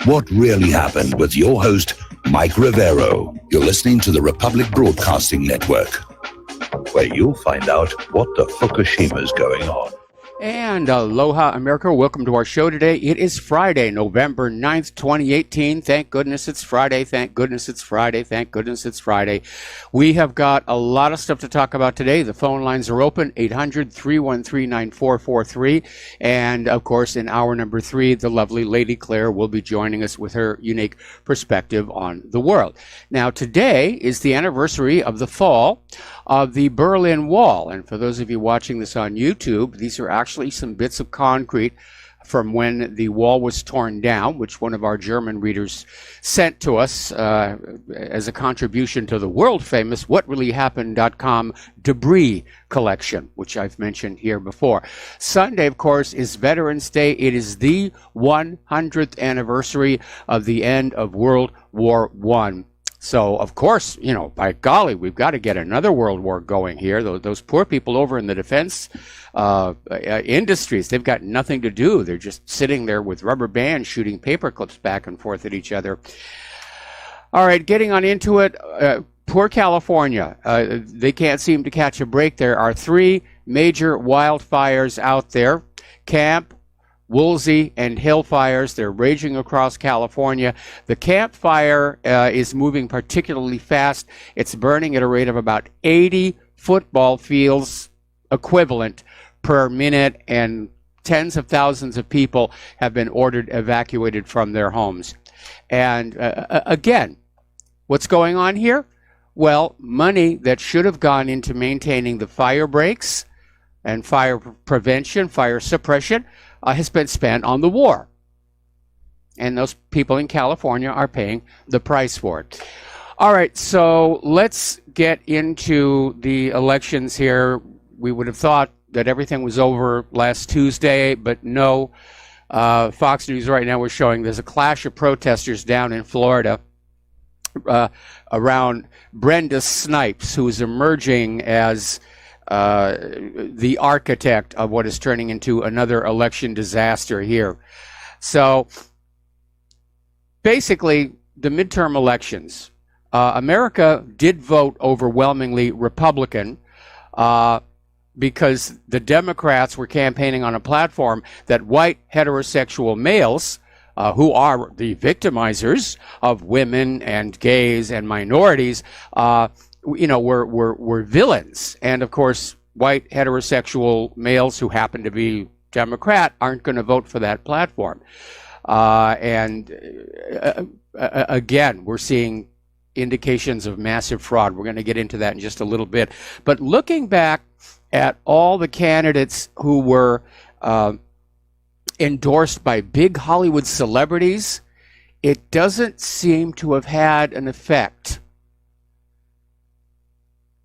What really happened with your host, Mike Rivero. You're listening to the Republic Broadcasting Network, where you'll find out what the Fukushima's going on. And aloha, America. Welcome to our show today. It is Friday, November 9th, 2018. Thank goodness it's Friday. Thank goodness it's Friday. Thank goodness it's Friday. We have got a lot of stuff to talk about today. The phone lines are open, 800-313-9443. And, of course, in hour number 3, the lovely Lady Claire will be joining us with her unique perspective on the world. Now, today is the anniversary of the fall of the Berlin Wall. And for those of you watching this on YouTube, these are actually some bits of concrete from when the wall was torn down, which one of our German readers sent to us as a contribution to the world-famous WhatReallyHappened.com debris collection, which I've mentioned here before. Sunday, of course, is Veterans Day. It is the 100th anniversary of the end of World War I. So, of course, you know, by golly, we've got to get another world war going here. Those poor people over in the defense industries, they've got nothing to do. They're just sitting there with rubber bands shooting paper clips back and forth at each other. All right, getting on into it, poor California. They can't seem to catch a break. There are 3 major wildfires out there. Camp, Woolsey, and Hill fires. They're raging across California. The Camp fire is moving particularly fast. It's burning at a rate of about 80 football fields equivalent per minute, and tens of thousands of people have been ordered evacuated from their homes. And again, what's going on here? Well, money that should have gone into maintaining the fire breaks and fire prevention, fire suppression, has been spent on the war. And those people in California are paying the price for it. All right, so let's get into the elections here. We would have thought that everything was over last Tuesday, but no. Fox News right now was showing there's a clash of protesters down in Florida around Brenda Snipes, who is emerging as the architect of what is turning into another election disaster here. So basically, the midterm elections, America did vote overwhelmingly Republican because the Democrats were campaigning on a platform that white heterosexual males, who are the victimizers of women and gays and minorities, were villains. And of course, white heterosexual males who happen to be Democrat aren't going to vote for that platform. Again, we're seeing indications of massive fraud. We're going to get into that in just a little bit. But looking back at all the candidates who were endorsed by big Hollywood celebrities, it doesn't seem to have had an effect.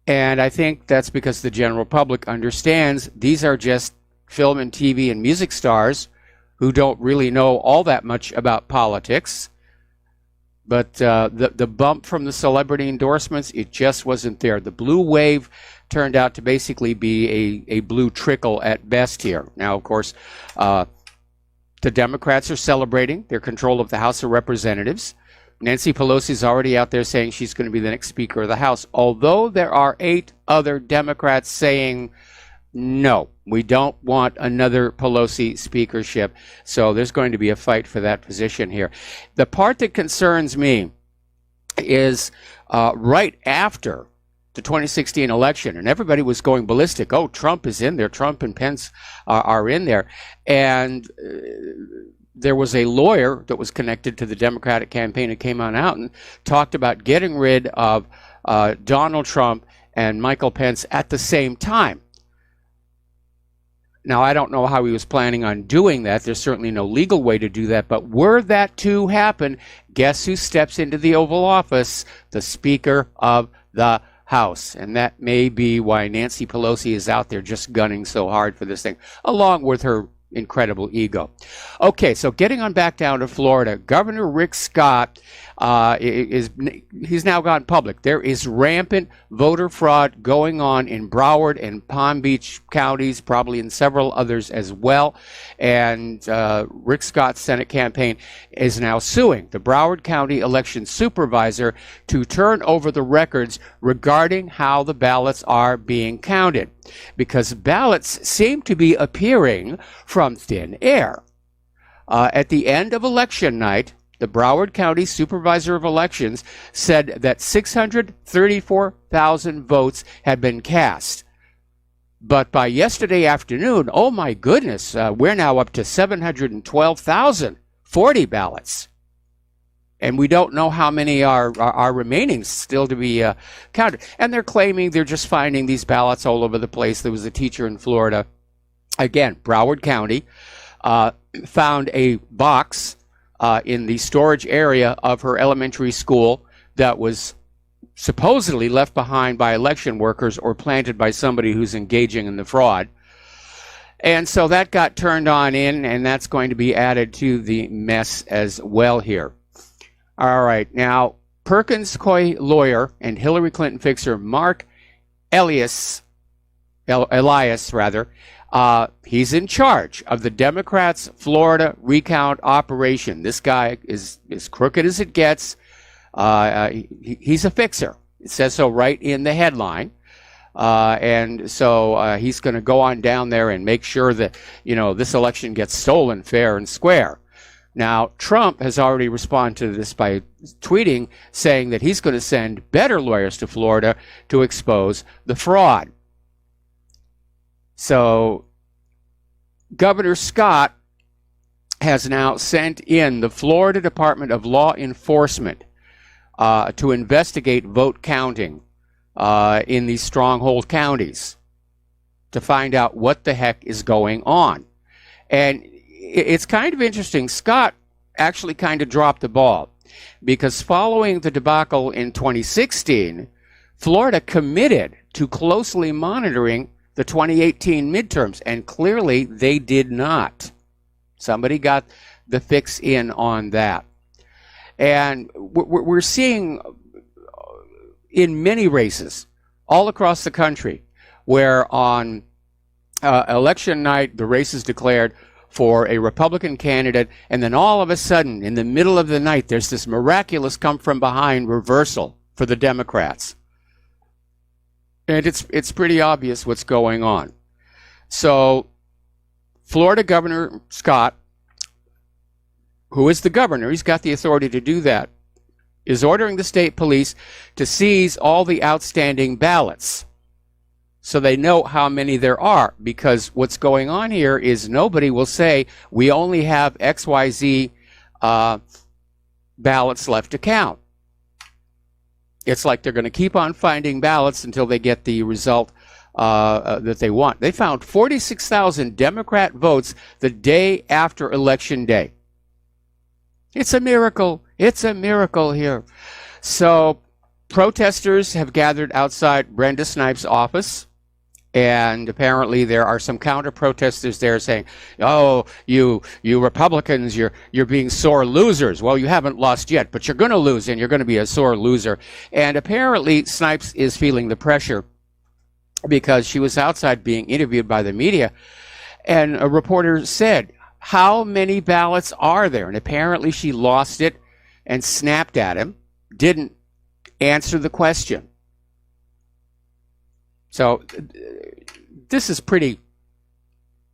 And I think that's because the general public understands these are just film and TV and music stars who don't really know all that much about politics. But the bump from the celebrity endorsements, it just wasn't there. The blue wave turned out to basically be a blue trickle at best here. Now, of course, the Democrats are celebrating their control of the House of Representatives. Nancy Pelosi is already out there saying she's going to be the next Speaker of the House, although there are 8 other Democrats saying, no, we don't want another Pelosi speakership. So there's going to be a fight for that position here. The part that concerns me is right after the 2016 election, and everybody was going ballistic. Oh, Trump is in there. Trump and Pence are in there. And there was a lawyer that was connected to the Democratic campaign that came on out and talked about getting rid of Donald Trump and Michael Pence at the same time. Now, I don't know how he was planning on doing that. There's certainly no legal way to do that. But were that to happen, guess who steps into the Oval Office? The Speaker of the House. And that may be why Nancy Pelosi is out there just gunning so hard for this thing, along with her incredible ego. Okay, so getting on back down to Florida, Governor Rick Scott he's now gone public. There is rampant voter fraud going on in Broward and Palm Beach counties, probably in several others as well. And Rick Scott's Senate campaign is now suing the Broward County election supervisor to turn over the records regarding how the ballots are being counted, because ballots seem to be appearing from thin air. At the end of election night, the Broward County Supervisor of Elections said that 634,000 votes had been cast. But by yesterday afternoon, oh my goodness, we're now up to 712,040 ballots. And we don't know how many are remaining still to be counted. And they're claiming they're just finding these ballots all over the place. There was a teacher in Florida, again, Broward County, found a box in the storage area of her elementary school that was supposedly left behind by election workers or planted by somebody who's engaging in the fraud. And so that got turned on in, and that's going to be added to the mess as well here. All right, now Perkins Coie lawyer and Hillary Clinton fixer Mark Elias, he's in charge of the Democrats' Florida recount operation. This guy is as crooked as it gets. He's a fixer. It says so right in the headline. And so he's going to go on down there and make sure that, this election gets stolen fair and square. Now, Trump has already responded to this by tweeting, saying that he's going to send better lawyers to Florida to expose the fraud. So Governor Scott has now sent in the Florida Department of Law Enforcement to investigate vote counting in these stronghold counties to find out what the heck is going on. And it's kind of interesting. Scott actually kind of dropped the ball, because following the debacle in 2016, Florida committed to closely monitoring the 2018 midterms, and clearly they did not. Somebody got the fix in on that. And we're seeing in many races all across the country where on election night the race is declared for a Republican candidate, and then all of a sudden in the middle of the night there's this miraculous come from behind reversal for the Democrats. And it's pretty obvious what's going on. So Florida Governor Scott, who is the governor, he's got the authority to do that, is ordering the state police to seize all the outstanding ballots so they know how many there are. Because what's going on here is nobody will say, we only have XYZ ballots left to count. It's like they're going to keep on finding ballots until they get the result that they want. They found 46,000 Democrat votes the day after Election Day. It's a miracle. It's a miracle here. So protesters have gathered outside Brenda Snipes' office. And apparently there are some counter-protesters there saying, oh, you Republicans, you're being sore losers. Well, you haven't lost yet, but you're going to lose, and you're going to be a sore loser. And apparently Snipes is feeling the pressure because she was outside being interviewed by the media. And a reporter said, how many ballots are there? And apparently she lost it and snapped at him, didn't answer the question. So this is pretty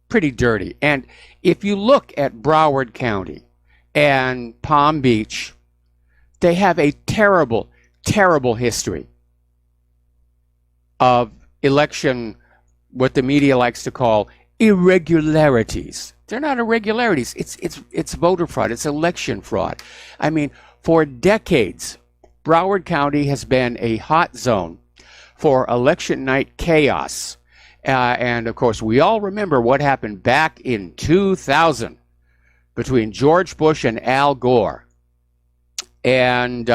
dirty. And if you look at Broward County and Palm Beach, they have a terrible, terrible history of election, what the media likes to call irregularities. They're not irregularities. It's voter fraud. It's election fraud. I mean, for decades, Broward County has been a hot zone for election night chaos. And of course, we all remember what happened back in 2000 between George Bush and Al Gore. And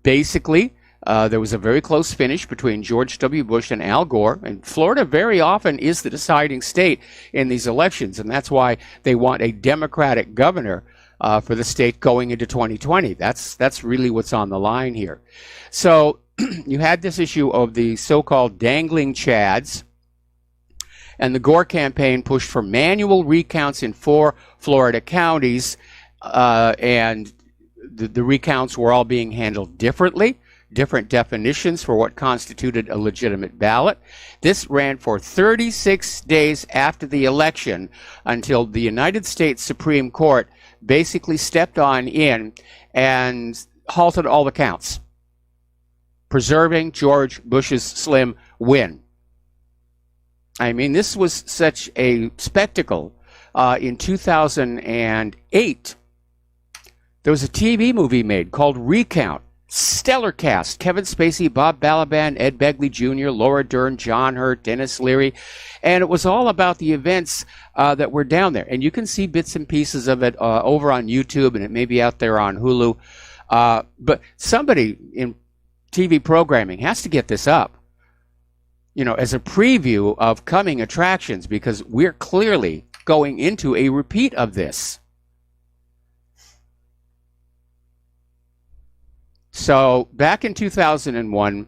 basically, There was a very close finish between George W. Bush and Al Gore, and Florida very often is the deciding state in these elections, and that's why they want a Democratic governor for the state going into 2020. That's really what's on the line here. So you had this issue of the so-called dangling chads, and the Gore campaign pushed for manual recounts in 4 Florida counties, and the recounts were all being handled differently, different definitions for what constituted a legitimate ballot. This ran for 36 days after the election until the United States Supreme Court basically stepped on in and halted all the counts, preserving George Bush's slim win. I mean, this was such a spectacle. In 2008, there was a TV movie made called Recount. Stellar cast: Kevin Spacey, Bob Balaban, Ed Begley Jr., Laura Dern, John Hurt, Dennis Leary. And it was all about the events that were down there. And you can see bits and pieces of it over on YouTube, and it may be out there on Hulu. But somebody in TV programming has to get this up, you know, as a preview of coming attractions, because we're clearly going into a repeat of this. So back in 2001,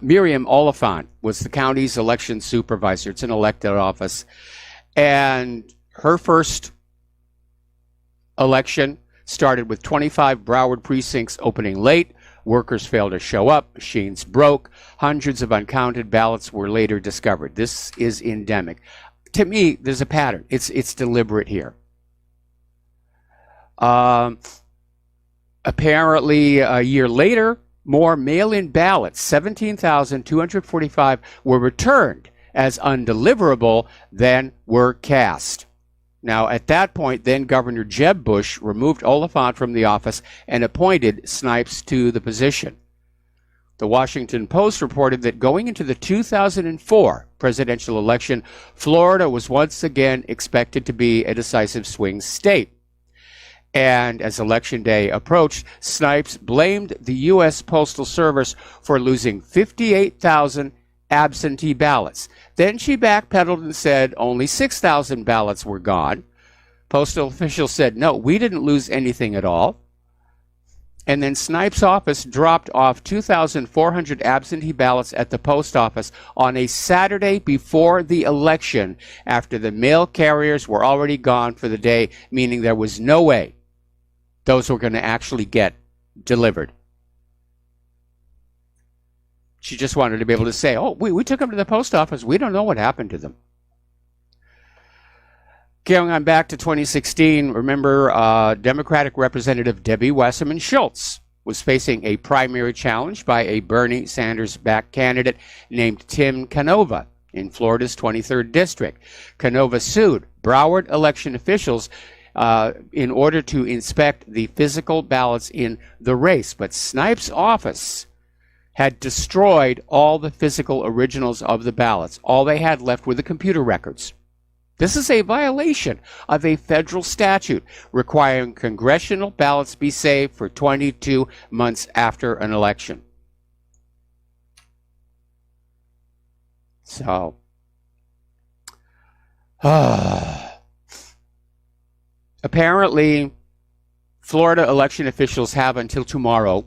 Miriam Oliphant was the county's election supervisor. It's an elected office. And her first election started with 25 Broward precincts opening late. Workers failed to show up. Machines broke. Hundreds of uncounted ballots were later discovered. This is endemic. To me, there's a pattern. It's deliberate here. Apparently, a year later, more mail-in ballots, 17,245, were returned as undeliverable than were cast. Now, at that point, then Governor Jeb Bush removed Oliphant from the office and appointed Snipes to the position. The Washington Post reported that going into the 2004 presidential election, Florida was once again expected to be a decisive swing state. And as Election Day approached, Snipes blamed the U.S. Postal Service for losing 58,000 absentee ballots. Then she backpedaled and said only 6,000 ballots were gone. Postal officials said, no, we didn't lose anything at all. And then Snipes' office dropped off 2,400 absentee ballots at the post office on a Saturday before the election, after the mail carriers were already gone for the day, meaning there was no way those were going to actually get delivered. She just wanted to be able to say, oh, we took them to the post office. We don't know what happened to them. Going on back to 2016, remember Democratic Representative Debbie Wasserman Schultz was facing a primary challenge by a Bernie Sanders-backed candidate named Tim Canova in Florida's 23rd District. Canova sued Broward election officials in order to inspect the physical ballots in the race. But Snipes' office had destroyed all the physical originals of the ballots. All they had left were the computer records. This is a violation of a federal statute requiring congressional ballots be saved for 22 months after an election. So, apparently, Florida election officials have until tomorrow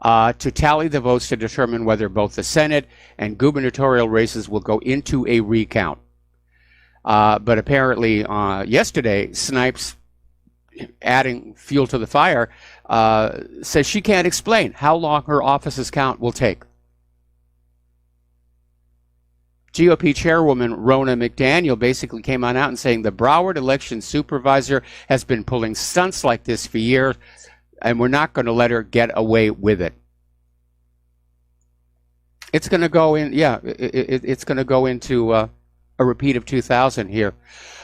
to tally the votes to determine whether both the Senate and gubernatorial races will go into a recount. But apparently, yesterday, Snipes, adding fuel to the fire, says she can't explain how long her office's count will take. GOP chairwoman Rona McDaniel basically came on out and saying the Broward election supervisor has been pulling stunts like this for years, and we're not going to let her get away with it. It's going to go in, it's going to go into a repeat of 2000 here.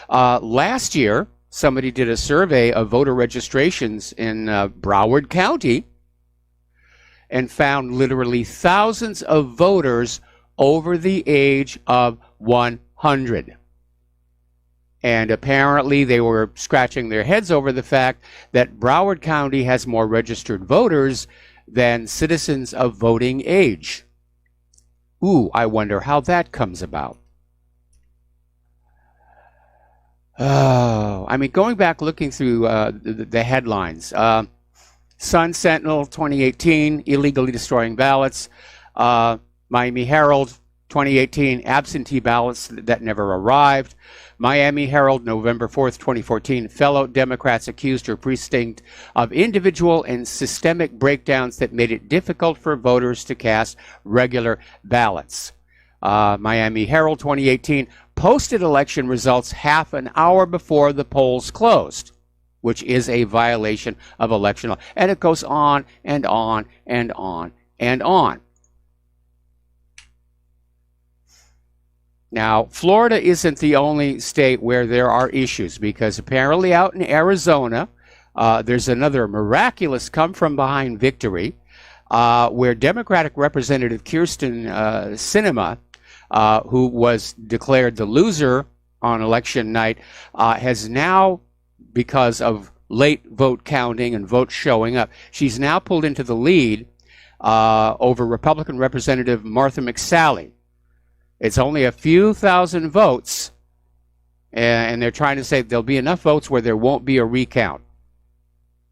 Last year, somebody did a survey of voter registrations in Broward County and found literally thousands of voters over the age of 100. And apparently they were scratching their heads over the fact that Broward County has more registered voters than citizens of voting age. Ooh, I wonder how that comes about. Oh, I mean, going back, looking through the headlines. Sun Sentinel 2018, illegally destroying ballots. Miami Herald 2018, absentee ballots that never arrived. Miami Herald, November 4th, 2014, fellow Democrats accused her precinct of individual and systemic breakdowns that made it difficult for voters to cast regular ballots. Miami Herald 2018 posted election results half an hour before the polls closed, which is a violation of election law. And it goes on and on and on and on. Now, Florida isn't the only state where there are issues, because apparently out in Arizona, there's another miraculous come-from-behind victory where Democratic Representative Kirsten Sinema, who was declared the loser on election night, has now, because of late vote counting and votes showing up, she's now pulled into the lead over Republican Representative Martha McSally. It's only a few thousand votes, and they're trying to say there'll be enough votes where there won't be a recount.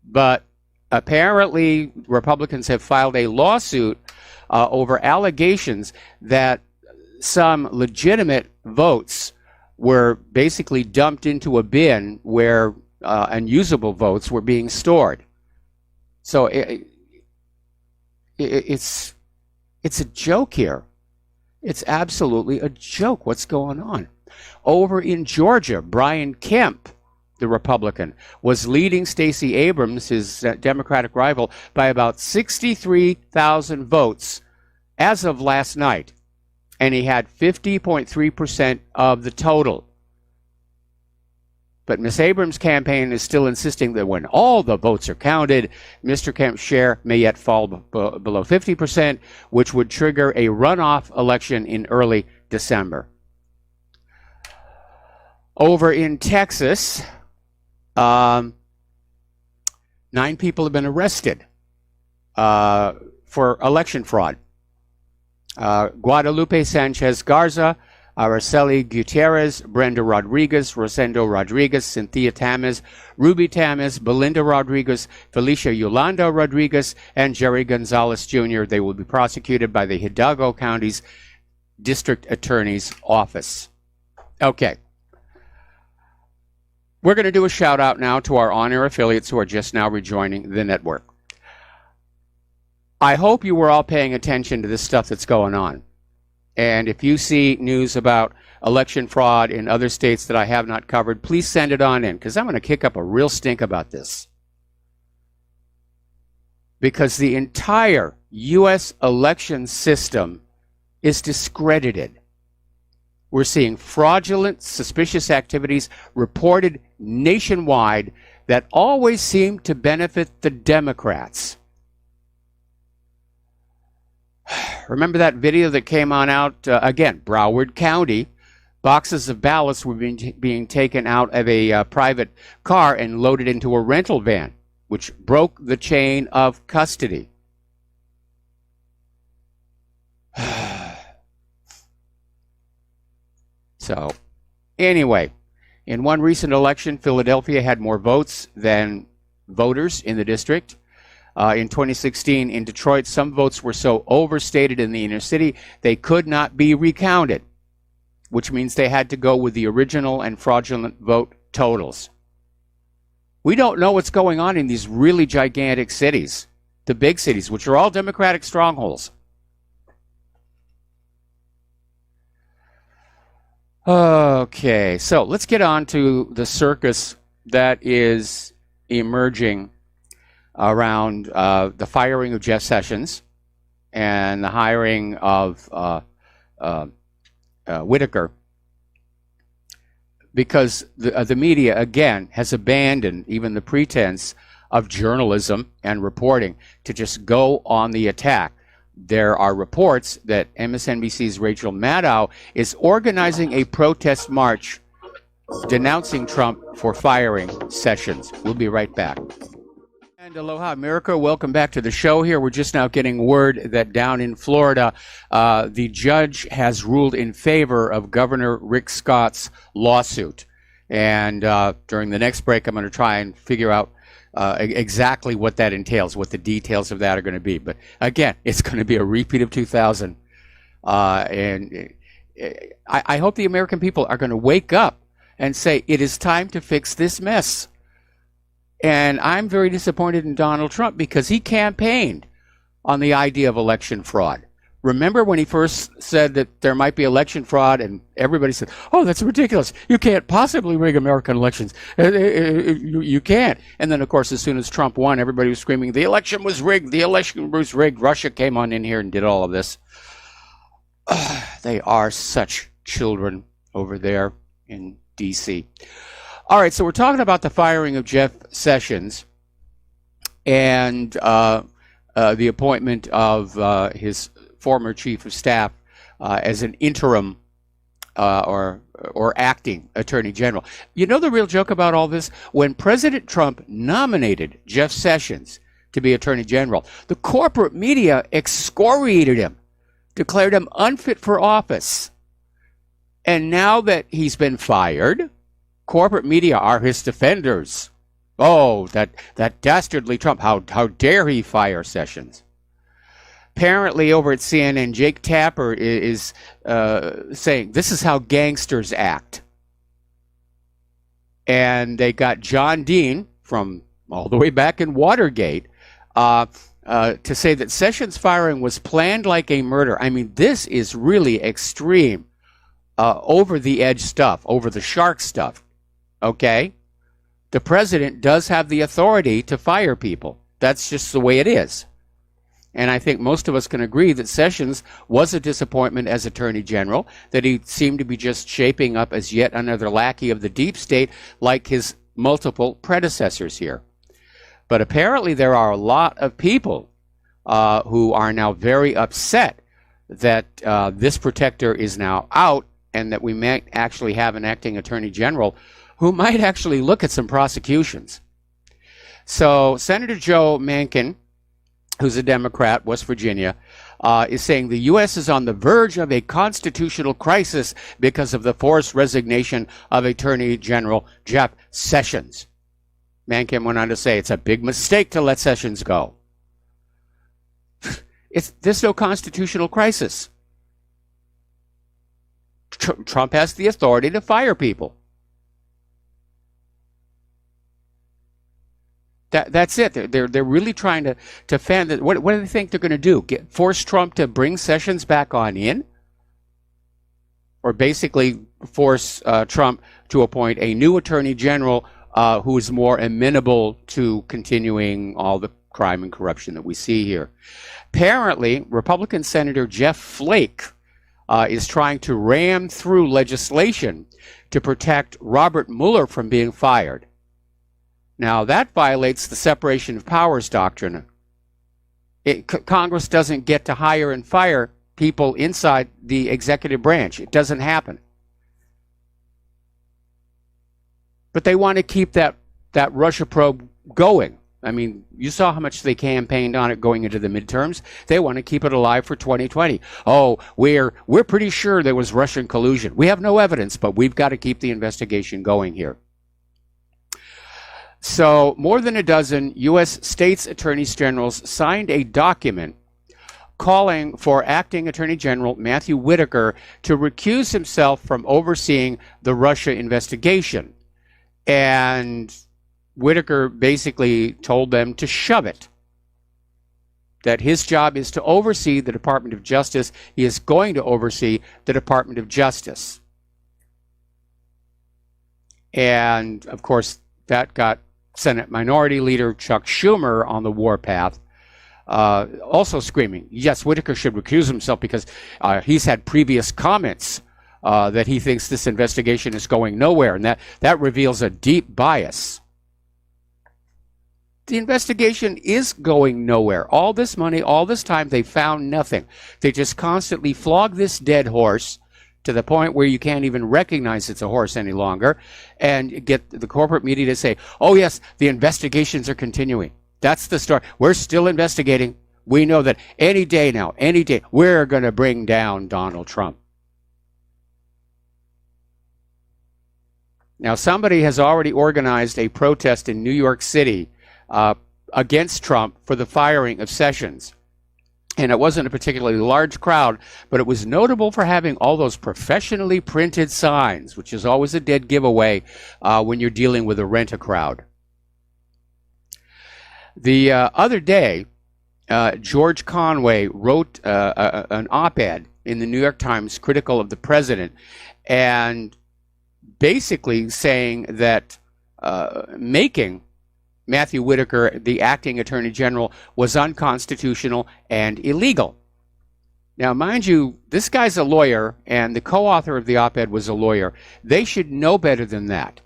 But apparently, Republicans have filed a lawsuit over allegations that some legitimate votes were basically dumped into a bin where unusable votes were being stored. So it's a joke here. It's absolutely a joke what's going on. Over in Georgia, Brian Kemp, the Republican, was leading Stacey Abrams, his Democratic rival, by about 63,000 votes as of last night. And he had 50.3% of the total. But Ms. Abrams' campaign is still insisting that when all the votes are counted, Mr. Kemp's share may yet fall below 50%, which would trigger a runoff election in early December. Over in Texas, 9 people have been arrested for election fraud. Guadalupe Sanchez Garza, Araceli Gutierrez, Brenda Rodriguez, Rosendo Rodriguez, Cynthia Tamez, Ruby Tamez, Belinda Rodriguez, Felicia Yolanda Rodriguez, and Jerry Gonzalez Jr. They will be prosecuted by the Hidalgo County's District Attorney's Office. Okay. We're going to do a shout out now to our on-air affiliates who are just now rejoining the network. I hope you were all paying attention to this stuff that's going on. And if you see news about election fraud in other states that I have not covered, please send it on in, because I'm going to kick up a real stink about this. Because the entire U.S. election system is discredited. We're seeing fraudulent, suspicious activities reported nationwide that always seem to benefit the Democrats. Remember that video that came on out, again, Broward County? Boxes of ballots were being taken out of a private car and loaded into a rental van, which broke the chain of custody. So, anyway, in one recent election, Philadelphia had more votes than voters in the district. In 2016, in Detroit, some votes were so overstated in the inner city, they could not be recounted, which means they had to go with the original and fraudulent vote totals. We don't know what's going on in these really gigantic cities, the big cities, which are all Democratic strongholds. Okay, so let's get on to the circus that is emerging around the firing of Jeff Sessions and the hiring of Whitaker, because the media, again, has abandoned even the pretense of journalism and reporting to just go on the attack. There are reports that MSNBC's Rachel Maddow is organizing a protest march denouncing Trump for firing Sessions. We'll be right back. And aloha, America. Welcome back to the show here. We're just now getting word that down in Florida, the judge has ruled in favor of Governor Rick Scott's lawsuit. And during the next break, I'm going to try and figure out exactly what that entails, what the details of that are going to be. But again, it's going to be a repeat of 2000. And I hope the American people are going to wake up and say, it is time to fix this mess. And I'm very disappointed in Donald Trump because he campaigned on the idea of election fraud. Remember when he first said that there might be election fraud and everybody said, oh, that's ridiculous. You can't possibly rig American elections. You can't. And then, of course, as soon as Trump won, everybody was screaming, the election was rigged. The election was rigged. Russia came on in here and did all of this. They are such children over there in D.C. All right, so we're talking about the firing of Jeff Sessions and the appointment of his former chief of staff as an interim or acting attorney general. You know the real joke about all this? When President Trump nominated Jeff Sessions to be attorney general, the corporate media excoriated him, declared him unfit for office. And now that he's been fired, corporate media are his defenders. Oh, that dastardly Trump. How dare he fire Sessions? Apparently over at CNN, Jake Tapper is saying this is how gangsters act. And they got John Dean from all the way back in Watergate to say that Sessions' firing was planned like a murder. I mean, this is really extreme, over the edge stuff, over the shark stuff. Okay? The president does have the authority to fire people. That's just the way it is. And I think most of us can agree that Sessions was a disappointment as Attorney General, that he seemed to be just shaping up as yet another lackey of the deep state like his multiple predecessors here. But apparently there are a lot of people who are now very upset that this protector is now out and that we might actually have an acting Attorney General who might actually look at some prosecutions. So Senator Joe Manchin, who's a Democrat, West Virginia, is saying the U.S. is on the verge of a constitutional crisis because of the forced resignation of Attorney General Jeff Sessions. Manchin went on to say it's a big mistake to let Sessions go. There's no constitutional crisis. Trump has the authority to fire people. That's it. They're really trying to fan that. What do they think they're going to do? Force Trump to bring Sessions back on in, or basically force Trump to appoint a new attorney general who is more amenable to continuing all the crime and corruption that we see here. Apparently, Republican Senator Jeff Flake is trying to ram through legislation to protect Robert Mueller from being fired. Now, that violates the separation of powers doctrine. Congress doesn't get to hire and fire people inside the executive branch. It doesn't happen. But they want to keep that Russia probe going. I mean, you saw how much they campaigned on it going into the midterms. They want to keep it alive for 2020. Oh, we're pretty sure there was Russian collusion. We have no evidence, but we've got to keep the investigation going here. So more than a dozen U.S. states' attorneys generals signed a document calling for acting Attorney General Matthew Whitaker to recuse himself from overseeing the Russia investigation. And Whitaker basically told them to shove it, that his job is to oversee the Department of Justice. He is going to oversee the Department of Justice. And, of course, that got Senate Minority Leader Chuck Schumer on the warpath, also screaming, yes, Whitaker should recuse himself because he's had previous comments that he thinks this investigation is going nowhere, and that reveals a deep bias. The investigation is going nowhere. All this money, all this time, they found nothing. They just constantly flog this dead horse to the point where you can't even recognize it's a horse any longer, and get the corporate media to say, oh yes, the investigations are continuing. That's the story. We're still investigating. We know that any day now, any day, we're going to bring down Donald Trump. Now, somebody has already organized a protest in New York City against Trump for the firing of Sessions. And it wasn't a particularly large crowd, but it was notable for having all those professionally printed signs, which is always a dead giveaway when you're dealing with a rent-a-crowd. The other day, George Conway wrote an op-ed in the New York Times critical of the president, and basically saying that making Matthew Whitaker the acting attorney general was unconstitutional and illegal. Now, mind you, this guy's a lawyer, and the co-author of the op-ed was a lawyer. They should know better than that.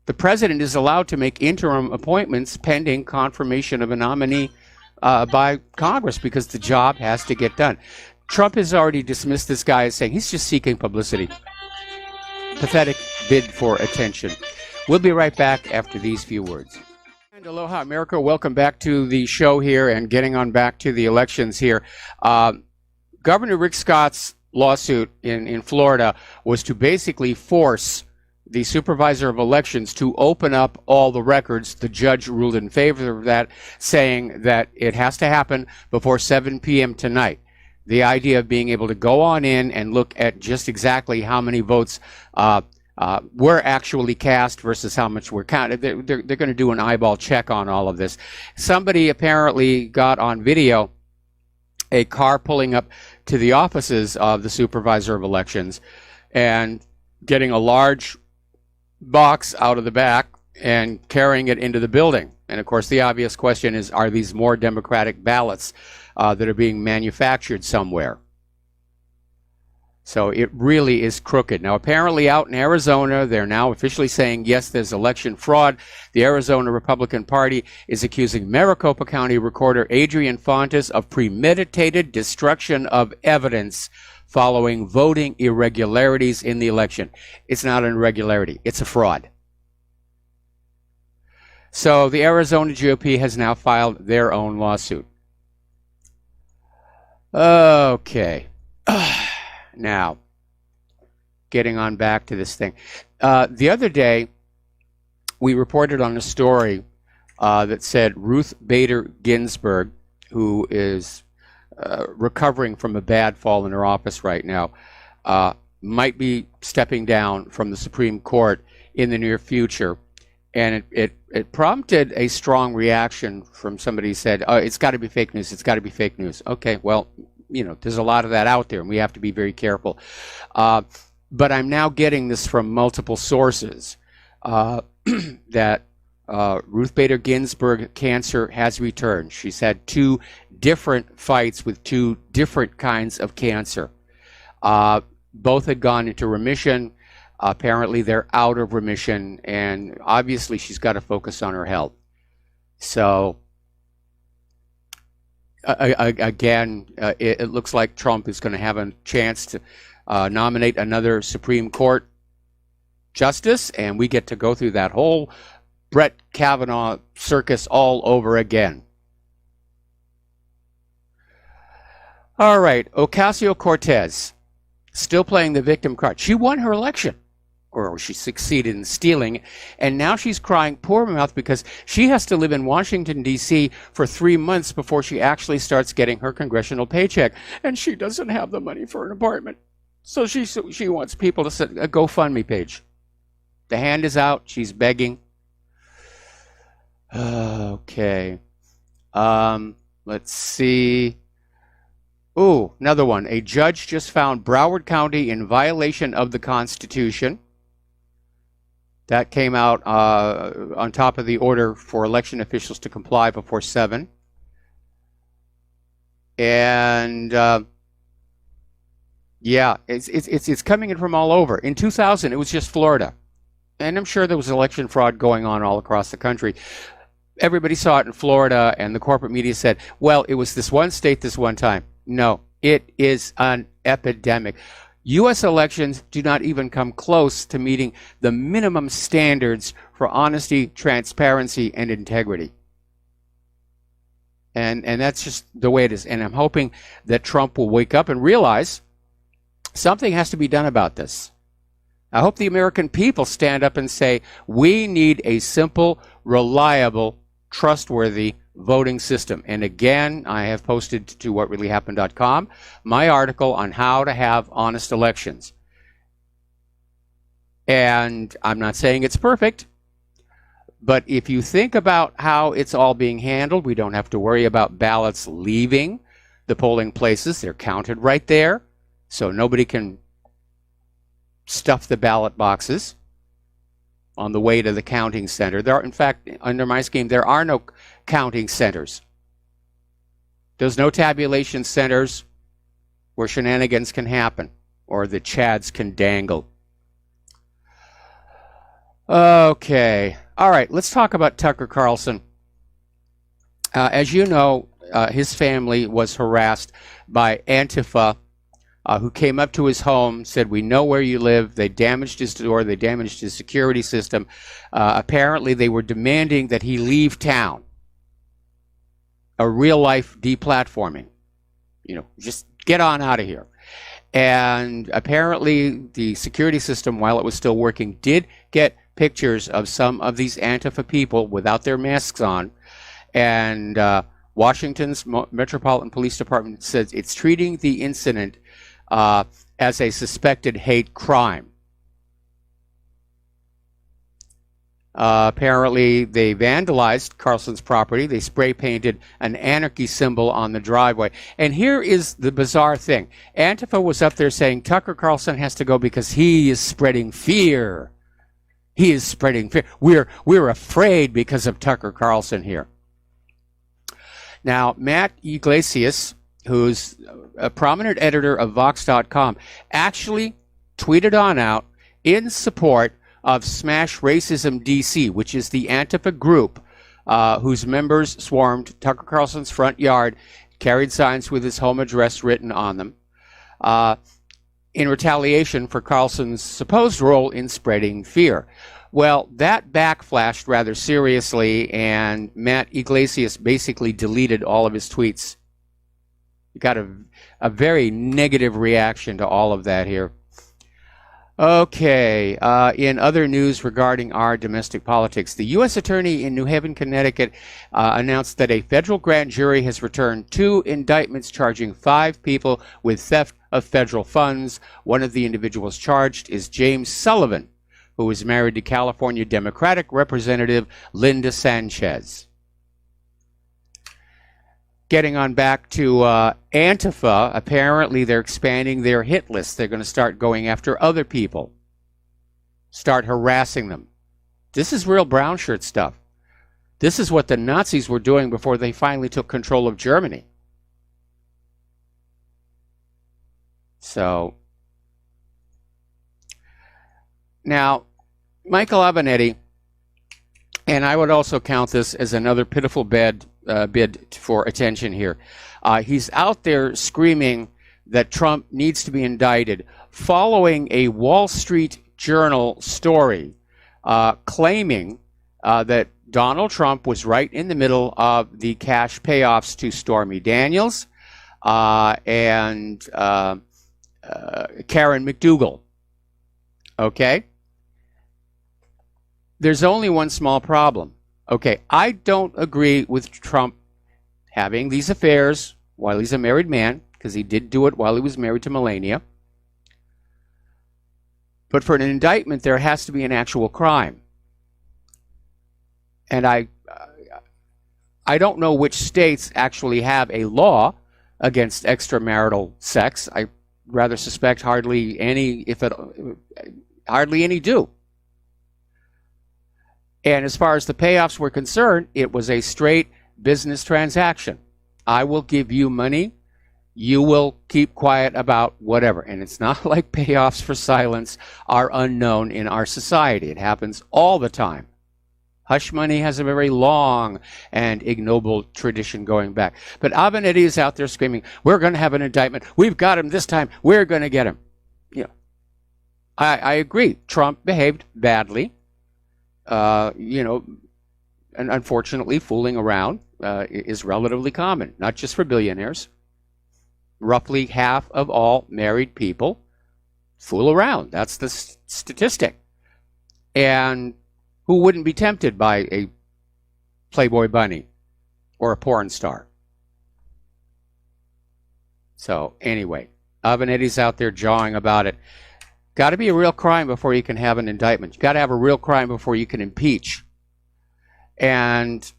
The president is allowed to make interim appointments pending confirmation of a nominee by Congress, because the job has to get done. Trump has already dismissed this guy as saying he's just seeking publicity. Pathetic bid for attention. We'll be right back after these few words. And aloha, America. Welcome back to the show here and getting on back to the elections here. Governor Rick Scott's lawsuit in Florida was to basically force the supervisor of elections to open up all the records. The judge ruled in favor of that, saying that it has to happen before 7 p.m. tonight. The idea of being able to go on in and look at just exactly how many votes were actually cast versus how much were counted. They're going to do an eyeball check on all of this. Somebody apparently got on video a car pulling up to the offices of the supervisor of elections and getting a large box out of the back and carrying it into the building. And of course, the obvious question is, are these more Democratic ballots that are being manufactured somewhere? So it really is crooked. Now, apparently out in Arizona, they're now officially saying, yes, there's election fraud. The Arizona Republican Party is accusing Maricopa County Recorder Adrian Fontes of premeditated destruction of evidence following voting irregularities in the election. It's not an irregularity. It's a fraud. So the Arizona GOP has now filed their own lawsuit. Okay. Now, getting on back to this thing. The other day, we reported on a story that said Ruth Bader Ginsburg, who is recovering from a bad fall in her office right now, might be stepping down from the Supreme Court in the near future. And it prompted a strong reaction from somebody who said, oh, it's got to be fake news. It's got to be fake news. Okay, well, you know, there's a lot of that out there, and we have to be very careful. But I'm now getting this from multiple sources that Ruth Bader Ginsburg cancer has returned. She's had 2 different fights with 2 different kinds of cancer. Both had gone into remission. Apparently, they're out of remission, and obviously, she's got to focus on her health. So, again, it looks like Trump is going to have a chance to nominate another Supreme Court justice, and we get to go through that whole Brett Kavanaugh circus all over again. All right, Ocasio-Cortez, still playing the victim card. She won her election, or she succeeded in stealing, and now she's crying poor mouth because she has to live in Washington, D.C. for 3 months before she actually starts getting her congressional paycheck, and she doesn't have the money for an apartment. So she wants people to set a GoFundMe page. The hand is out. She's begging. Okay. Let's see. Ooh, another one. A judge just found Broward County in violation of the Constitution. That came out on top of the order for election officials to comply before 7. And yeah, it's coming in from all over. In 2000, it was just Florida. And I'm sure there was election fraud going on all across the country. Everybody saw it in Florida, and the corporate media said, well, it was this one state this one time. No, it is an epidemic. U.S. elections do not even come close to meeting the minimum standards for honesty, transparency, and integrity. And that's just the way it is. And I'm hoping that Trump will wake up and realize something has to be done about this. I hope the American people stand up and say, we need a simple, reliable, trustworthy voting system. And again, I have posted to whatreallyhappened.com my article on how to have honest elections. And I'm not saying it's perfect, but if you think about how it's all being handled, we don't have to worry about ballots leaving the polling places. They're counted right there, so nobody can stuff the ballot boxes on the way to the counting center. There are, in fact, under my scheme, there are no counting centers. There's no tabulation centers where shenanigans can happen or the chads can dangle. Okay. All right, let's talk about Tucker Carlson. As you know, his family was harassed by Antifa, who came up to his home, said, we know where you live. They damaged his door. They damaged his security system. Apparently, they were demanding that he leave town. A real-life deplatforming. You know, just get on out of here. And apparently, the security system, while it was still working, did get pictures of some of these Antifa people without their masks on. And Washington's Metropolitan Police Department says it's treating the incident as a suspected hate crime. Apparently, they vandalized Carlson's property. They spray painted an anarchy symbol on the driveway. And here is the bizarre thing. Antifa was up there saying Tucker Carlson has to go because he is spreading fear. He is spreading fear. We're afraid because of Tucker Carlson here. Now, Matt Yglesias, who's a prominent editor of Vox.com, actually tweeted on out in support of Smash Racism DC, which is the Antifa group whose members swarmed Tucker Carlson's front yard, carried signs with his home address written on them, in retaliation for Carlson's supposed role in spreading fear. Well, that backflashed rather seriously, and Matt Yglesias basically deleted all of his tweets. You got a very negative reaction to all of that here. Okay, in other news regarding our domestic politics, the U.S. Attorney in New Haven, Connecticut announced that a federal grand jury has returned 2 indictments charging 5 people with theft of federal funds. One of the individuals charged is James Sullivan, who is married to California Democratic Representative Linda Sanchez. Getting on back to Antifa, apparently they're expanding their hit list. They're going to start going after other people, start harassing them. This is real brown shirt stuff. This is what the Nazis were doing before they finally took control of Germany. So, now, Michael Avenatti, and I would also count this as another pitiful bid for attention here. He's out there screaming that Trump needs to be indicted following a Wall Street Journal story claiming that Donald Trump was right in the middle of the cash payoffs to Stormy Daniels and Karen McDougal. Okay? There's only one small problem. Okay, I don't agree with Trump having these affairs while he's a married man, because he did do it while he was married to Melania. But for an indictment, there has to be an actual crime. And I don't know which states actually have a law against extramarital sex. I rather suspect hardly any, hardly any do. And as far as the payoffs were concerned, it was a straight business transaction. I will give you money. You will keep quiet about whatever. And it's not like payoffs for silence are unknown in our society. It happens all the time. Hush money has a very long and ignoble tradition going back. But Avenatti is out there screaming, we're going to have an indictment. We've got him this time. We're going to get him. You know, I agree. Trump behaved badly. and unfortunately, fooling around is relatively common, not just for billionaires. Roughly half of all married people fool around. That's the statistic. And who wouldn't be tempted by a Playboy bunny or a porn star? So anyway, Avenetti's out there jawing about it. Got to be a real crime before you can have an indictment. You got to have a real crime before you can impeach. And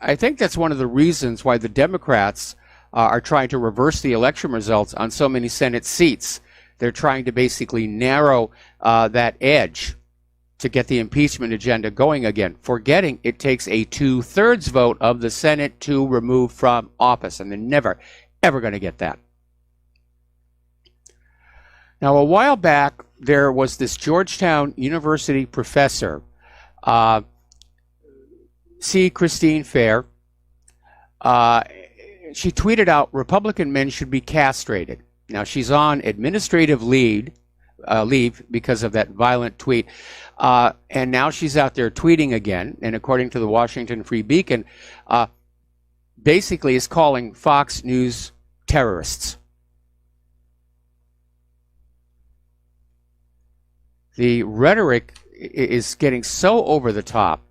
I think that's one of the reasons why the Democrats are trying to reverse the election results on so many Senate seats. They're trying to basically narrow that edge to get the impeachment agenda going again, forgetting it takes a 2/3 vote of the Senate to remove from office, and they're never, ever going to get that. Now, a while back, there was this Georgetown University professor, C. Christine Fair. She tweeted out, Republican men should be castrated. Now, she's on administrative leave because of that violent tweet. And now she's out there tweeting again. And according to the Washington Free Beacon, basically is calling Fox News terrorists. The rhetoric is getting so over the top,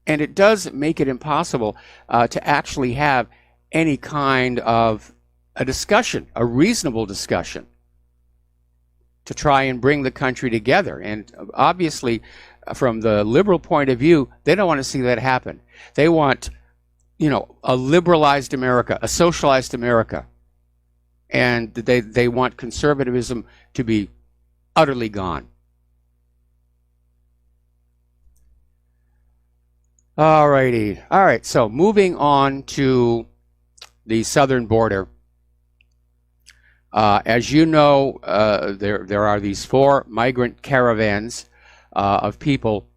and it does make it impossible to actually have any kind of a discussion, a reasonable discussion, to try and bring the country together. And obviously, from the liberal point of view, they don't want to see that happen. They want, a liberalized America, a socialized America. And they want conservatism to be utterly gone. All righty. All right, so moving on to the southern border. As you know, there are these 4 migrant caravans of people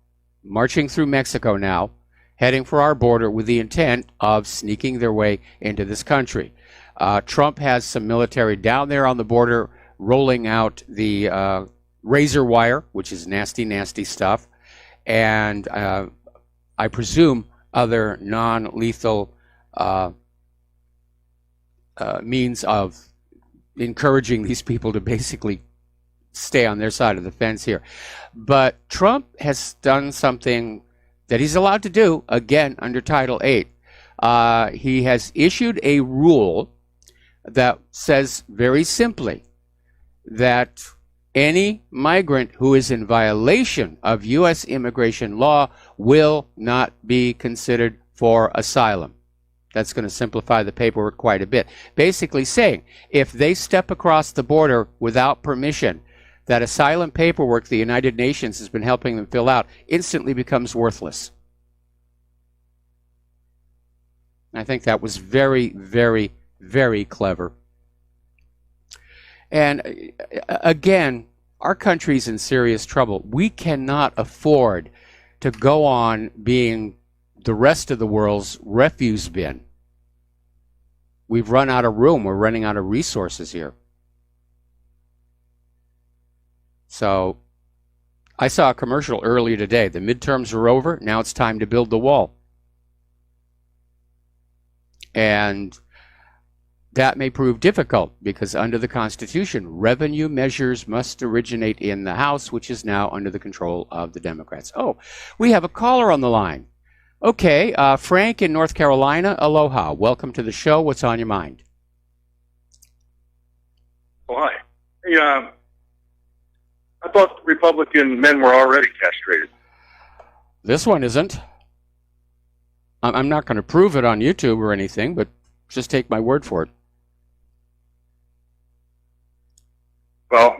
marching through Mexico now, heading for our border with the intent of sneaking their way into this country. Trump has some military down there on the border rolling out the razor wire, which is nasty, nasty stuff, and I presume other non-lethal means of encouraging these people to basically stay on their side of the fence here. But Trump has done something that he's allowed to do, again, under Title 8. He has issued a rule that says very simply that any migrant who is in violation of U.S. immigration law will not be considered for asylum. That's going to simplify the paperwork quite a bit. Basically saying, if they step across the border without permission, that asylum paperwork the United Nations has been helping them fill out instantly becomes worthless. I think that was very, very, very clever. And again, our country's in serious trouble. We cannot afford to go on being the rest of the world's refuse bin. We've run out of room. We're running out of resources here. So I saw a commercial earlier today. The midterms are over. Now it's time to build the wall. And that may prove difficult because under the Constitution, revenue measures must originate in the House, which is now under the control of the Democrats. Oh, we have a caller on the line. Okay, Frank in North Carolina, aloha. Welcome to the show. What's on your mind? Oh, hi. Hey, I thought Republican men were already castrated. This one isn't. I'm not going to prove it on YouTube or anything, but just take my word for it. Well,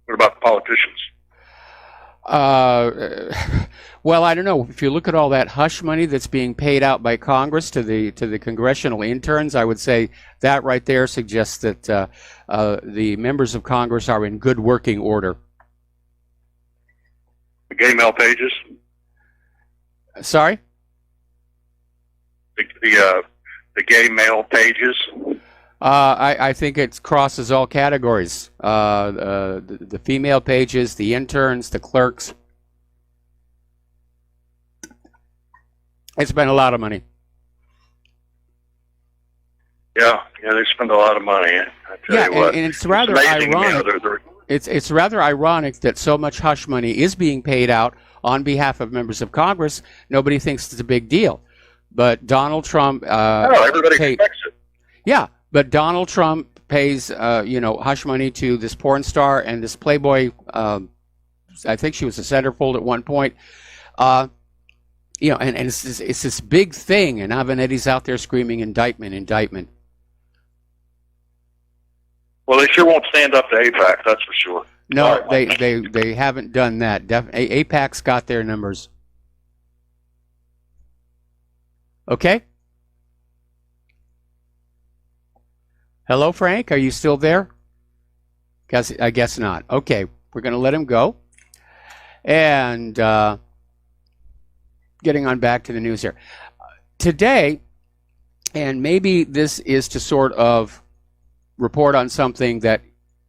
what about politicians? Well, I don't know. If you look at all that hush money that's being paid out by Congress to the congressional interns, I would say that right there suggests that the members of Congress are in good working order. The gay male pages? Sorry? The gay male pages? I think it crosses all categories. The female pages, the interns, the clerks. They spend a lot of money. Yeah, they spend a lot of money. I tell you what. And it's rather ironic. It's rather ironic that so much hush money is being paid out on behalf of members of Congress. Nobody thinks it's a big deal, but Donald Trump. Everybody expects it. Yeah, but Donald Trump pays, hush money to this porn star and this Playboy. I think she was a centerfold at one point. And it's this big thing, and Avenetti's out there screaming indictment, indictment. Well, they sure won't stand up to AIPAC, that's for sure. No, they haven't done that. AIPAC's got their numbers. Okay. Hello, Frank. Are you still there? I guess not. Okay, we're going to let him go. And getting on back to the news here. Today, and maybe this is to sort of report on something that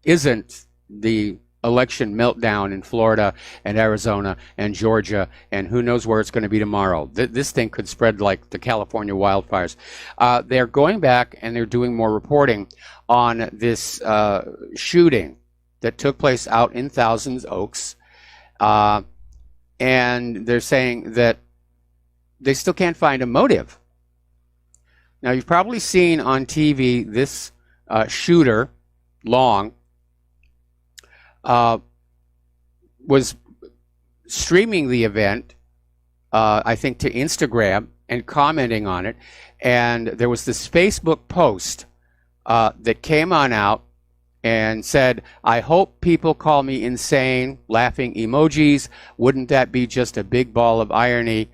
isn't the election meltdown in Florida and Arizona and Georgia, and who knows where it's going to be tomorrow. This thing could spread like the California wildfires. They're going back and they're doing more reporting on this shooting that took place out in Thousand Oaks. And they're saying that they still can't find a motive. Now, you've probably seen on TV this shooter, Long, was streaming the event, I think, to Instagram and commenting on it. And there was this Facebook post that came on out and said, "I hope people call me insane," laughing emojis. Wouldn't that be just a big ball of irony?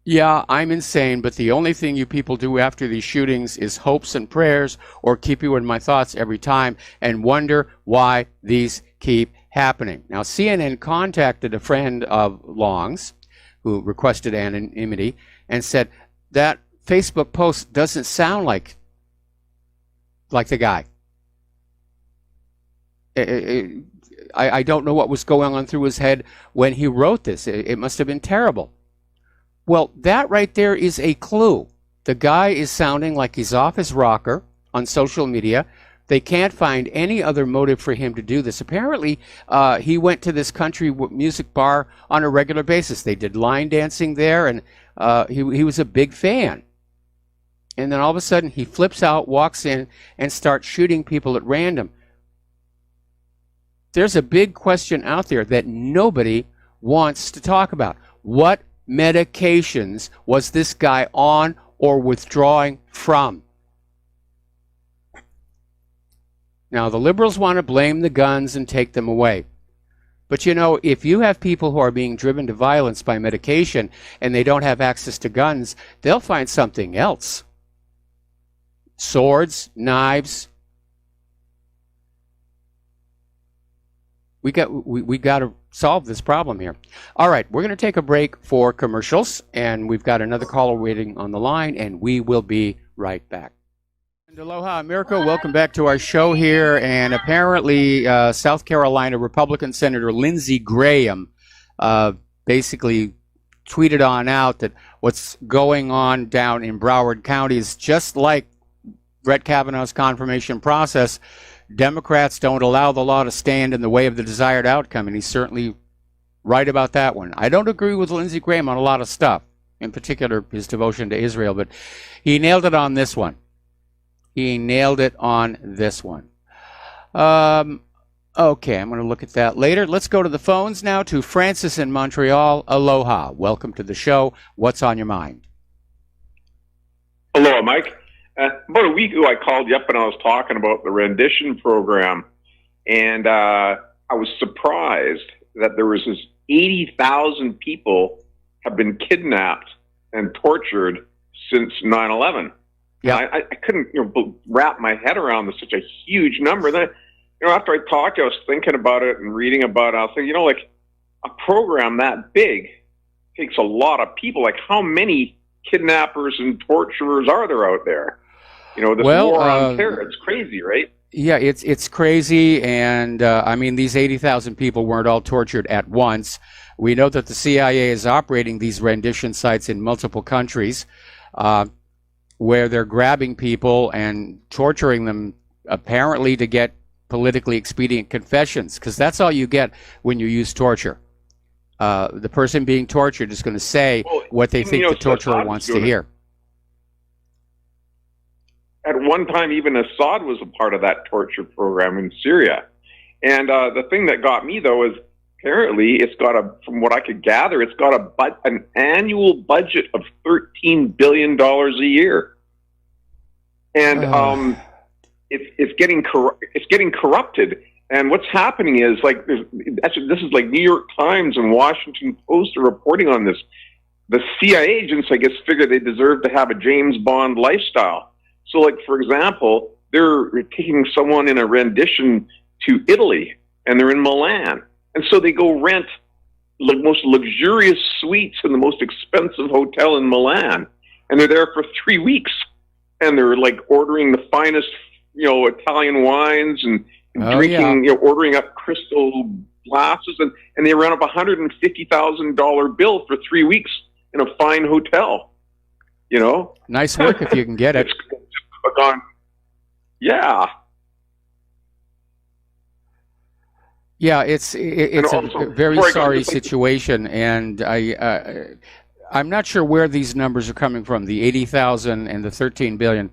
Yeah, I'm insane, but the only thing you people do after these shootings is hopes and prayers, or keep you in my thoughts every time and wonder why these keep happening. Now, CNN contacted a friend of Long's who requested anonymity and said that Facebook post doesn't sound like the guy. I don't know what was going on through his head when he wrote this. It must have been terrible. Well, that right there is a clue. The guy is sounding like he's off his rocker on social media. They can't find any other motive for him to do this. Apparently, he went to this country music bar on a regular basis. They did line dancing there, and he was a big fan. And then all of a sudden, he flips out, walks in, and starts shooting people at random. There's a big question out there that nobody wants to talk about. What medications was this guy on or withdrawing from? Now, the liberals want to blame the guns and take them away. But if you have people who are being driven to violence by medication and they don't have access to guns, they'll find something else. Swords, knives. We got to solve this problem here. All right, we're going to take a break for commercials, and we've got another caller waiting on the line, and we will be right back. And aloha, America. Welcome back to our show here. And apparently, South Carolina Republican Senator Lindsey Graham basically tweeted on out that what's going on down in Broward County is just like Brett Kavanaugh's confirmation process. Democrats don't allow the law to stand in the way of the desired outcome, and he's certainly right about that one. I don't agree with Lindsey Graham on a lot of stuff, in particular his devotion to Israel, but he nailed it on this one. Okay, I'm going to look at that later. Let's go to the phones now to Francis in Montreal. Aloha. Welcome to the show. What's on your mind? Aloha, Mike. About a week ago, I called you up and I was talking about the rendition program, and I was surprised that there was this 80,000 people have been kidnapped and tortured since 9/11. Yeah, I couldn't wrap my head around such a huge number. Then, after I talked, I was thinking about it and reading about it. I was thinking, like a program that big takes a lot of people. Like, how many kidnappers and torturers are there out there? This war on terror, it's crazy, right? Yeah, it's crazy, and I mean, these 80,000 people weren't all tortured at once. We know that the CIA is operating these rendition sites in multiple countries, where they're grabbing people and torturing them, apparently to get politically expedient confessions, because that's all you get when you use torture. The person being tortured is going to say what they think the torturer wants to hear. At one time, even Assad was a part of that torture program in Syria. And the thing that got me, though, is apparently it's got from what I could gather, it's got an annual budget of $13 billion a year. And it's getting corrupted. And what's happening is, like, this is like New York Times and Washington Post are reporting on this. The CIA agents, I guess, figure they deserve to have a James Bond lifestyle. So, like, for example, they're taking someone in a rendition to Italy, and they're in Milan. And so they go rent the most luxurious suites in the most expensive hotel in Milan. And they're there for 3 weeks. And they're, like, ordering the finest, Italian wines and drinking, ordering up crystal glasses. And they ran up $150,000 bill for 3 weeks in a fine hotel, Nice work if you can get it. Yeah. Yeah, it's a very sorry situation, and I'm not sure where these numbers are coming from, the 80,000 and the 13 billion.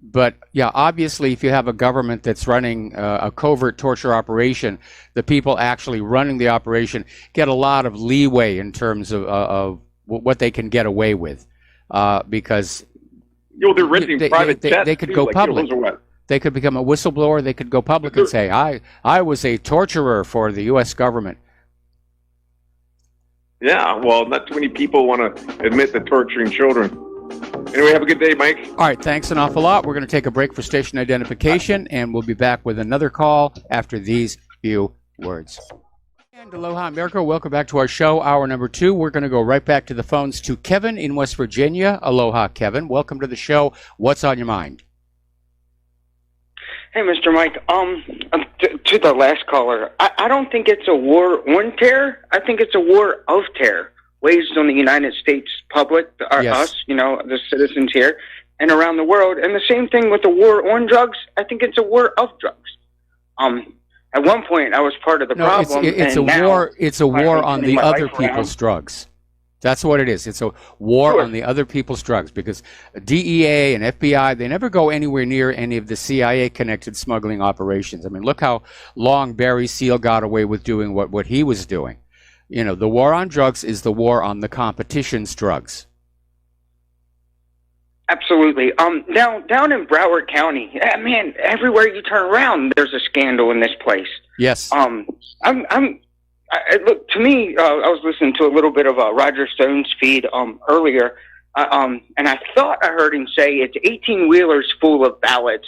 But yeah, obviously, if you have a government that's running a covert torture operation, the people actually running the operation get a lot of leeway in terms of what they can get away with, because they're renting private jets. They could go public. They could become a whistleblower. They could go public and say, I was a torturer for the U.S. government. Yeah, well, not too many people want to admit to torturing children. Anyway, have a good day, Mike. All right, thanks an awful lot. We're going to take a break for station identification, and we'll be back with another call after these few words. And aloha, America. Welcome back to our show, hour number 2. We're going to go right back to the phones to Kevin in West Virginia. Aloha, Kevin. Welcome to the show. What's on your mind? Hey, Mr. Mike. To the last caller, I don't think it's a war on terror. I think it's a war of terror waged on the United States public, us, the citizens here, and around the world. And the same thing with the war on drugs. I think it's a war of drugs. At one point, I was part of the problem. It's a war. It's a war on the other people's drugs. That's what it is. It's a war on the other people's drugs, because DEA and FBI, they never go anywhere near any of the CIA-connected smuggling operations. I mean, look how long Barry Seal got away with doing what he was doing. The war on drugs is the war on the competition's drugs. Absolutely. Down in Broward County, man, everywhere you turn around, there's a scandal in this place. Yes. Look, to me, I was listening to a little bit of Roger Stone's feed earlier, and I thought I heard him say it's 18-wheelers full of ballots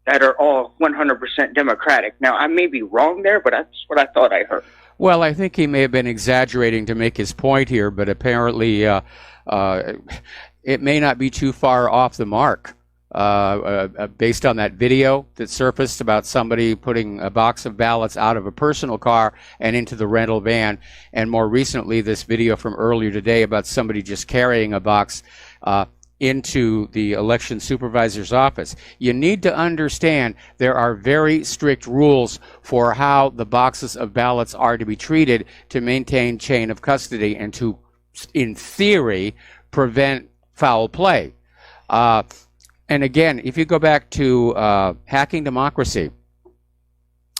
that are all 100% Democratic. Now, I may be wrong there, but that's what I thought I heard. Well, I think he may have been exaggerating to make his point here, but apparently it may not be too far off the mark. Based on that video that surfaced about somebody putting a box of ballots out of a personal car and into the rental van, and more recently this video from earlier today about somebody just carrying a box into the election supervisor's office. You need to understand there are very strict rules for how the boxes of ballots are to be treated to maintain chain of custody and to, in theory, prevent foul play. And again, if you go back to Hacking Democracy,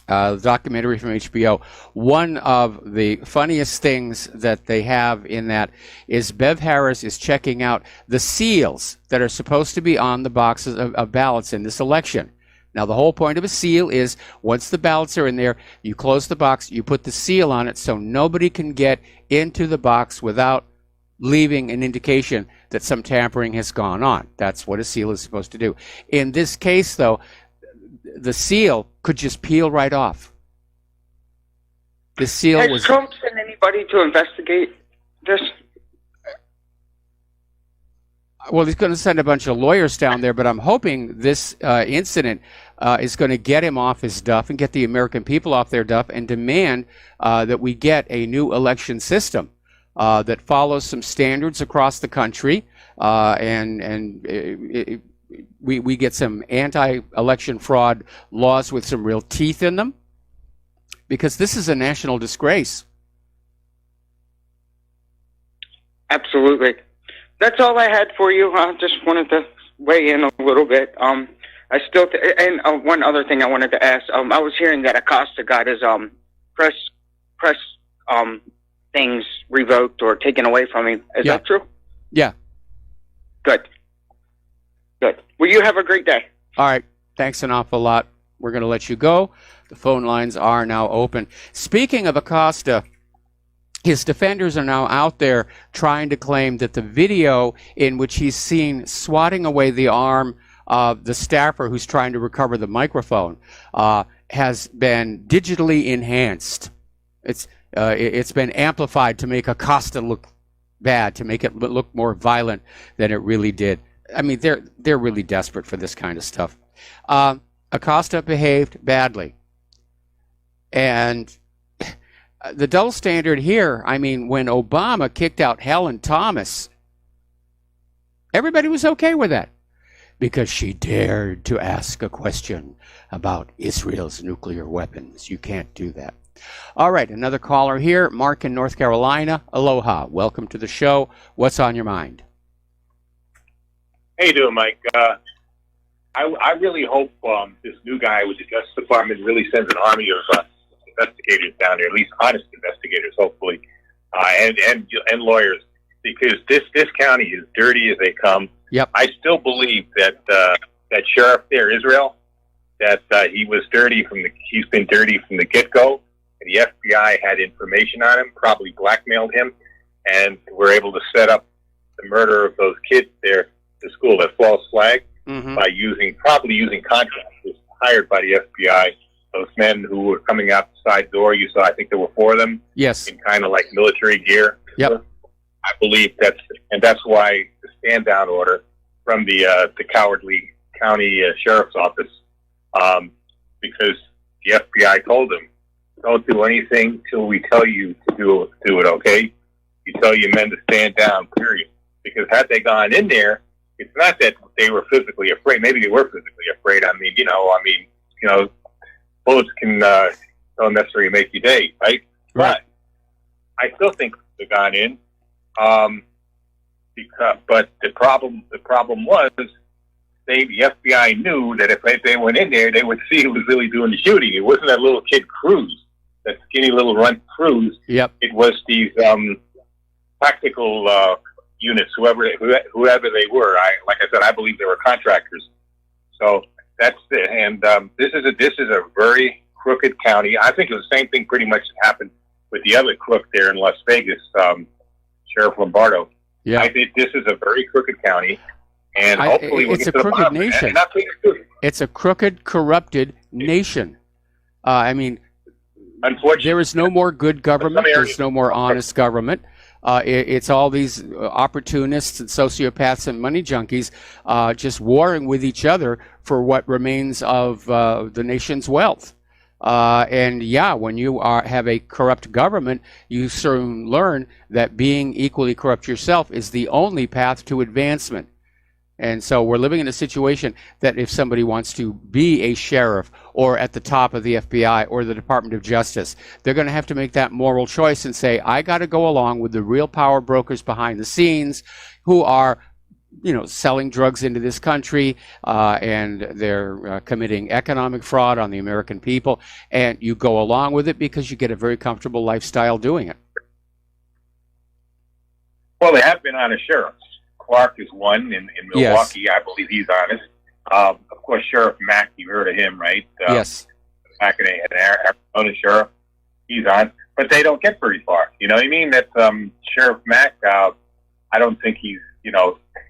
the documentary from HBO, one of the funniest things that they have in that is Bev Harris is checking out the seals that are supposed to be on the boxes of ballots in this election. Now, the whole point of a seal is once the ballots are in there, you close the box, you put the seal on it so nobody can get into the box without leaving an indication that some tampering has gone on. That's what a seal is supposed to do. In this case, though, the seal could just peel right off. The seal Has Trump sent anybody to investigate this? Well, he's going to send a bunch of lawyers down there, but I'm hoping this incident is going to get him off his duff and get the American people off their duff and demand that we get a new election system that follows some standards across the country, we get some anti-election fraud laws with some real teeth in them, because this is a national disgrace. Absolutely. That's all I had for you. I just wanted to weigh in a little bit. I still, one other thing I wanted to ask. I was hearing that Acosta got his press things revoked or taken away from him. Is that true? Yeah. Good. Well, you have a great day. All right. Thanks an awful lot. We're going to let you go. The phone lines are now open. Speaking of Acosta, his defenders are now out there trying to claim that the video in which he's seen swatting away the arm of the staffer who's trying to recover the microphone has been digitally enhanced. It's been amplified to make Acosta look bad, to make it look more violent than it really did. I mean, they're really desperate for this kind of stuff. Acosta behaved badly. And the double standard here, I mean, when Obama kicked out Helen Thomas, everybody was okay with that because she dared to ask a question about Israel's nuclear weapons. You can't do that. All right, another caller here, Mark in North Carolina. Aloha. Welcome to the show. What's on your mind? How you doing, Mike? I really hope this new guy with the Justice Department really sends an army of investigators down there, at least honest investigators, hopefully, and lawyers, because this county is dirty as they come. Yep. I still believe that that sheriff there, Israel, that he was dirty he's been dirty from the get-go, and the FBI had information on him, probably blackmailed him, and were able to set up the murder of those kids there, the school, that false flag, by probably using contractors hired by the FBI. Those men who were coming out the side door, you saw, I think there were 4 of them. Yes. In kind of like military gear. Yep. I believe that's why the stand down order from the cowardly county sheriff's office, because the FBI told them, don't do anything till we tell you to do it, okay? You tell your men to stand down, period. Because had they gone in there, it's not that they were physically afraid. Maybe they were physically afraid. I mean, bullets can don't necessarily make your day, right? But I still think they got in. But the problem was the FBI knew that if they went in there, they would see who was really doing the shooting. It wasn't that little kid Cruz, that skinny little runt Cruz. Yep. It was these tactical units, whoever they were. Like I said, I believe they were contractors. So that's it. And this is a very crooked county. I think it was the same thing pretty much that happened with the other crook there in Las Vegas, Sheriff Lombardo. Yeah. I think this is a very crooked county, and hopefully we'll it's get a to the crooked bottom. nation. It's a crooked, corrupted nation. I mean, unfortunately, there is no more good government. There's no more honest government. It's all these opportunists and sociopaths and money junkies just warring with each other for what remains of the nation's wealth. And when you have a corrupt government, you soon learn that being equally corrupt yourself is the only path to advancement. And so we're living in a situation that if somebody wants to be a sheriff or at the top of the FBI or the Department of Justice, they're going to have to make that moral choice and say, I got to go along with the real power brokers behind the scenes who are, selling drugs into this country, and they're committing economic fraud on the American people. And you go along with it because you get a very comfortable lifestyle doing it. Well, they have been honest sheriffs. Clark is one in Milwaukee. Yes. I believe he's honest. Of course, Sheriff Mack, you heard of him, right? Yes. Mack and Arizona Sheriff, he's on. But they don't get very far. You know what I mean? That Sheriff Mack, I don't think he's,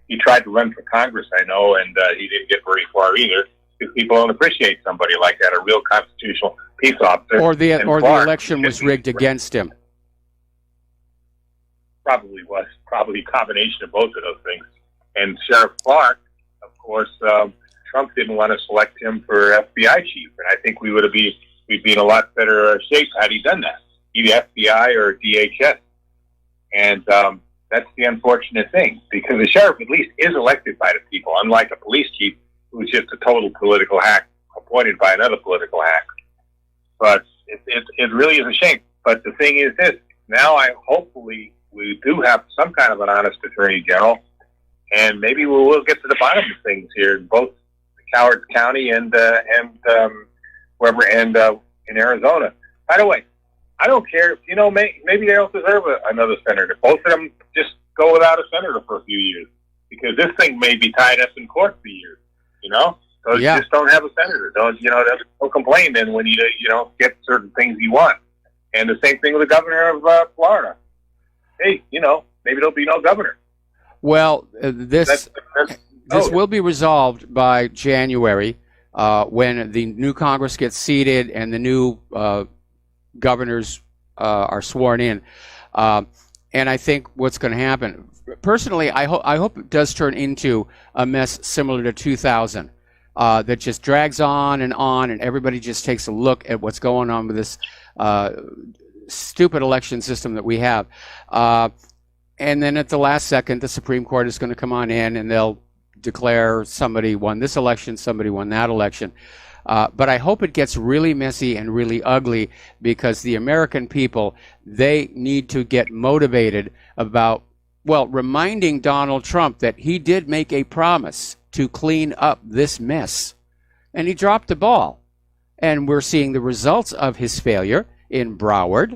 he tried to run for Congress, I know, and he didn't get very far either. Because people don't appreciate somebody like that, a real constitutional peace officer. Or the election was rigged against him. Probably a combination of both of those things. And Sheriff Clark, of course, Trump didn't want to select him for FBI chief, and I think we'd be in a lot better shape had he done that, either FBI or DHS. And that's the unfortunate thing, because the sheriff at least is elected by the people, unlike a police chief who's just a total political hack appointed by another political hack. But it really is a shame. But the thing is this: now hopefully we do have some kind of an honest attorney general, and maybe we will get to the bottom of things here in both Coward County and wherever in Arizona. By the way, I don't care. Maybe they don't deserve another senator. Both of them just go without a senator for a few years, because this thing may be tied up in court for years. So you just don't have a senator. Don't complain then when you get certain things you want. And the same thing with the governor of Florida. Hey, maybe there'll be no governor. Well, this will be resolved by January when the new Congress gets seated and the new governors are sworn in. And I think what's going to happen, personally, I hope it does turn into a mess similar to 2000. That just drags on, and everybody just takes a look at what's going on with this stupid election system that we have. And then at the last second, the Supreme Court is going to come on in, and they'll declare somebody won this election, somebody won that election. But I hope it gets really messy and really ugly, because the American people, they need to get motivated about, reminding Donald Trump that he did make a promise to clean up this mess, and he dropped the ball. And we're seeing the results of his failure in Broward,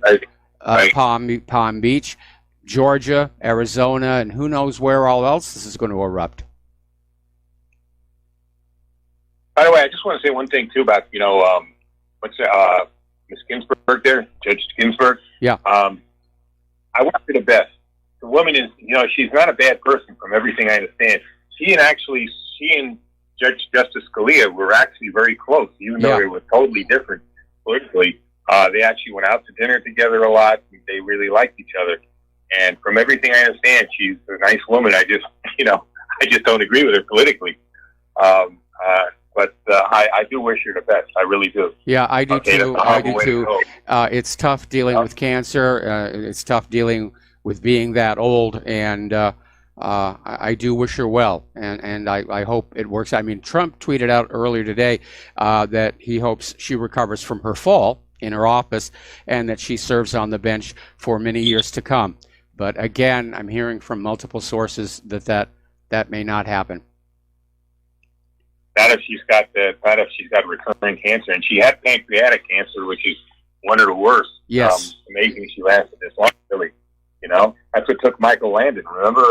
Palm Beach, Georgia, Arizona, and who knows where all else this is going to erupt. By the way, I just want to say one thing too about Miss Ginsburg there, Judge Ginsburg. Yeah. I wish her the best. The woman is, she's not a bad person from everything I understand. She and Judge Justice Scalia were actually very close, even though they were totally different politically. They actually went out to dinner together a lot. They really liked each other. And from everything I understand, she's a nice woman. I just don't agree with her politically. But I do wish her the best. I really do. Yeah, I do too. I do too. It's tough dealing with cancer. It's tough dealing with being that old. And I do wish her well. And I hope it works. I mean, Trump tweeted out earlier today that he hopes she recovers from her fall in her office, and that she serves on the bench for many years to come. But again, I'm hearing from multiple sources that may not happen. Not if she's got recurring cancer, and she had pancreatic cancer, which is one of the worst. Yes. Amazing she lasted this long, really. That's what took Michael Landon. Remember,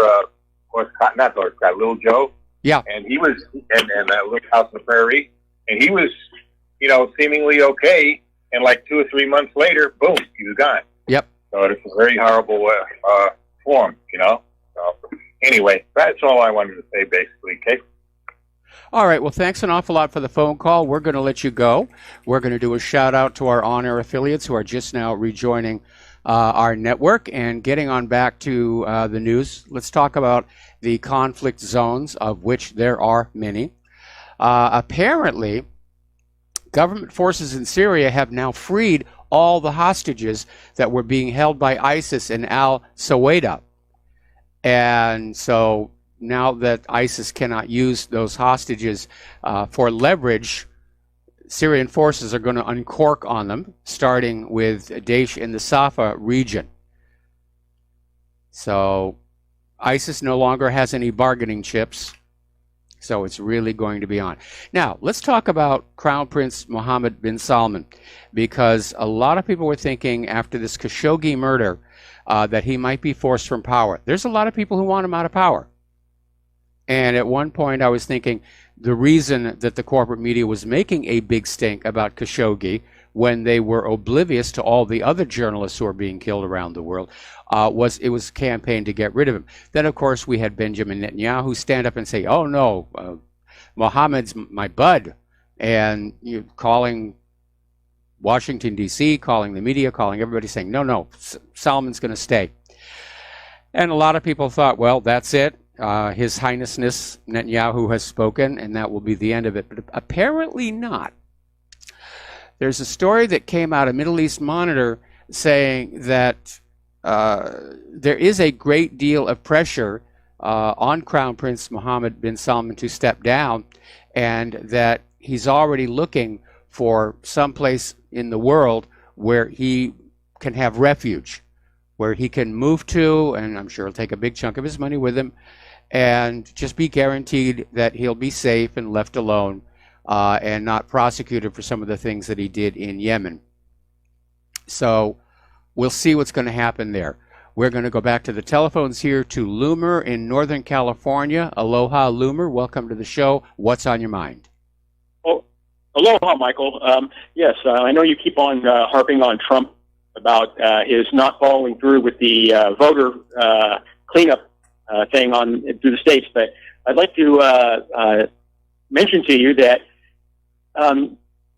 Little Joe? Yeah. And he was, and that Little House on the Prairie, and he was, seemingly okay, and like 2 or 3 months later, boom, he was gone. Yep. So it's a very horrible form, So anyway, that's all I wanted to say, basically. Okay. All right. Well, thanks an awful lot for the phone call. We're going to let you go. We're going to do a shout out to our on-air affiliates who are just now rejoining our network and getting on back to the news. Let's talk about the conflict zones, of which there are many. Apparently, government forces in Syria have now freed all the hostages that were being held by ISIS in al-Saweda. And so now that ISIS cannot use those hostages for leverage, Syrian forces are going to uncork on them, starting with Daesh in the Safa region. So ISIS no longer has any bargaining chips. So it's really going to be on. Now, let's talk about Crown Prince Mohammed bin Salman, because a lot of people were thinking after this Khashoggi murder that he might be forced from power. There's a lot of people who want him out of power. And at one point I was thinking the reason that the corporate media was making a big stink about Khashoggi when they were oblivious to all the other journalists who are being killed around the world was it was a campaign to get rid of him. Then, of course, we had Benjamin Netanyahu stand up and say, oh, no, Mohammed's my bud, and calling Washington, D.C., calling the media, calling everybody, saying, no, Salman's going to stay. And a lot of people thought, well, that's it. His Highnessness Netanyahu has spoken, and that will be the end of it. But apparently not. There's a story that came out of Middle East Monitor saying that there is a great deal of pressure on Crown Prince Mohammed bin Salman to step down, and that he's already looking for someplace in the world where he can have refuge, where he can move to, and I'm sure he'll take a big chunk of his money with him, and just be guaranteed that he'll be safe and left alone and not prosecuted for some of the things that he did in Yemen. So we'll see what's going to happen there. We're going to go back to the telephones here to Loomer in Northern California. Aloha, Loomer. Welcome to the show. What's on your mind? Oh, aloha, Michael. Yes, I know you keep on harping on Trump about his not following through with the voter cleanup thing through the states, but I'd like to mention to you that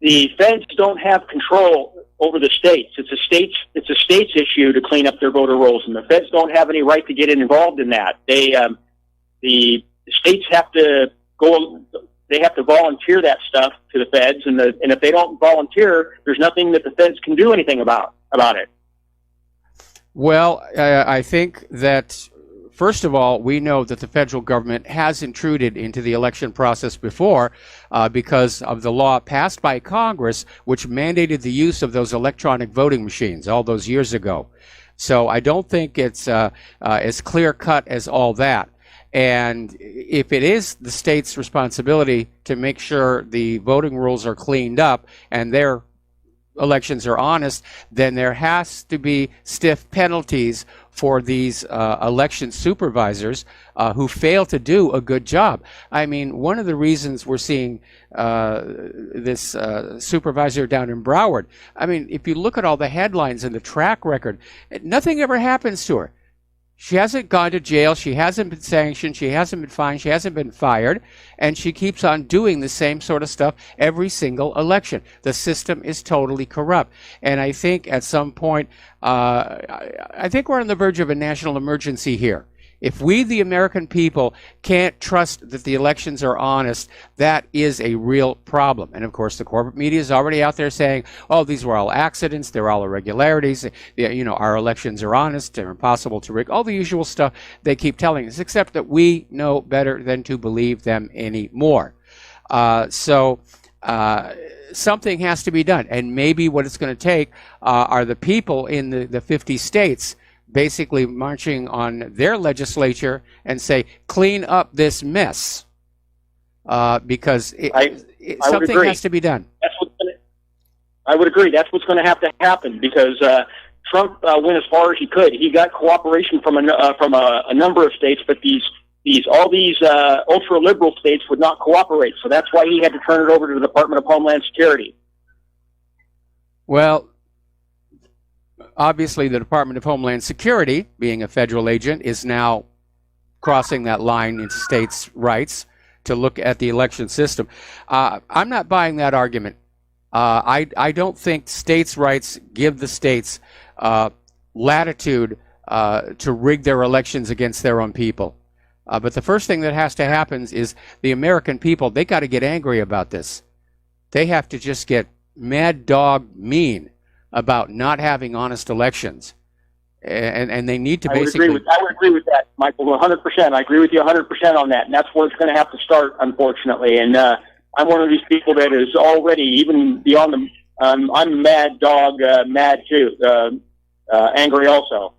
the feds don't have control over the states. It's a state's issue to clean up their voter rolls, and the feds don't have any right to get involved in that. The states have to go. They have to volunteer that stuff to the feds, and if they don't volunteer, there's nothing that the feds can do anything about it. Well, I think that, first of all, we know that the federal government has intruded into the election process before because of the law passed by Congress, which mandated the use of those electronic voting machines all those years ago. So I don't think it's as clear-cut as all that. And if it is the state's responsibility to make sure the voting rules are cleaned up and their elections are honest, then there has to be stiff penalties for these election supervisors who fail to do a good job. I mean, one of the reasons we're seeing this supervisor down in Broward, I mean, if you look at all the headlines and the track record, nothing ever happens to her. She hasn't gone to jail, she hasn't been sanctioned, she hasn't been fined, she hasn't been fired, and she keeps on doing the same sort of stuff every single election. The system is totally corrupt. And I think at some point, I think we're on the verge of a national emergency here. If we, the American people, can't trust that the elections are honest, that is a real problem. And of course, the corporate media is already out there saying, oh, these were all accidents, they're all irregularities, you know, our elections are honest, they're impossible to rig, all the usual stuff they keep telling us, except that we know better than to believe them anymore. Something has to be done. And maybe what it's going to take are the people in the 50 states basically marching on their legislature and say, clean up this mess, because something has to be done. I would agree. That's what's going to have to happen, because Trump went as far as he could. He got cooperation from a number of states, but all these ultra-liberal states would not cooperate. So that's why he had to turn it over to the Department of Homeland Security. Well, obviously, the Department of Homeland Security, being a federal agent, is now crossing that line into states' rights to look at the election system. I'm not buying that argument. I don't think states' rights give the states latitude to rig their elections against their own people. But the first thing that has to happen is the American people, they got to get angry about this. They have to just get mad dog mean about not having honest elections, and they need to basically. I would agree with that, Michael, 100%. I agree with you 100% on that, and that's where it's going to have to start, unfortunately. And I'm one of these people that is already even beyond the. I'm mad dog, mad too, angry also.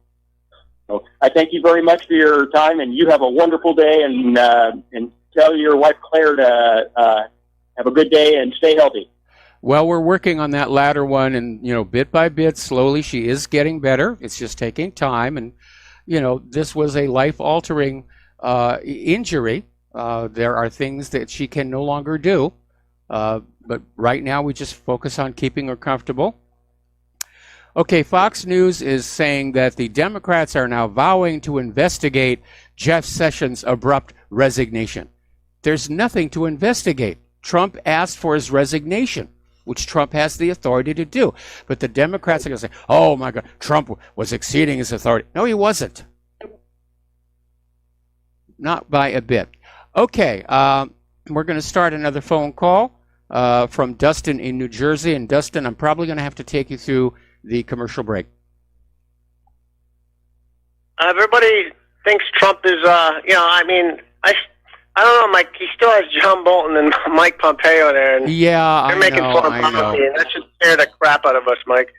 So I thank you very much for your time, and you have a wonderful day. And tell your wife Claire to have a good day and stay healthy. Well, we're working on that latter one, and, you know, bit by bit, slowly, she is getting better. It's just taking time, and, you know, this was a life-altering injury. There are things that she can no longer do, but right now we just focus on keeping her comfortable. Okay, Fox News is saying that the Democrats are now vowing to investigate Jeff Sessions' abrupt resignation. There's nothing to investigate. Trump asked for his resignation, which Trump has the authority to do. But the Democrats are going to say, oh, my God, Trump was exceeding his authority. No, he wasn't. not by a bit. Okay, we're going to start another phone call from Dustin in New Jersey. And Dustin, I'm probably going to have to take you through the commercial break. Everybody thinks Trump is, I don't know, Mike. He still has John Bolton and Mike Pompeo there, and they're making foreign policy, and that should scare the crap out of us, Mike.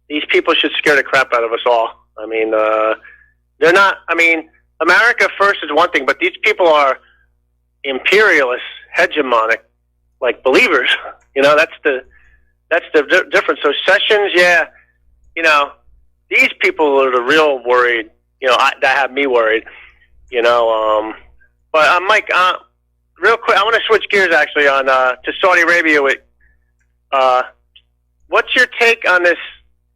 These people should scare the crap out of us all. I mean, they're not. I mean, America first is one thing, but these people are imperialist, hegemonic, like believers. That's the difference. So Sessions, these people are the real worried. That have me worried. But Mike, real quick, I want to switch gears actually on to Saudi Arabia. What's your take on this?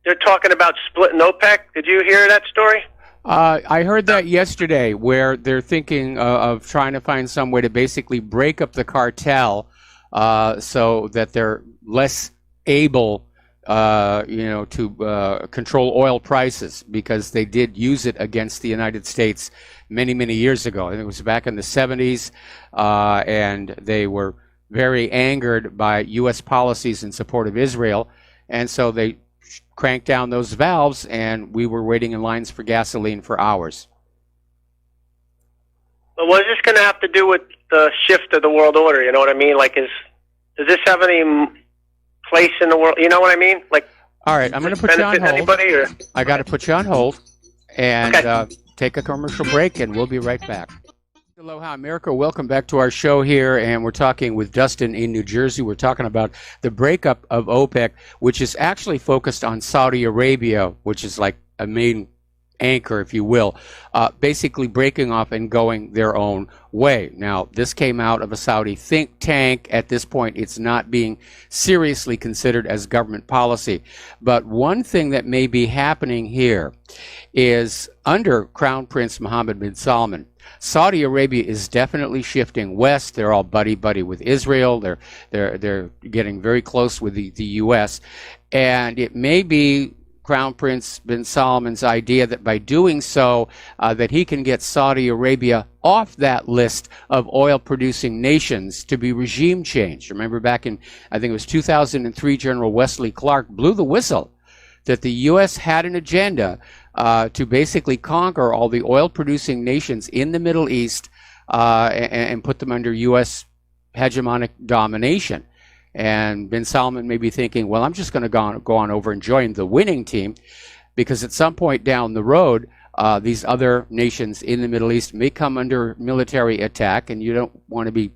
They're talking about splitting OPEC. Did you hear that story? I heard that yesterday, where they're thinking of trying to find some way to basically break up the cartel, so that they're less able, to control oil prices, because they did use it against the United States many, many years ago. I think it was back in the 70s, and they were very angered by U.S. policies in support of Israel, and so they cranked down those valves, and we were waiting in lines for gasoline for hours. But what is this going to have to do with the shift of the world order? You know what I mean? Like, does this have any place in the world? You know what I mean? Like, all right, I'm going to put you on hold. I got to put you on hold and take a commercial break, and we'll be right back. Aloha, America. Welcome back to our show here, and we're talking with Dustin in New Jersey. We're talking about the breakup of OPEC, which is actually focused on Saudi Arabia, which is like a main anchor, if you will, basically breaking off and going their own way. Now, this came out of a Saudi think tank. At this point, it's not being seriously considered as government policy. But one thing that may be happening here is under Crown Prince Mohammed bin Salman, Saudi Arabia is definitely shifting west. They're all buddy-buddy with Israel. They're getting very close with the U.S. And it may be Crown Prince bin Salman's idea that by doing so, that he can get Saudi Arabia off that list of oil-producing nations to be regime changed. Remember back in, I think it was 2003, General Wesley Clark blew the whistle that the U.S. had an agenda to basically conquer all the oil-producing nations in the Middle East and put them under U.S. hegemonic domination. And bin Salman may be thinking, well, I'm just going to go on over and join the winning team, because at some point down the road, these other nations in the Middle East may come under military attack, and you don't want to be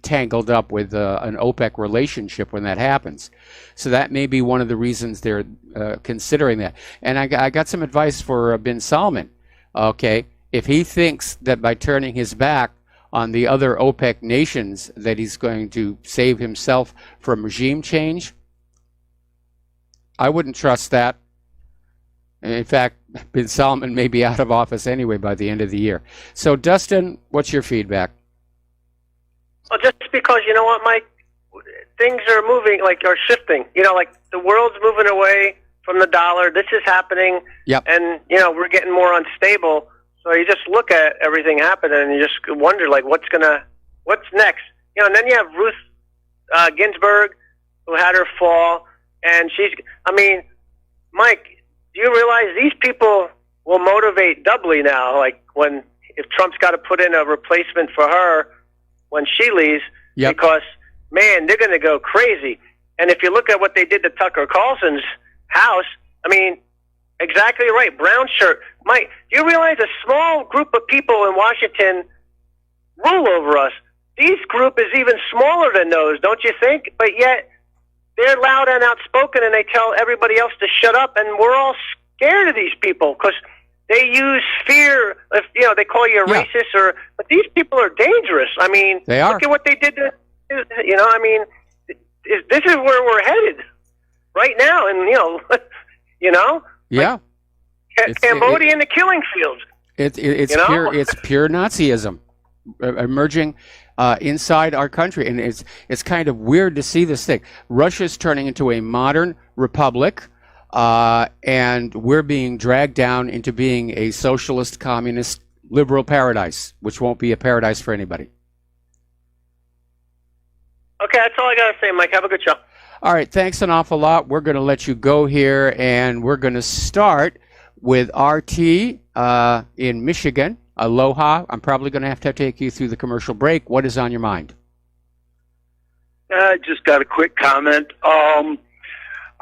tangled up with an OPEC relationship when that happens. So that may be one of the reasons they're considering that. And I got some advice for bin Salman. Okay, if he thinks that by turning his back on the other OPEC nations that he's going to save himself from regime change, I wouldn't trust that. In fact, bin Salman may be out of office anyway by the end of the year. So, Dustin, what's your feedback? Well, just because, you know what, Mike, things are moving, are shifting. Like the world's moving away from the dollar. This is happening. Yep. And, we're getting more unstable. So you just look at everything happening and you just wonder, what's next? And then you have Ruth Ginsburg, who had her fall. And Mike, do you realize these people will motivate doubly now? If Trump's got to put in a replacement for her when she leaves, because, man, they're going to go crazy. And if you look at what they did to Tucker Carlson's house, exactly right, brown shirt. Mike, do you realize a small group of people in Washington rule over us? This group is even smaller than those, don't you think? But yet they're loud and outspoken, and they tell everybody else to shut up, and we're all scared of these people because they use fear. If they call you a racist, but these people are dangerous. They are. Look at what they did to. This is where we're headed right now, and Yeah. Cambodia and the killing fields. It's pure Nazism emerging inside our country, and it's kind of weird to see this thing. Russia's turning into a modern republic, and we're being dragged down into being a socialist, communist liberal paradise, which won't be a paradise for anybody. Okay, that's all I got to say, Mike. Have a good show. All right, thanks an awful lot. We're going to let you go here, and we're going to start with RT in Michigan. Aloha. I'm probably going to have take you through the commercial break. What is on your mind? I just got a quick comment.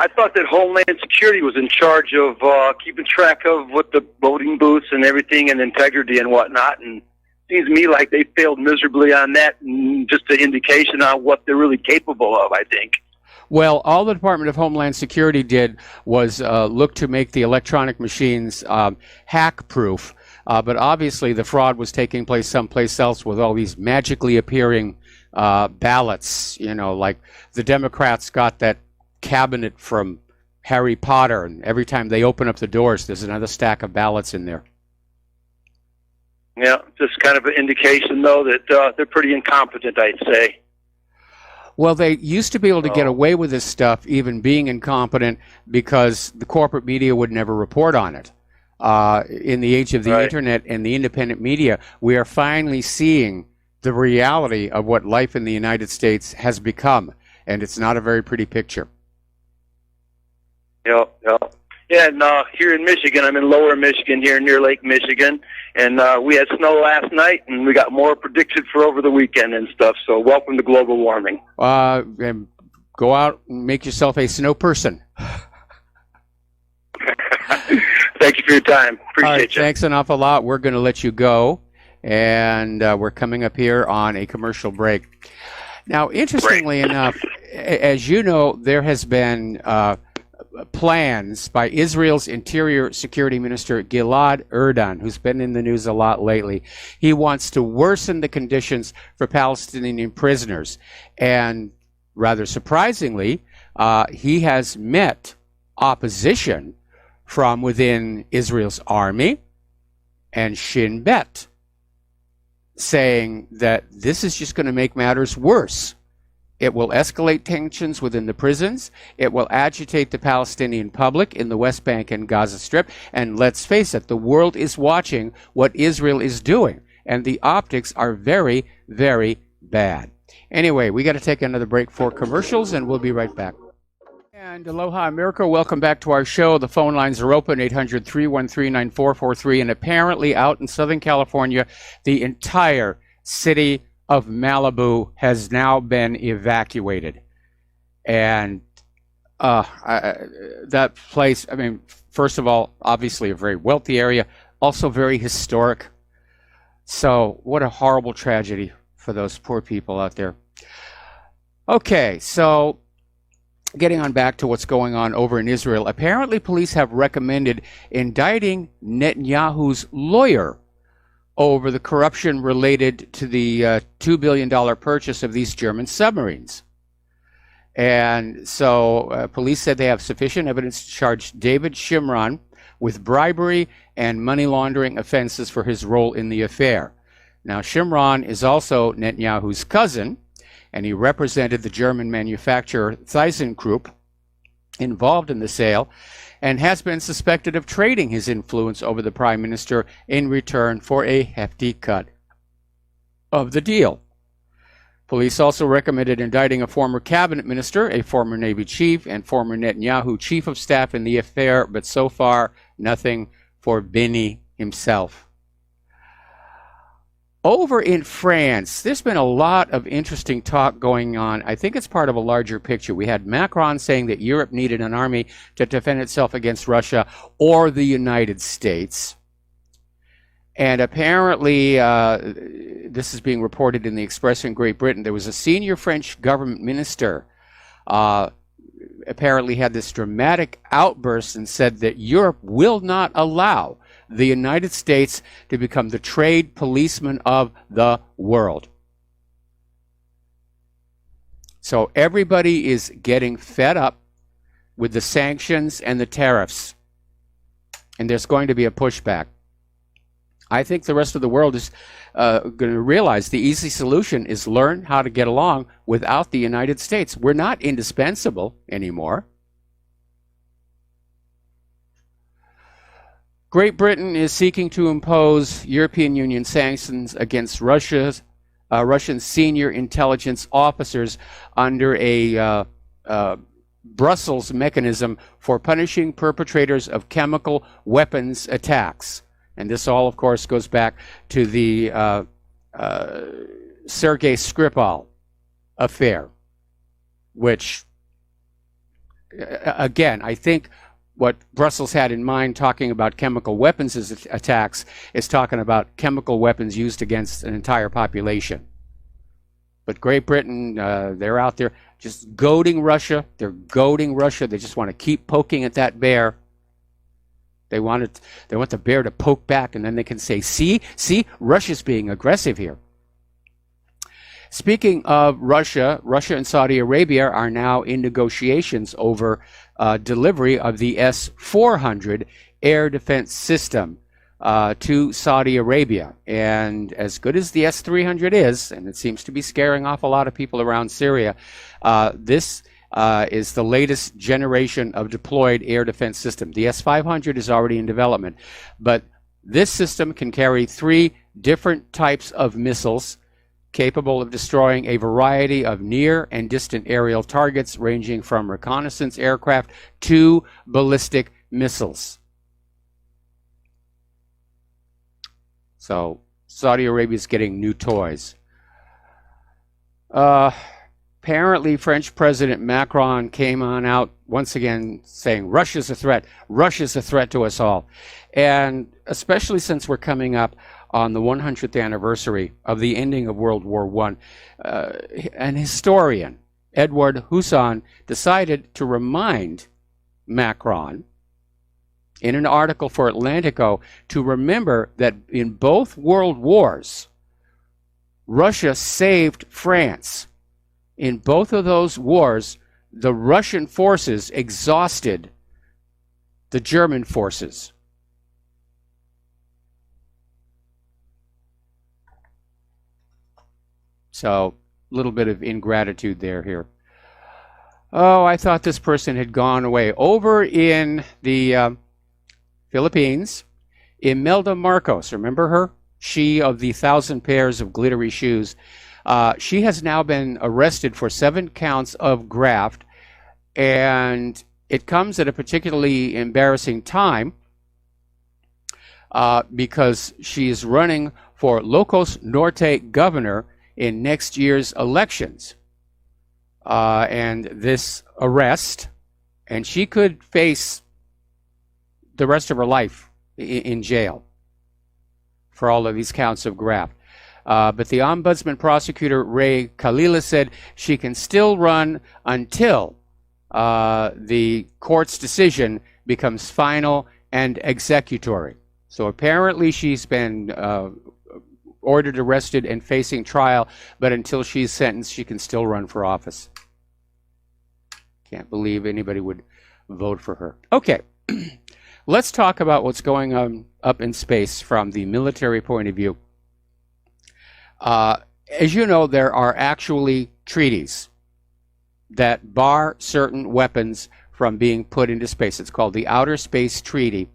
I thought that Homeland Security was in charge of keeping track of what the voting booths and everything and integrity and whatnot, and it seems to me like they failed miserably on that, and just an indication on what they're really capable of, I think. Well, all the Department of Homeland Security did was look to make the electronic machines hack-proof, but obviously the fraud was taking place someplace else with all these magically appearing ballots. You know, like the Democrats got that cabinet from Harry Potter, and every time they open up the doors, there's another stack of ballots in there. Yeah, just kind of an indication, though, that they're pretty incompetent, I'd say. Well, they used to be able to get away with this stuff, even being incompetent, because the corporate media would never report on it. In the age of the internet and the independent media, we are finally seeing the reality of what life in the United States has become, and it's not a very pretty picture. Yeah, and here in Michigan, I'm in Lower Michigan, here near Lake Michigan, and we had snow last night, and we got more predicted for over the weekend and stuff, so welcome to global warming. And go out and make yourself a snow person. Thank you for your time. Appreciate you. Thanks an awful lot. We're going to let you go, and we're coming up here on a commercial break. Now, interestingly enough, as you know, there has been plans by Israel's Interior Security Minister Gilad Erdan, who's been in the news a lot lately. He wants to worsen the conditions for Palestinian prisoners. And rather surprisingly, he has met opposition from within Israel's army and Shin Bet, saying that this is just going to make matters worse. It will escalate tensions within the prisons. It will agitate the Palestinian public in the West Bank and Gaza Strip. And let's face it, the world is watching what Israel is doing. And the optics are very, very bad. Anyway, we got to take another break for commercials, and we'll be right back. And aloha, America. Welcome back to our show. The phone lines are open, 800-313-9443. And apparently out in Southern California, the entire city of Malibu has now been evacuated. And that place, I mean, first of all, obviously a very wealthy area, also very historic. So what a horrible tragedy for those poor people out there. Okay, so getting on back to what's going on over in Israel, apparently police have recommended indicting Netanyahu's lawyer over the corruption related to the $2 billion purchase of these German submarines. And so police said they have sufficient evidence to charge David Shimron with bribery and money laundering offenses for his role in the affair. Now, Shimron is also Netanyahu's cousin, and he represented the German manufacturer ThyssenKrupp involved in the sale, and has been suspected of trading his influence over the prime minister in return for a hefty cut of the deal. Police also recommended indicting a former cabinet minister, a former Navy chief, and former Netanyahu chief of staff in the affair, but so far, nothing for Benny himself. Over in France, there's been a lot of interesting talk going on. I think it's part of a larger picture. We had Macron saying that Europe needed an army to defend itself against Russia or the United States. And apparently, this is being reported in the Express in Great Britain. There was a senior French government minister apparently had this dramatic outburst and said that Europe will not allow the United States to become the trade policeman of the world. So everybody is getting fed up with the sanctions and the tariffs, and there's going to be a pushback. I think the rest of the world is going to realize the easy solution is learn how to get along without the United States. We're not indispensable anymore. Great Britain is seeking to impose European Union sanctions against Russian senior intelligence officers under a Brussels mechanism for punishing perpetrators of chemical weapons attacks. And this all, of course, goes back to the Sergei Skripal affair, which, again, I think what Brussels had in mind talking about chemical weapons attacks is talking about chemical weapons used against an entire population. But Great Britain, they're out there just goading Russia. They're goading Russia. They just want to keep poking at that bear. They want the bear to poke back, and then they can say, see, Russia's being aggressive here. Speaking of Russia, Russia and Saudi Arabia are now in negotiations over delivery of the S-400 air defense system to Saudi Arabia. And as good as the S-300 is, and it seems to be scaring off a lot of people around Syria, this is the latest generation of deployed air defense system. The S-500 is already in development, but this system can carry 3 different types of missiles capable of destroying a variety of near and distant aerial targets ranging from reconnaissance aircraft to ballistic missiles. So Saudi Arabia is getting new toys. Apparently, French President Macron came on out once again saying Russia's a threat. Russia's a threat to us all. And especially since we're coming up on the 100th anniversary of the ending of World War I, an historian, Edward Husson, decided to remind Macron in an article for Atlantico to remember that in both world wars, Russia saved France. In both of those wars, the Russian forces exhausted the German forces. So, a little bit of ingratitude here. Oh, I thought this person had gone away. Over in the Philippines, Imelda Marcos, remember her? She of the 1,000 pairs of glittery shoes. She has now been arrested for 7 counts of graft, and it comes at a particularly embarrassing time because she is running for Ilocos Norte governor in next year's elections. And this arrest, and she could face the rest of her life in jail for all of these counts of graft. But the ombudsman prosecutor, Ray Kalila, said she can still run until the court's decision becomes final and executory. So apparently she's been ordered, arrested, and facing trial, but until she's sentenced, she can still run for office. Can't believe anybody would vote for her. Okay, let's talk about what's going on up in space from the military point of view. As you know, there are actually treaties that bar certain weapons from being put into space. It's called the Outer Space Treaty.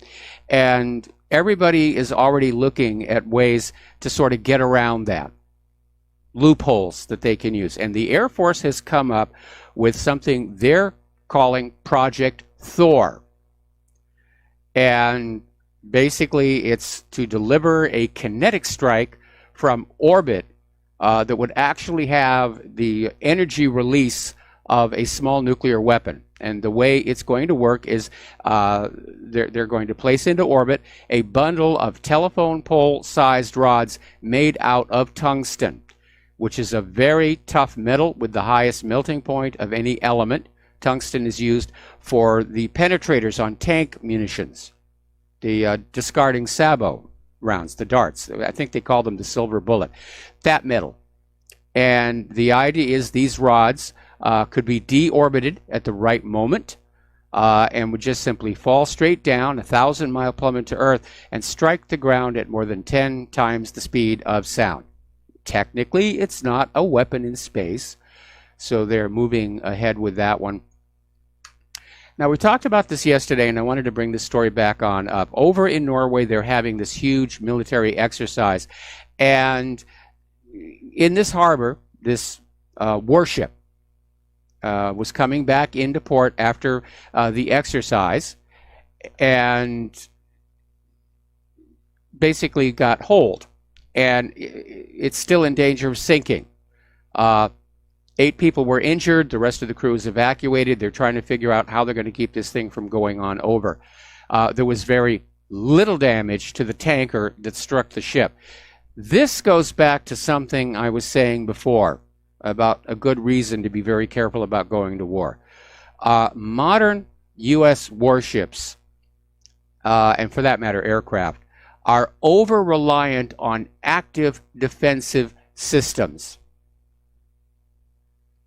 And everybody is already looking at ways to sort of get around that, loopholes that they can use. And the Air Force has come up with something they're calling Project Thor. And basically it's to deliver a kinetic strike from orbit that would actually have the energy release of a small nuclear weapon. And the way it's going to work is they're going to place into orbit a bundle of telephone pole-sized rods made out of tungsten, which is a very tough metal with the highest melting point of any element. Tungsten is used for the penetrators on tank munitions, the discarding sabot rounds, the darts. I think they call them the silver bullet. That metal. And the idea is these rods could be deorbited at the right moment and would just simply fall straight down 1,000-mile plummet to Earth and strike the ground at more than 10 times the speed of sound. Technically, it's not a weapon in space, so they're moving ahead with that one. Now, we talked about this yesterday, and I wanted to bring this story back on up. Over in Norway, they're having this huge military exercise. And in this harbor, this warship was coming back into port after the exercise and basically got holed. And it's still in danger of sinking. 8 people were injured. The rest of the crew is evacuated. They're trying to figure out how they're going to keep this thing from going on over. There was very little damage to the tanker that struck the ship. This goes back to something I was saying before about a good reason to be very careful about going to war. Modern U.S. warships, and for that matter, aircraft, are over-reliant on active defensive systems.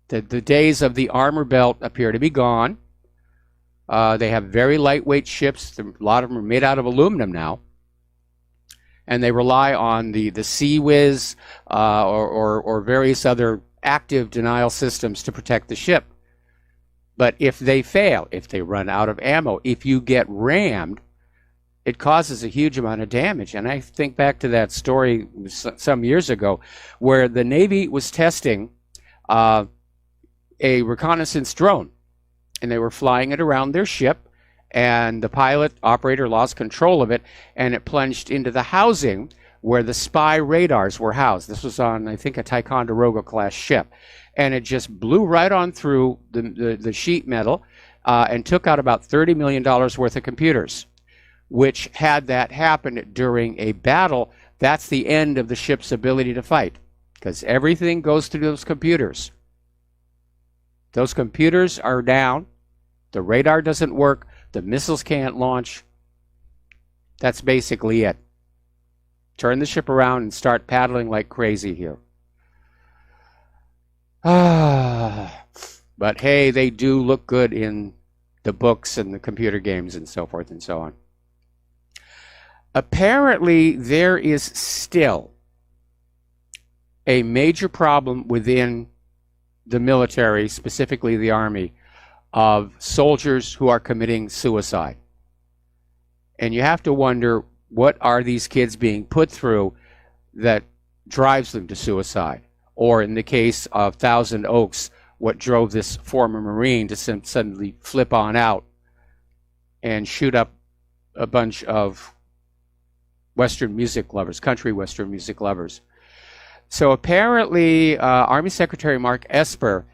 The days of the armor belt appear to be gone. They have very lightweight ships. A lot of them are made out of aluminum now. And they rely on the Sea Whiz or various other active denial systems to protect the ship. But if they fail, if they run out of ammo, if you get rammed, it causes a huge amount of damage. And I think back to that story some years ago where the Navy was testing a reconnaissance drone, and they were flying it around their ship, and the pilot operator lost control of it, and it plunged into the housing where the spy radars were housed. This was on, I think, a Ticonderoga class ship, and it just blew right on through the sheet metal and took out about $30 million worth of computers, which, had that happened during a battle, that's the end of the ship's ability to fight, because everything goes through those computers. Those computers are down. The radar doesn't work. The missiles can't launch. That's basically it. Turn the ship around and start paddling like crazy here. But hey, they do look good in the books and the computer games and so forth and so on. Apparently, there is still a major problem within the military, specifically the Army, of soldiers who are committing suicide. And you have to wonder, what are these kids being put through that drives them to suicide? Or in the case of Thousand Oaks, what drove this former Marine to suddenly flip on out and shoot up a bunch of Western music lovers, country Western music lovers. So apparently, Army Secretary Mark Esper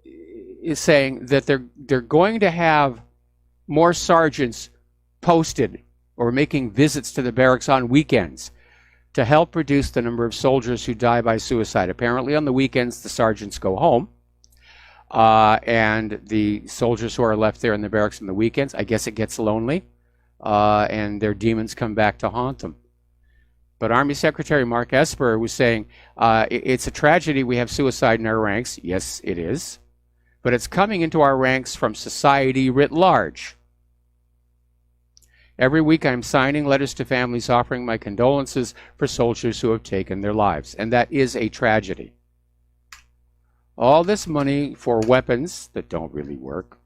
is saying that they're going to have more sergeants posted or making visits to the barracks on weekends to help reduce the number of soldiers who die by suicide. Apparently, on the weekends, the sergeants go home, and the soldiers who are left there in the barracks on the weekends, I guess it gets lonely, and their demons come back to haunt them. But Army Secretary Mark Esper was saying, it's a tragedy we have suicide in our ranks. Yes, it is. But it's coming into our ranks from society writ large. Every week I'm signing letters to families offering my condolences for soldiers who have taken their lives. And that is a tragedy. All this money for weapons that don't really work,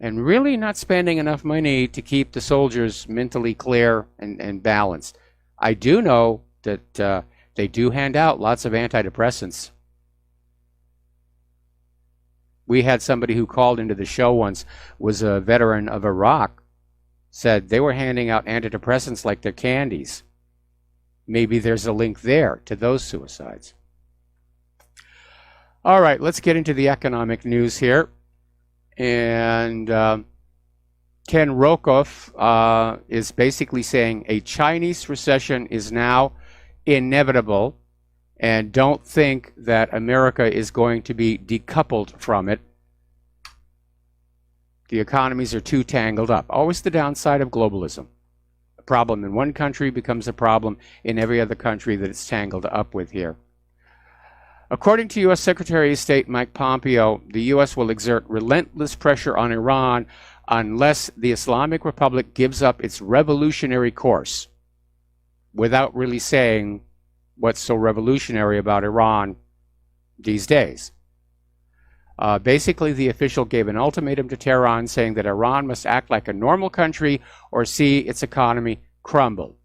and really not spending enough money to keep the soldiers mentally clear and balanced. I do know that they do hand out lots of antidepressants. We had somebody who called into the show once, was a veteran of Iraq, said they were handing out antidepressants like they're candies. Maybe there's a link there to those suicides. All right, let's get into the economic news here. And Ken Rokoff is basically saying a Chinese recession is now inevitable, and don't think that America is going to be decoupled from it. The economies are too tangled up. Always the downside of globalism. A problem in one country becomes a problem in every other country that it's tangled up with here. According to U.S. Secretary of State Mike Pompeo, the U.S. will exert relentless pressure on Iran unless the Islamic Republic gives up its revolutionary course, without really saying what's so revolutionary about Iran these days. Basically, the official gave an ultimatum to Tehran saying that Iran must act like a normal country or see its economy crumble.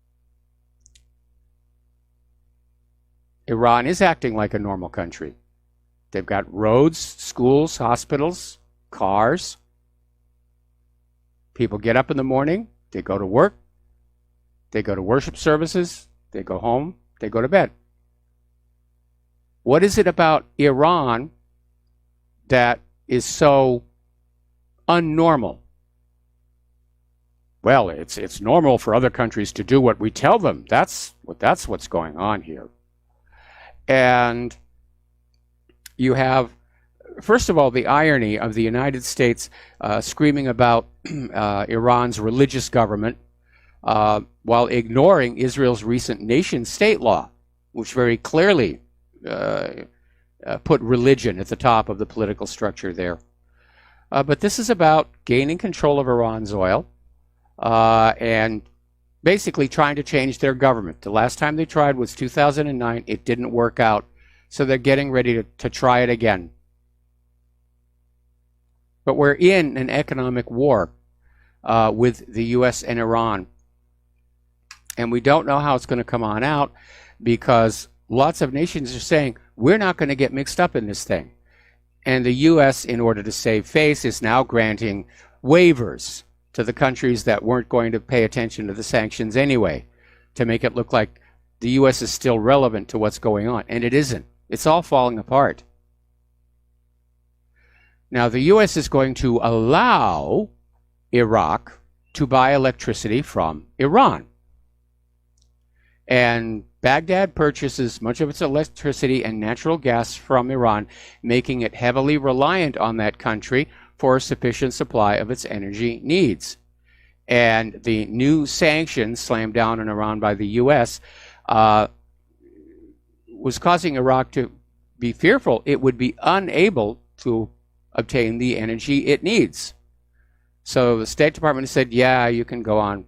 Iran is acting like a normal country. They've got roads, schools, hospitals, cars. People get up in the morning, they go to work, they go to worship services, they go home, they go to bed. What is it about Iran that is so unnormal? Well, it's normal for other countries to do what we tell them. That's what's going on here. And you have, first of all, the irony of the United States screaming about Iran's religious government while ignoring Israel's recent nation-state law, which very clearly put religion at the top of the political structure there. But this is about gaining control of Iran's oil and basically trying to change their government. The last time they tried was 2009. It didn't work out. So they're getting ready to try it again. But we're in an economic war with the U.S. and Iran. And we don't know how it's going to come on out because lots of nations are saying, we're not going to get mixed up in this thing. And the U.S., in order to save face, is now granting waivers to the countries that weren't going to pay attention to the sanctions anyway, to make it look like the U.S. is still relevant to what's going on. And it isn't. It's all falling apart. Now, the U.S. is going to allow Iraq to buy electricity from Iran. And Baghdad purchases much of its electricity and natural gas from Iran, making it heavily reliant on that country for a sufficient supply of its energy needs. And the new sanctions slammed down on Iran by the U.S. Was causing Iraq to be fearful it would be unable to obtain the energy it needs. So the State Department said, yeah, you can go on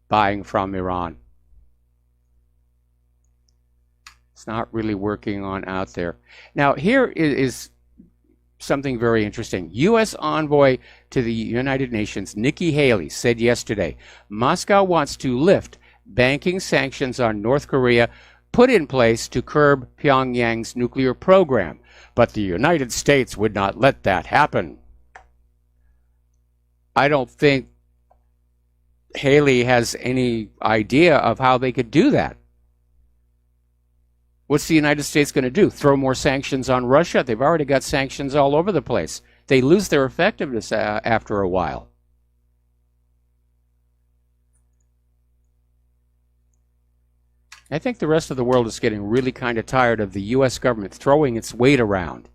buying from Iran. It's not really working on out there. Now, here is something very interesting. U.S. envoy to the United Nations, Nikki Haley, said yesterday, Moscow wants to lift banking sanctions on North Korea put in place to curb Pyongyang's nuclear program, but the United States would not let that happen. I don't think Haley has any idea of how they could do that. What's the United States going to do? Throw more sanctions on Russia? They've already got sanctions all over the place. They lose their effectiveness after a while. I think the rest of the world is getting really kind of tired of the U.S. government throwing its weight around.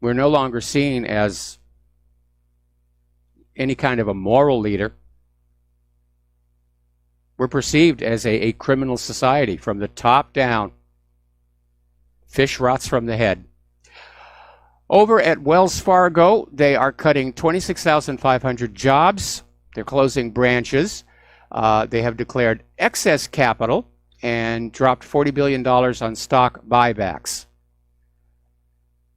We're no longer seen as any kind of a moral leader. We're perceived as a criminal society from the top down. Fish rots from the head. Over at Wells Fargo, they are cutting 26,500 jobs. They're closing branches. They have declared excess capital and dropped $40 billion on stock buybacks.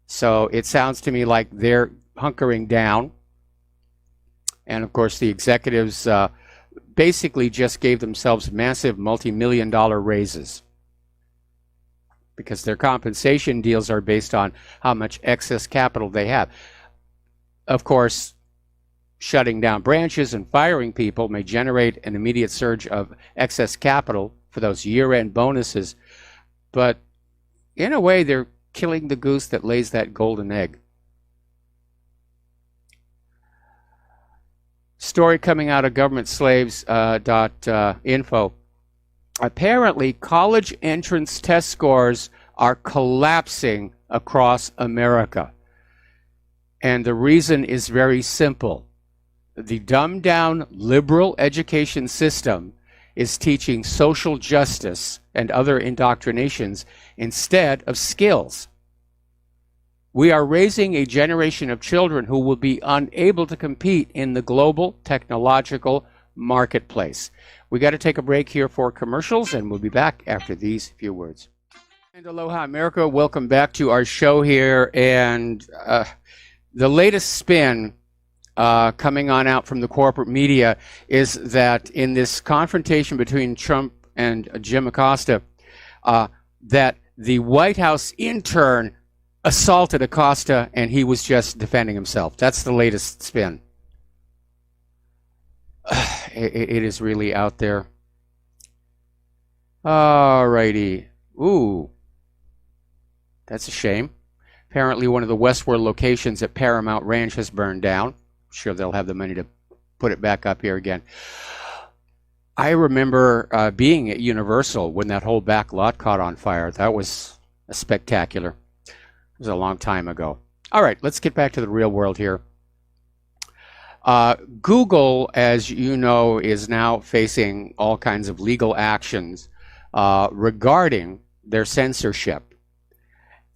So it sounds to me like they're hunkering down. And of course, the executives basically just gave themselves massive multi-million-dollar raises because their compensation deals are based on how much excess capital they have. Of course, shutting down branches and firing people may generate an immediate surge of excess capital for those year-end bonuses, but in a way, they're killing the goose that lays that golden egg. Story coming out of governmentslaves.info. Apparently, college entrance test scores are collapsing across America. And the reason is very simple. The dumbed-down liberal education system is teaching social justice and other indoctrinations instead of skills. We are raising a generation of children who will be unable to compete in the global technological marketplace. We got to take a break here for commercials, and we'll be back after these few words. And aloha, America. Welcome back to our show here. And the latest spin coming on out from the corporate media is that in this confrontation between Trump and Jim Acosta, that the White House intern assaulted Acosta and he was just defending himself. That's the latest spin. It is really out there. All righty. Ooh. That's a shame. Apparently one of the Westworld locations at Paramount Ranch has burned down. I'm sure they'll have the money to put it back up here again. I remember being at Universal when that whole back lot caught on fire. That was spectacular. It was a long time ago. All right, let's get back to the real world here. Google, as you know, is now facing all kinds of legal actions regarding their censorship.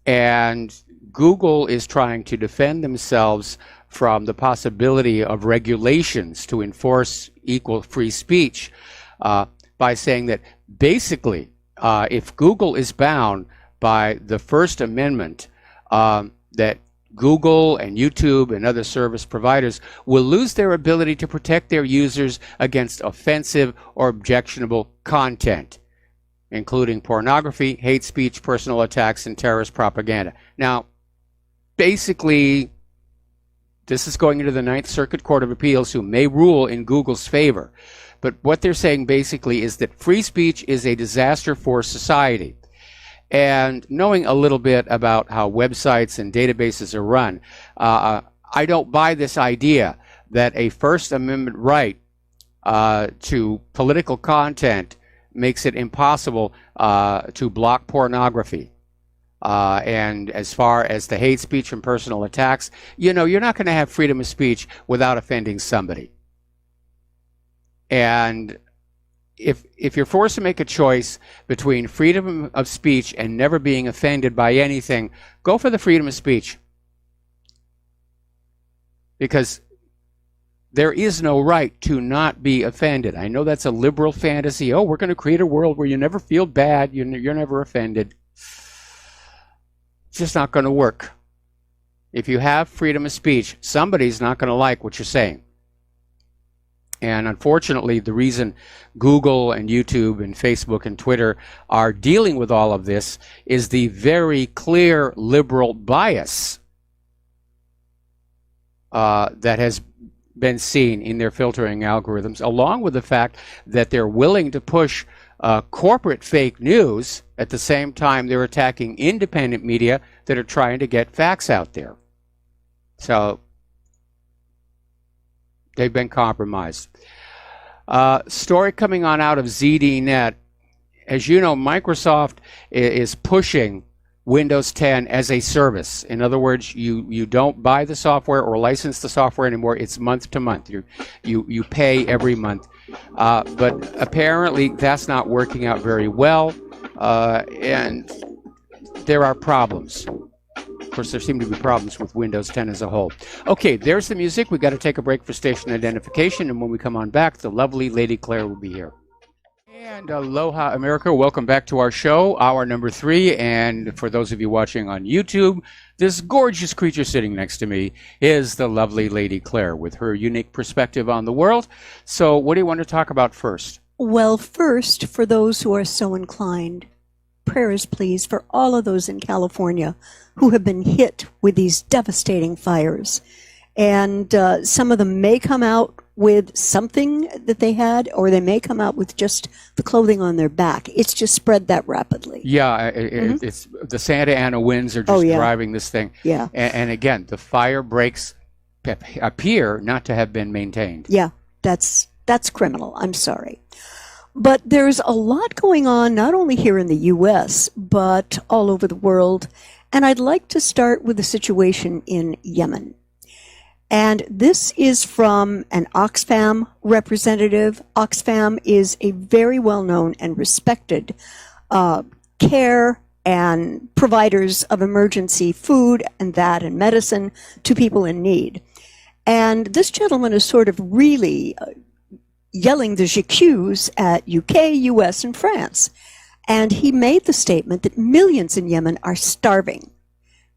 And Google is trying to defend themselves from the possibility of regulations to enforce equal free speech by saying that basically, if Google is bound by the First Amendment, that Google and YouTube and other service providers will lose their ability to protect their users against offensive or objectionable content, including pornography, hate speech, personal attacks, and terrorist propaganda. Now, basically, this is going into the Ninth Circuit Court of Appeals, who may rule in Google's favor. But what they're saying basically is that free speech is a disaster for society. And knowing a little bit about how websites and databases are run, I don't buy this idea that a First Amendment right to political content makes it impossible to block pornography. And as far as the hate speech and personal attacks, you know, you're not going to have freedom of speech without offending somebody. And if you're forced to make a choice between freedom of speech and never being offended by anything, go for the freedom of speech. Because there is no right to not be offended. I know that's a liberal fantasy. Oh, we're going to create a world where you never feel bad, you're never offended. It's just not going to work. If you have freedom of speech, somebody's not going to like what you're saying. And unfortunately, the reason Google and YouTube and Facebook and Twitter are dealing with all of this is the very clear liberal bias that has been seen in their filtering algorithms, along with the fact that they're willing to push corporate fake news at the same time they're attacking independent media that are trying to get facts out there. So they've been compromised. Story coming on out of ZDNet. As you know, Microsoft is pushing Windows 10 as a service. In other words, you don't buy the software or license the software anymore. It's month to month. You pay every month. But apparently that's not working out very well, and there are problems. Of course, there seem to be problems with Windows 10 as a whole. Okay, there's the music. We got to take a break for station identification, and when we come on back, the lovely Lady Claire will be here. And aloha, America. Welcome back to our show, hour number 3. And for those of you watching on YouTube, this gorgeous creature sitting next to me is the lovely Lady Claire with her unique perspective on the world. So what do you want to talk about first? Well, first, for those who are so inclined, prayers, please, for all of those in California who have been hit with these devastating fires. And some of them may come out with something that they had, or they may come out with just the clothing on their back. It's just spread that rapidly. Yeah, it's the Santa Ana winds are just driving this thing. Yeah. And again, the fire breaks appear not to have been maintained. Yeah, that's criminal. I'm sorry. But there's a lot going on, not only here in the U.S., but all over the world. And I'd like to start with the situation in Yemen. And this is from an Oxfam representative. Oxfam is a very well-known and respected care and providers of emergency food and medicine to people in need. And this gentleman is sort of really yelling the j'accuse at UK, US, and France. And he made the statement that millions in Yemen are starving,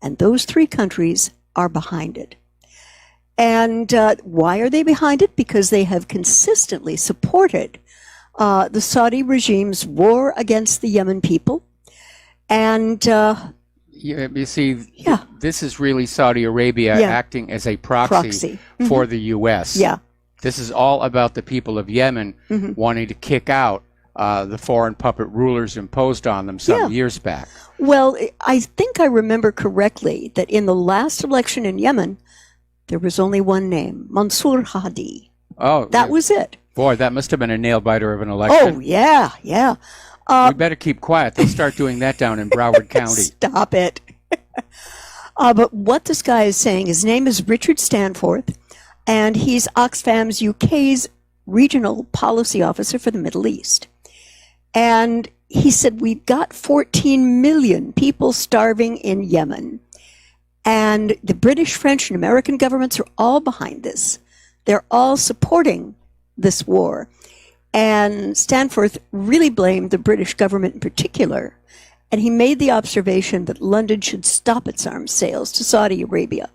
and those 3 countries are behind it. And why are they behind it? Because they have consistently supported the Saudi regime's war against the Yemen people. And you see, this is really Saudi Arabia acting as a proxy for the U.S. Yeah. This is all about the people of Yemen wanting to kick out the foreign puppet rulers imposed on them some years back. Well, I think I remember correctly that in the last election in Yemen, there was only one name, Mansour Hadi. Oh, that was it. Boy, that must have been a nail-biter of an election. Oh, yeah. We better keep quiet. They'll start doing that down in Broward County. Stop it. But what this guy is saying, his name is Richard Stanforth, and he's Oxfam's UK's regional policy officer for the Middle East. And he said, we've got 14 million people starving in Yemen. And the British, French, and American governments are all behind this. They're all supporting this war. And Stanforth really blamed the British government in particular. And he made the observation that London should stop its arms sales to Saudi Arabia.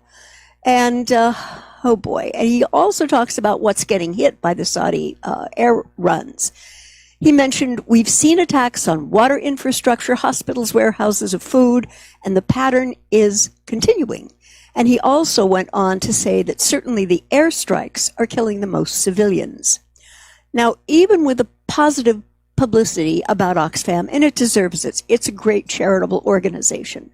And, oh boy. And he also talks about what's getting hit by the Saudi air runs. He mentioned, we've seen attacks on water infrastructure, hospitals, warehouses of food, and the pattern is continuing. And he also went on to say that certainly the airstrikes are killing the most civilians. Now, even with the positive publicity about Oxfam, and it deserves it, it's a great charitable organization.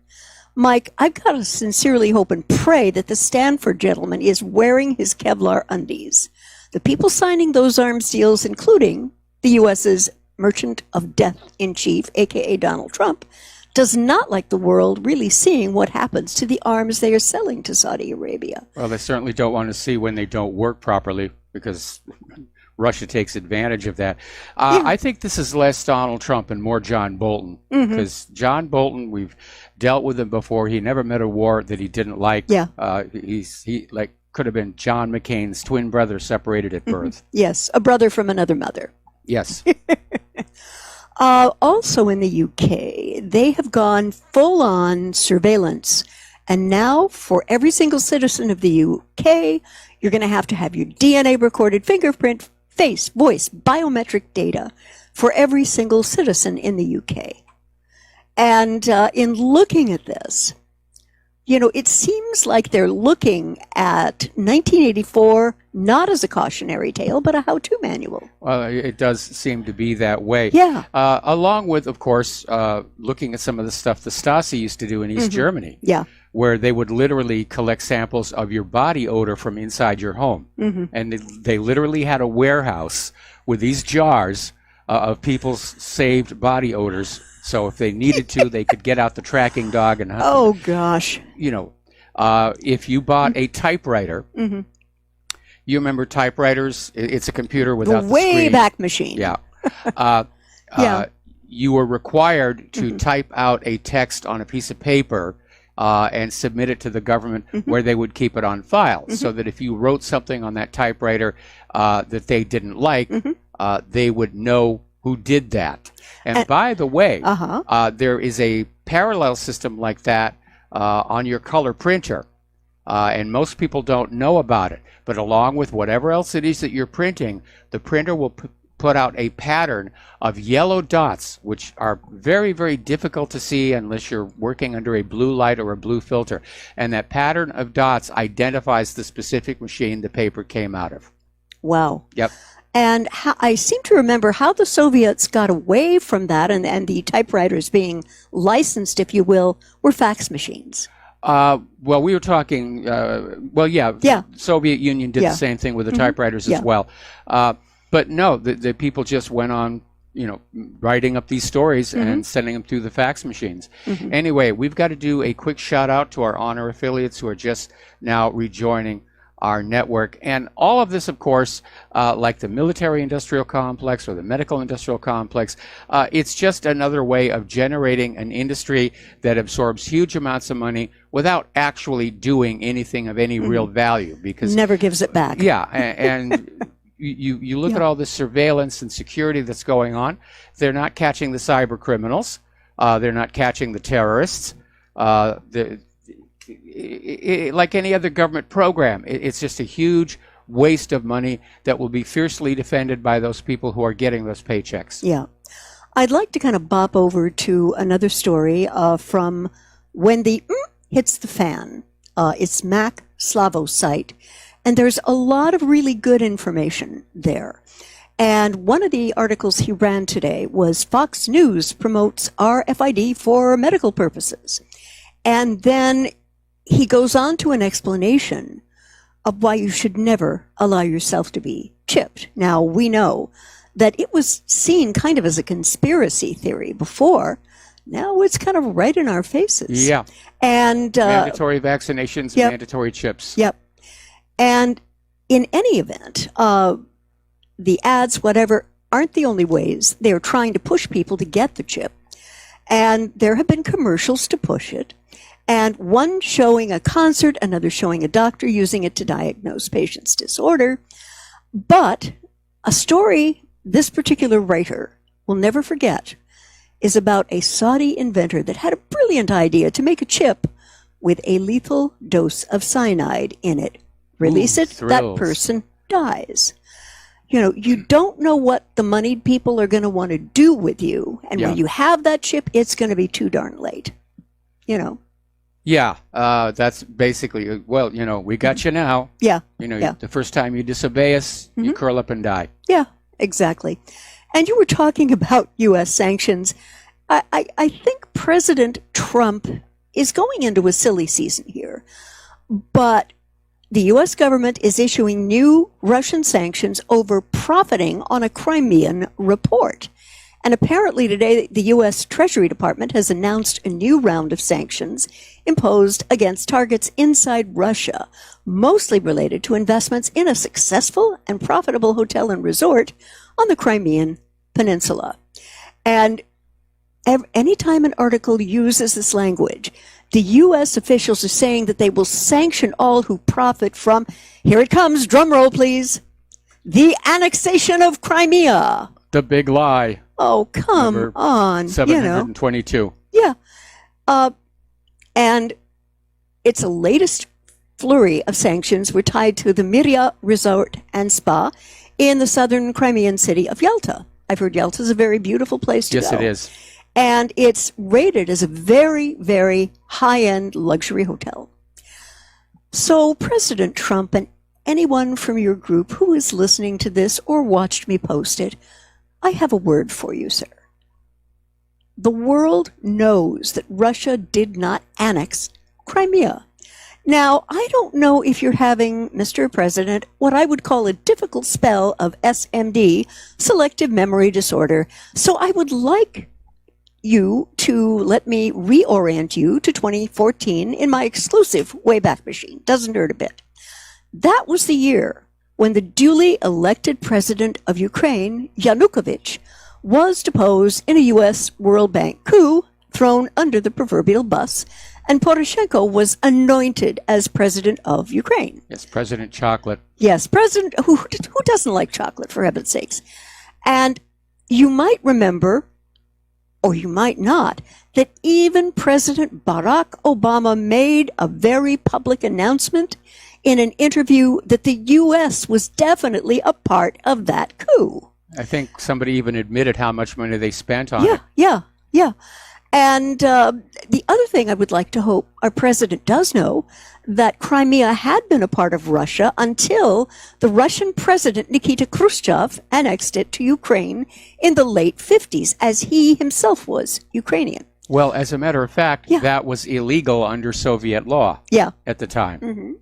Mike, I've got to sincerely hope and pray that the Stanford gentleman is wearing his Kevlar undies. The people signing those arms deals, including the U.S.'s merchant of death-in-chief, a.k.a. Donald Trump, does not like the world really seeing what happens to the arms they are selling to Saudi Arabia. Well, they certainly don't want to see when they don't work properly, because Russia takes advantage of that. I think this is less Donald Trump and more John Bolton, because John Bolton, we've dealt with him before. He never met a war that he didn't like. He could have been John McCain's twin brother separated at birth. Yes, a brother from another mother. Yes. Also in the UK, they have gone full-on surveillance. And now, for every single citizen of the UK, you're going to have your DNA recorded, fingerprint, face, voice, biometric data for every single citizen in the UK. And in looking at this, it seems like they're looking at 1984 not as a cautionary tale, but a how-to manual. Well, it does seem to be that way. Yeah. Along with, of course, looking at some of the stuff the Stasi used to do in East Germany. Yeah. Where they would literally collect samples of your body odor from inside your home. And they literally had a warehouse with these jars of people's saved body odors. So if they needed to, they could get out the tracking dog and hunt them. Oh, gosh. If you bought a typewriter, you remember typewriters? It's a computer without the screen. Wayback Machine. Yeah. You were required to type out a text on a piece of paper and submit it to the government where they would keep it on file, so that if you wrote something on that typewriter that they didn't like, they would know who did that. And by the way, there is a parallel system like that on your color printer, and most people don't know about it. But along with whatever else it is that you're printing, the printer will put out a pattern of yellow dots, which are very, very difficult to see unless you're working under a blue light or a blue filter. And that pattern of dots identifies the specific machine the paper came out of. Wow. Yep. And I seem to remember how the Soviets got away from that, and the typewriters being licensed, if you will, were fax machines. Well, we were talking, Soviet Union did the same thing with the typewriters as well. But no, the people just went on, writing up these stories and sending them through the fax machines. Anyway, we've got to do a quick shout out to our honor affiliates who are just now rejoining our network. And all of this, of course, like the military industrial complex or the medical industrial complex, it's just another way of generating an industry that absorbs huge amounts of money without actually doing anything of any real value, because never gives it back. Yeah. And you look at all this surveillance and security that's going on. They're not catching the cyber criminals. They're not catching the terrorists. Like any other government program, it's just a huge waste of money that will be fiercely defended by those people who are getting those paychecks. Yeah. I'd like to kind of bop over to another story from when the hits the fan. It's Mac Slavo's site, and there's a lot of really good information there. And one of the articles he ran today was Fox News promotes RFID for medical purposes. And then he goes on to an explanation of why you should never allow yourself to be chipped. Now, we know that it was seen kind of as a conspiracy theory before. Now it's kind of right in our faces. Yeah. And mandatory vaccinations, yep. mandatory chips. Yep. And in any event, the ads, whatever, aren't the only ways. They're trying to push people to get the chip. And there have been commercials to push it. And one showing a concert, another showing a doctor using it to diagnose patients' disorder. But a story this particular writer will never forget is about a Saudi inventor that had a brilliant idea to make a chip with a lethal dose of cyanide in it. Release it, thrills. That person dies. You know, you don't know what the moneyed people are going to want to do with you. And when you have that chip, it's going to be too darn late. You know? Yeah, that's basically, well, you know, we got you now. Yeah. You know, the first time you disobey us, you curl up and die. Yeah, exactly. And you were talking about U.S. sanctions. I think President Trump is going into a silly season here. But the U.S. government is issuing new Russian sanctions over profiting on a Crimean report. And apparently today, the U.S. Treasury Department has announced a new round of sanctions imposed against targets inside Russia, mostly related to investments in a successful and profitable hotel and resort on the Crimean Peninsula. And anytime an article uses this language, the U.S. officials are saying that they will sanction all who profit from, here it comes, drum roll please, the annexation of Crimea. The big lie. Oh, come on. 722. Yeah. And its latest flurry of sanctions were tied to the Miria Resort and Spa in the southern Crimean city of Yalta. I've heard Yalta is a very beautiful place to go. Yes, it is. And it's rated as a very, very high-end luxury hotel. So President Trump and anyone from your group who is listening to this or watched me post it, I have a word for you, sir. The world knows that Russia did not annex Crimea. Now, I don't know if you're having, Mr. President, what I would call a difficult spell of SMD, selective memory disorder, so I would like you to let me reorient you to 2014 in my exclusive Wayback Machine. Doesn't hurt a bit. That was the year when the duly elected president of Ukraine, Yanukovych, was deposed in a U.S. World Bank coup thrown under the proverbial bus, and Poroshenko was anointed as president of Ukraine. Yes, President Chocolate. Yes, president who doesn't like chocolate, for heaven's sakes. And you might remember, or you might not, that even President Barack Obama made a very public announcement in an interview that the U.S. was definitely a part of that coup. I think somebody even admitted how much money they spent on it. Yeah. And the other thing I would like to hope our president does know, that Crimea had been a part of Russia until the Russian president Nikita Khrushchev annexed it to Ukraine in the late 50s, as he himself was Ukrainian. Well, as a matter of fact, that was illegal under Soviet law at the time. Mm-hmm.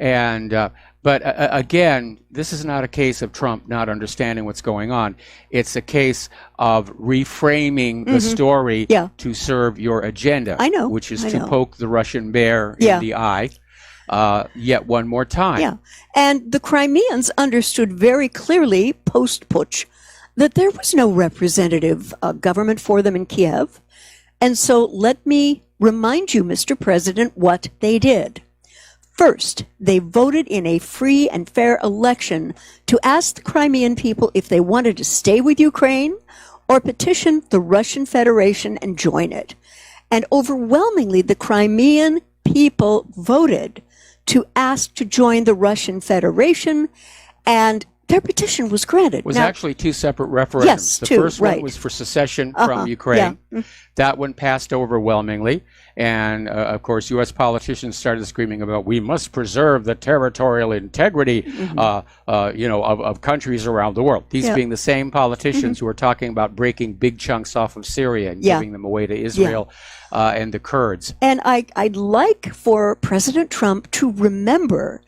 And but again, this is not a case of Trump not understanding what's going on. It's a case of reframing the story to serve your agenda. I know. Which is to poke the Russian bear in the eye yet one more time. Yeah. And the Crimeans understood very clearly post-putsch that there was no representative government for them in Kiev. And so let me remind you, Mr. President, what they did. First, they voted in a free and fair election to ask the Crimean people if they wanted to stay with Ukraine or petition the Russian Federation and join it. And overwhelmingly, the Crimean people voted to ask to join the Russian Federation, and their petition was granted. It was now, actually two separate referendums. Yes, the two, first right. one was for secession from Ukraine. Yeah. That one passed overwhelmingly. And, of course, U.S. politicians started screaming about, we must preserve the territorial integrity, of countries around the world. These being the same politicians who are talking about breaking big chunks off of Syria and giving them away to Israel and the Kurds. And I'd like for President Trump to remember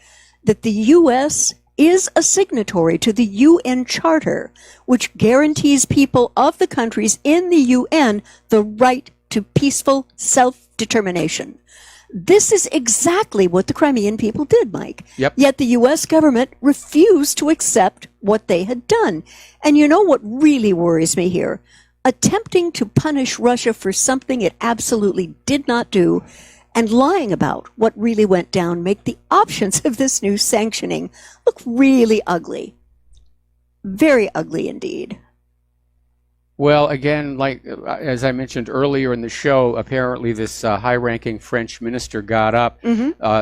that the U.S. is a signatory to the UN Charter, which guarantees people of the countries in the UN the right to peaceful self-determination. This is exactly what the Crimean people did, Mike. Yep. Yet the U.S. government refused to accept what they had done. And you know what really worries me here? Attempting to punish Russia for something it absolutely did not do and lying about what really went down make the options of this new sanctioning look really ugly. Very ugly indeed. Well, again, like as I mentioned earlier in the show, apparently this high-ranking French minister got up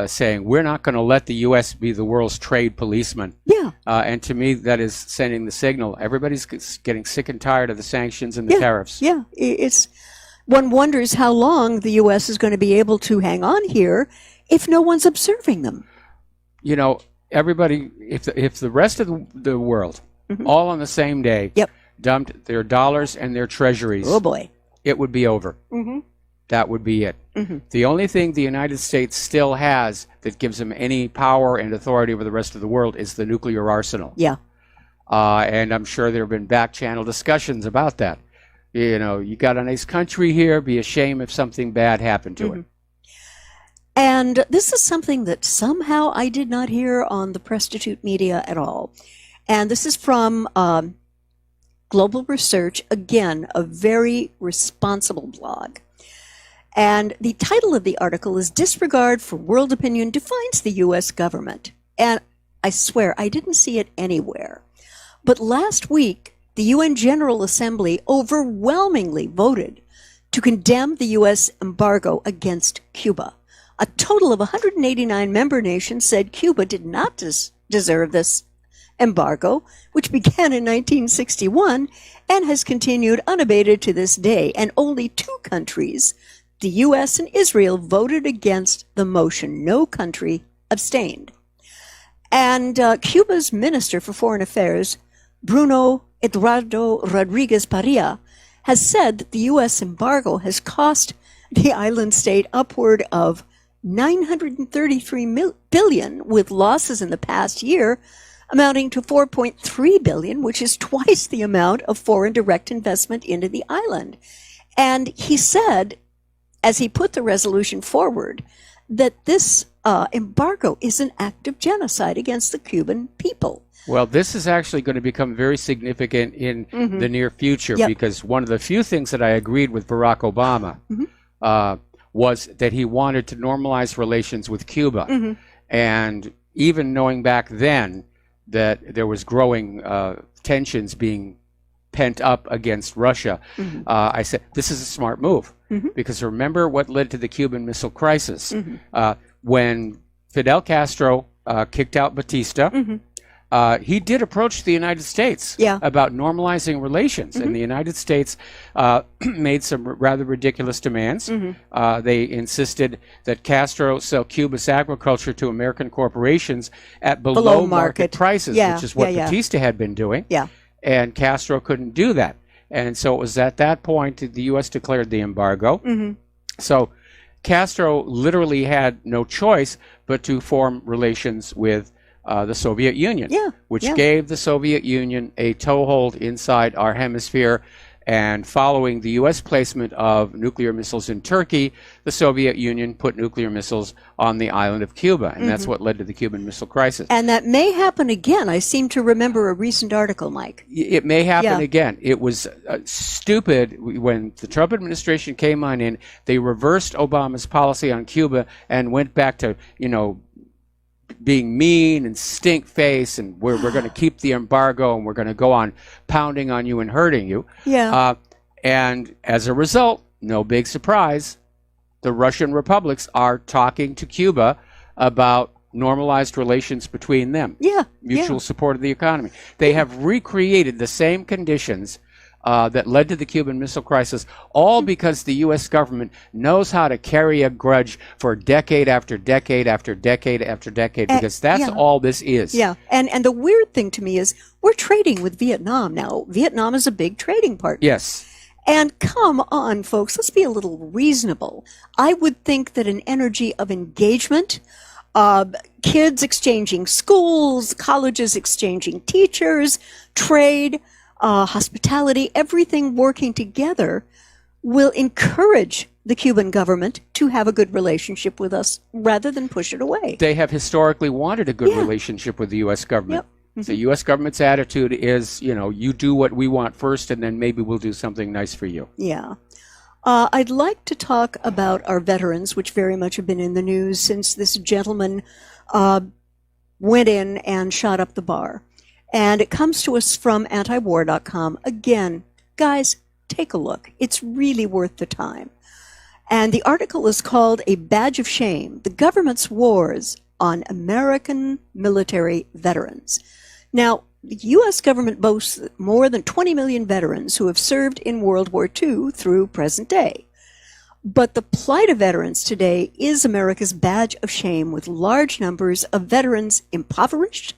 saying, we're not going to let the U.S. be the world's trade policeman. Yeah. And to me, that is sending the signal. Everybody's getting sick and tired of the sanctions and the tariffs. Yeah, one wonders how long the U.S. is going to be able to hang on here if no one's observing them. You know, everybody, if the rest of the world, all on the same day, dumped their dollars and their treasuries, oh boy, it would be over. That would be it. The only thing the United States still has that gives them any power and authority over the rest of the world is the nuclear arsenal. Yeah. And I'm sure there have been back-channel discussions about that. You know, you got a nice country here, be a shame if something bad happened to it. And this is something that somehow I did not hear on the prostitute media at all. And this is from Global Research, again, a very responsible blog. And the title of the article is Disregard for World Opinion Defines the U.S. Government. And I swear, I didn't see it anywhere. But last week, the UN General Assembly overwhelmingly voted to condemn the U.S. embargo against Cuba. A total of 189 member nations said Cuba did not deserve this embargo, which began in 1961 and has continued unabated to this day. And only two countries, the U.S. and Israel, voted against the motion. No country abstained. And Cuba's Minister for Foreign Affairs, Bruno Eduardo Rodriguez Parilla, has said that the U.S. embargo has cost the island state upward of $933 billion, with losses in the past year amounting to $4.3 billion, which is twice the amount of foreign direct investment into the island. And he said, as he put the resolution forward, that this embargo is an act of genocide against the Cuban people. Well, this is actually going to become very significant in the near future, because one of the few things that I agreed with Barack Obama was that he wanted to normalize relations with Cuba. And even knowing back then that there was growing tensions being pent up against Russia, I said, this is a smart move. Because remember what led to the Cuban Missile Crisis. When Fidel Castro kicked out Batista, he did approach the United States about normalizing relations, and the United States made some rather ridiculous demands. They insisted that Castro sell Cuba's agriculture to American corporations at below market prices, which is what Batista had been doing. And Castro couldn't do that. And so it was at that point that the U.S. declared the embargo. So Castro literally had no choice but to form relations with the Soviet Union, which gave the Soviet Union a toehold inside our hemisphere. And following the U.S. placement of nuclear missiles in Turkey, the Soviet Union put nuclear missiles on the island of Cuba. And that's what led to the Cuban Missile Crisis. And that may happen again. I seem to remember a recent article, Mike. It may happen again. It was stupid when the Trump administration came on in. They reversed Obama's policy on Cuba and went back to, being mean and stink face, and we're going to keep the embargo, and we're going to go on pounding on you and hurting you. Yeah. And as a result, no big surprise, the Russian republics are talking to Cuba about normalized relations between them. Yeah. Mutual support of the economy. They have recreated the same conditions that led to the Cuban Missile Crisis, all because the U.S. government knows how to carry a grudge for decade after decade after decade after decade, because that's all this is. Yeah, and the weird thing to me is we're trading with Vietnam now. Vietnam is a big trading partner. Yes. And come on, folks, let's be a little reasonable. I would think that an energy of engagement, kids exchanging schools, colleges exchanging teachers, trade, hospitality, everything working together will encourage the Cuban government to have a good relationship with us rather than push it away. They have historically wanted a good relationship with the U.S. government. Yep. The U.S. government's attitude is, you do what we want first, and then maybe we'll do something nice for you. Yeah. I'd like to talk about our veterans, which very much have been in the news since this gentleman went in and shot up the bar. And it comes to us from antiwar.com. Again, guys, take a look. It's really worth the time. And the article is called A Badge of Shame, The Government's Wars on American Military Veterans. Now, the U.S. government boasts more than 20 million veterans who have served in World War II through present day. But the plight of veterans today is America's badge of shame, with large numbers of veterans impoverished,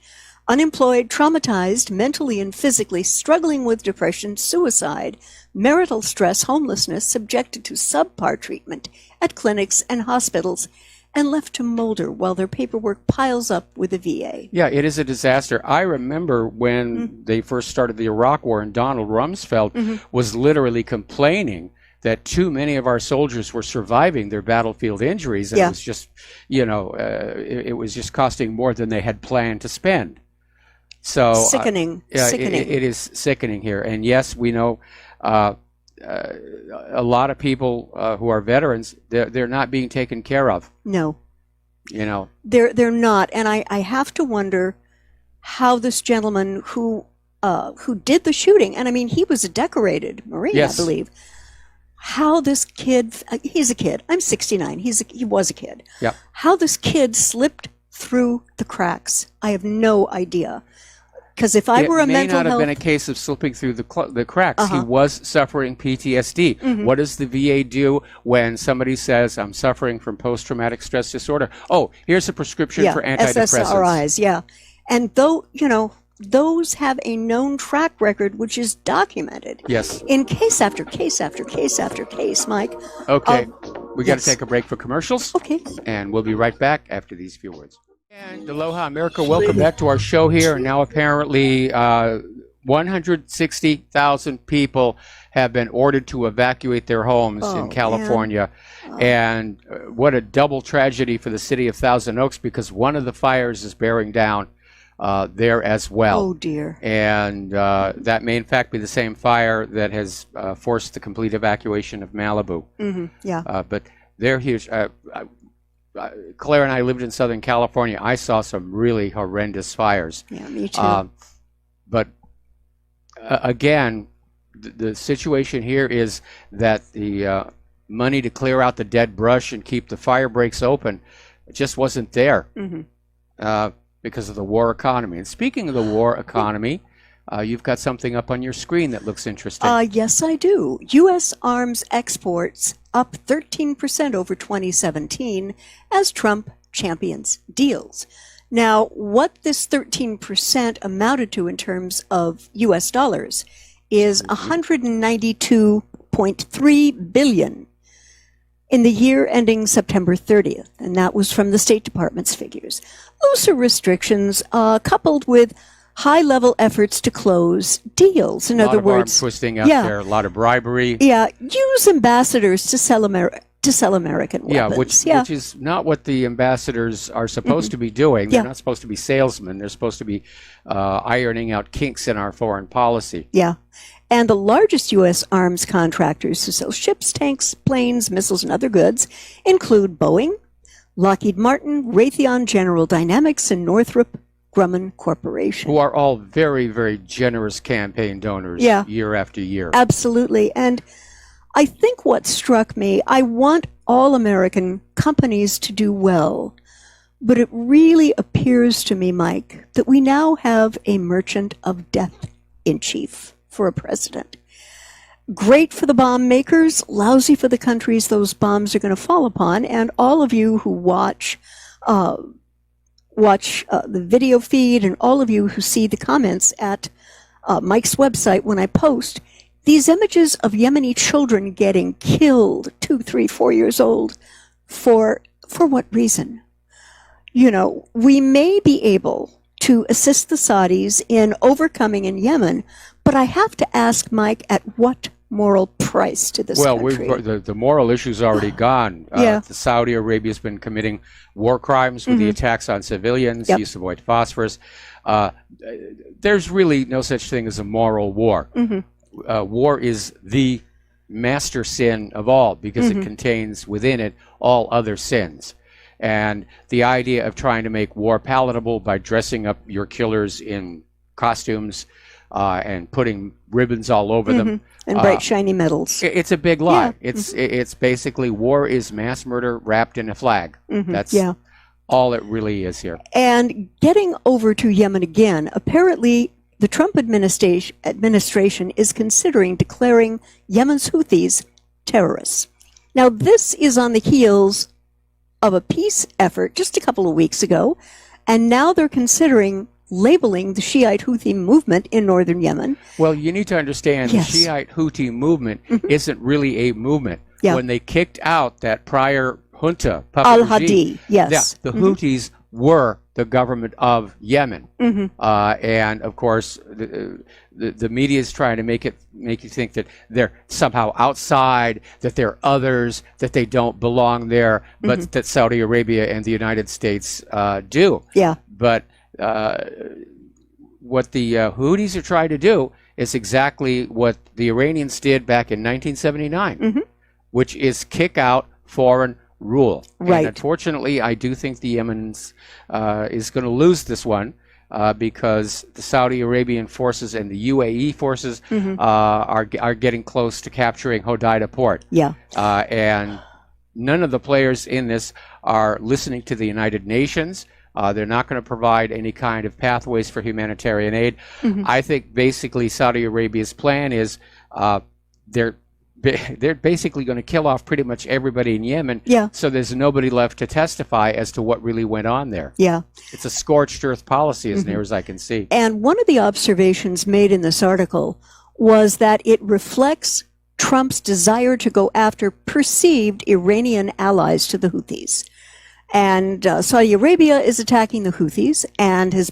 unemployed, traumatized, mentally and physically struggling with depression, suicide, marital stress, homelessness, subjected to subpar treatment at clinics and hospitals, and left to molder while their paperwork piles up with the VA. Yeah, it is a disaster. I remember when they first started the Iraq War, and Donald Rumsfeld was literally complaining that too many of our soldiers were surviving their battlefield injuries, and it was just, it was just costing more than they had planned to spend. So sickening. Sickening. It is sickening here. And yes, we know a lot of people who are veterans, they're not being taken care of. No. They're not. And I have to wonder how this gentleman who did the shooting, and I mean, he was a decorated Marine, I believe. How this kid, he's a kid. I'm 69. He was a kid. Yeah. How this kid slipped through the cracks, I have no idea. Because if I were a mental health... It may not have been a case of slipping through the cracks. He was suffering PTSD. What does the VA do when somebody says, I'm suffering from post-traumatic stress disorder? Oh, here's a prescription for antidepressants. SSRIs, And though, those have a known track record which is documented. Yes. In case after case after case after case, Mike. Okay. We got to take a break for commercials. Okay. And we'll be right back after these few words. And aloha, America. Welcome back to our show here. Now, apparently, 160,000 people have been ordered to evacuate their homes in California. And what a double tragedy for the city of Thousand Oaks, because one of the fires is bearing down there as well. Oh, dear. And that may, in fact, be the same fire that has forced the complete evacuation of Malibu. But here's... Claire and I lived in Southern California. I saw some really horrendous fires. Yeah, me too. But again, the situation here is that the money to clear out the dead brush and keep the fire breaks open just wasn't there because of the war economy. And speaking of the war economy, you've got something up on your screen that looks interesting. Yes, I do. U.S. arms exports up 13% over 2017 as Trump champions deals. Now, what this 13% amounted to in terms of U.S. dollars is $192.3 billion in the year ending September 30th, and that was from the State Department's figures. Looser restrictions coupled with high-level efforts to close deals. In other words, a lot of arm twisting out there, a lot of bribery. Yeah, use ambassadors to sell American weapons. Which is not what the ambassadors are supposed to be doing. They're not supposed to be salesmen. They're supposed to be ironing out kinks in our foreign policy. Yeah. And the largest U.S. arms contractors who sell ships, tanks, planes, missiles, and other goods include Boeing, Lockheed Martin, Raytheon, General Dynamics, and Northrop Grumman Corporation. Who are all very, very generous campaign donors year after year. Absolutely. And I think what struck me, I want all American companies to do well, but it really appears to me, Mike, that we now have a merchant of death in chief for a president. Great for the bomb makers, lousy for the countries those bombs are going to fall upon. And all of you who watch the video feed, and all of you who see the comments at Mike's website when I post, these images of Yemeni children getting killed, 2, 3, 4 years old, for what reason? You know, we may be able to assist the Saudis in overcoming in Yemen, but I have to ask Mike, at what moral price to this country? Well, the moral issue's already gone. The Saudi Arabia's been committing war crimes with the attacks on civilians, use of white phosphorus. There's really no such thing as a moral war. War is the master sin of all, because it contains within it all other sins. And the idea of trying to make war palatable by dressing up your killers in costumes and putting ribbons all over them. And bright, shiny medals. It's a big lie. It's basically war is mass murder wrapped in a flag. That's all it really is here. And getting over to Yemen again, apparently the Trump administration is considering declaring Yemen's Houthis terrorists. Now, this is on the heels of a peace effort just a couple of weeks ago, and now they're considering labeling the Shiite Houthi movement in northern Yemen. Well, you need to understand the Shiite Houthi movement isn't really a movement. When they kicked out that prior junta, Al-Hadi, the Houthis were the government of Yemen. And of course, the media is trying to make you think that they're somehow outside, that they're others, that they don't belong there, but that Saudi Arabia and the United States do. But what the Houthis are trying to do is exactly what the Iranians did back in 1979, which is kick out foreign rule. And unfortunately, I do think the Yemen's is going to lose this one because the Saudi Arabian forces and the UAE forces are getting close to capturing Hodeidah port. And none of the players in this are listening to the United Nations. They're not going to provide any kind of pathways for humanitarian aid. I think basically Saudi Arabia's plan is they're basically going to kill off pretty much everybody in Yemen, so there's nobody left to testify as to what really went on there. It's a scorched earth policy as near as I can see. And one of the observations made in this article was that it reflects Trump's desire to go after perceived Iranian allies to the Houthis. And Saudi Arabia is attacking the Houthis and has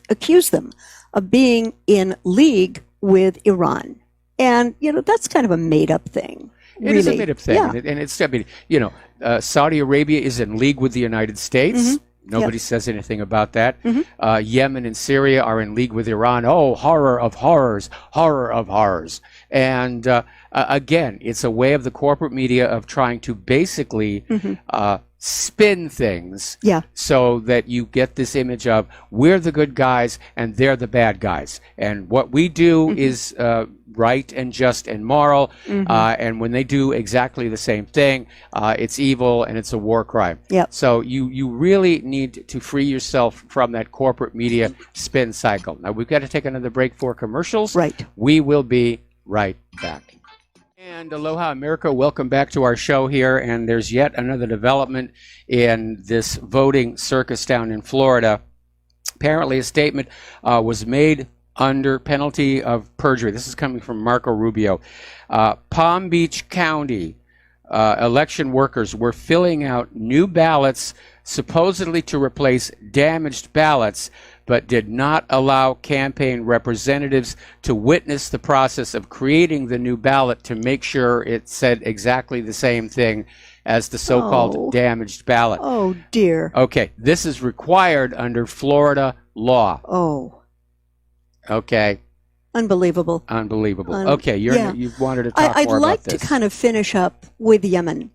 accused them of being in league with Iran. And, you know, that's kind of a made-up thing. It is a made-up thing. And it's, I mean, you know, Saudi Arabia is in league with the United States. Nobody says anything about that. Yemen and Syria are in league with Iran. Oh, horror of horrors, horror of horrors. And again, it's a way of the corporate media of trying to basically spin things so that you get this image of we're the good guys and they're the bad guys. And what we do is right and just and moral. And when they do exactly the same thing, it's evil and it's a war crime. So you really need to free yourself from that corporate media spin cycle. Now, we've got to take another break for commercials. We will be right back. And aloha, America. Welcome back to our show here. And there's yet another development in this voting circus down in Florida. Apparently, a statement was made under penalty of perjury. This is coming from Marco Rubio. Palm Beach County election workers were filling out new ballots supposedly to replace damaged ballots, but did not allow campaign representatives to witness the process of creating the new ballot to make sure it said exactly the same thing as the so-called damaged ballot. Oh, dear. Okay, this is required under Florida law. Okay. Unbelievable. Okay, you've wanted to talk more about this. I'd like to kind of finish up with Yemen.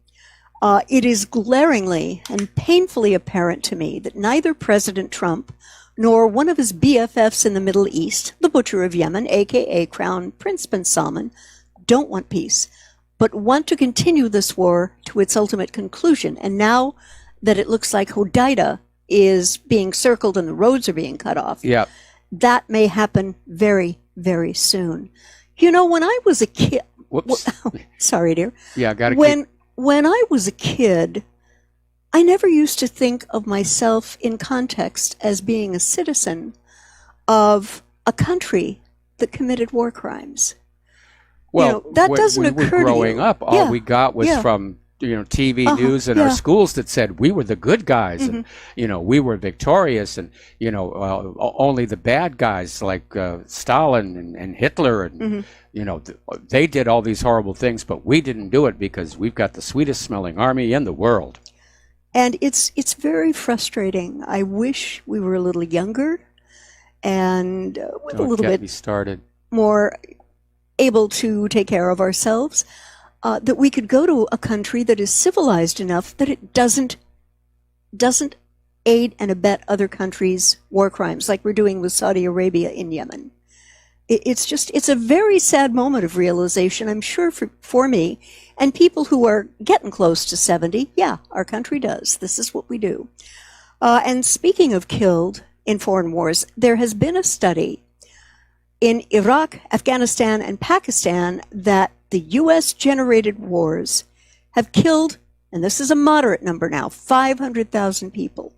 It is glaringly and painfully apparent to me that neither President Trump nor one of his BFFs in the Middle East, the Butcher of Yemen, aka Crown Prince bin Salman, don't want peace, but want to continue this war to its ultimate conclusion. And now that it looks like Hodeida is being circled and the roads are being cut off, that may happen very, very soon. You know, when I was a kid... Whoops. Sorry, dear. Yeah, got to When I was a kid, I never used to think of myself in context as being a citizen of a country that committed war crimes. Well, that doesn't occur to you. Growing up, all we got was from TV news in our schools that said we were the good guys, and we were victorious, and only the bad guys like Stalin and Hitler, and they did all these horrible things, but we didn't do it because we've got the sweetest smelling army in the world. And it's very frustrating. I wish we were a little younger and with a little bit more able to take care of ourselves. That we could go to a country that is civilized enough that it doesn't aid and abet other countries' war crimes like we're doing with Saudi Arabia in Yemen. It's a very sad moment of realization, I'm sure, for me and people who are getting close to 70. Yeah, our country does. This is what we do. And speaking of killed in foreign wars, there has been a study in Iraq, Afghanistan, and Pakistan that the U.S.-generated wars have killed, and this is a moderate number now, 500,000 people.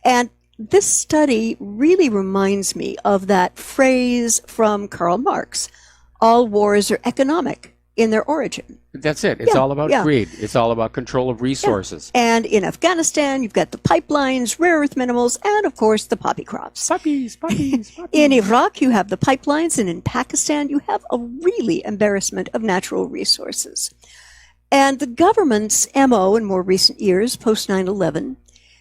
And this study really reminds me of that phrase from Karl Marx, all wars are economic in their origin. That's it. It's all about greed. It's all about control of resources. And in Afghanistan, you've got the pipelines, rare earth minerals, and of course the poppy crops. Puppies. In Iraq, you have the pipelines, and in Pakistan, you have a really embarrassment of natural resources. And the government's MO in more recent years, post 9/11,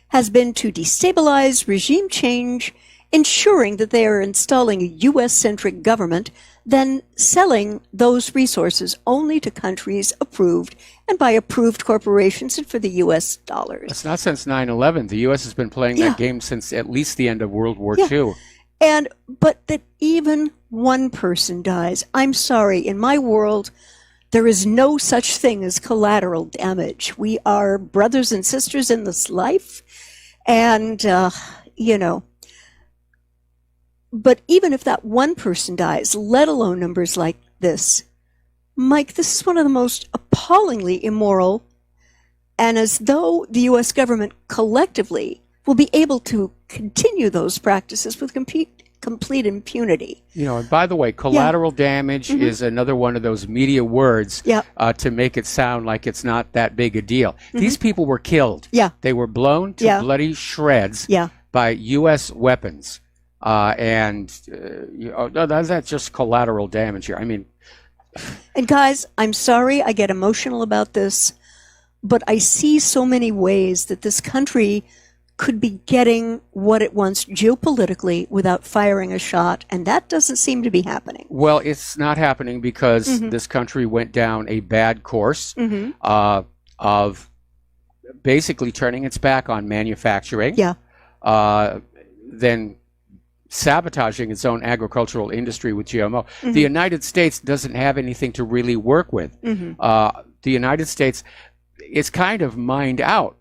has been to destabilize, regime change, ensuring that they are installing a U.S.-centric government, then selling those resources only to countries approved and by approved corporations and for the U.S. dollars. It's not since 9/11. The U.S. has been playing that game since at least the end of World War II. But that even one person dies. I'm sorry, in my world, there is no such thing as collateral damage. We are brothers and sisters in this life, and, but even if that one person dies, let alone numbers like this, Mike, this is one of the most appallingly immoral, and as though the U.S. government collectively will be able to continue those practices with complete impunity. And by the way, collateral damage is another one of those media words to make it sound like it's not that big a deal. These people were killed. They were blown to bloody shreds by U.S. weapons. That's just collateral damage here. I mean... And guys, I'm sorry I get emotional about this, but I see so many ways that this country could be getting what it wants geopolitically without firing a shot, and that doesn't seem to be happening. Well, it's not happening because this country went down a bad course of basically turning its back on manufacturing, then sabotaging its own agricultural industry with GMO. The United States doesn't have anything to really work with. The United States is kind of mined out.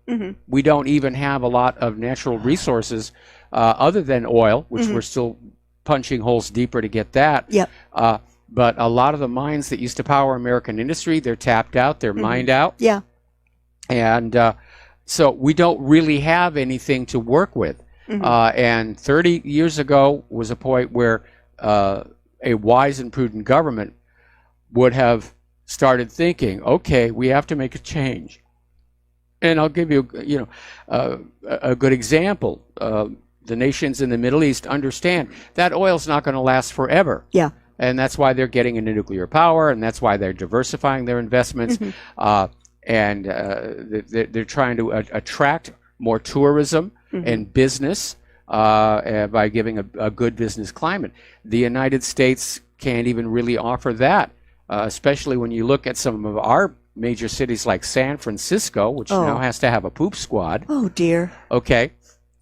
We don't even have a lot of natural resources other than oil, which we're still punching holes deeper to get that. But a lot of the mines that used to power American industry, they're tapped out, they're mined out. And so we don't really have anything to work with. And 30 years ago was a point where a wise and prudent government would have started thinking, okay, we have to make a change. And I'll give you, a good example. The nations in the Middle East understand that oil's not going to last forever. And that's why they're getting into nuclear power, and that's why they're diversifying their investments. And they're trying to attract more tourism and business by giving a good business climate. The United States can't even really offer that, especially when you look at some of our major cities like San Francisco, which now has to have a poop squad. Oh, dear. Okay.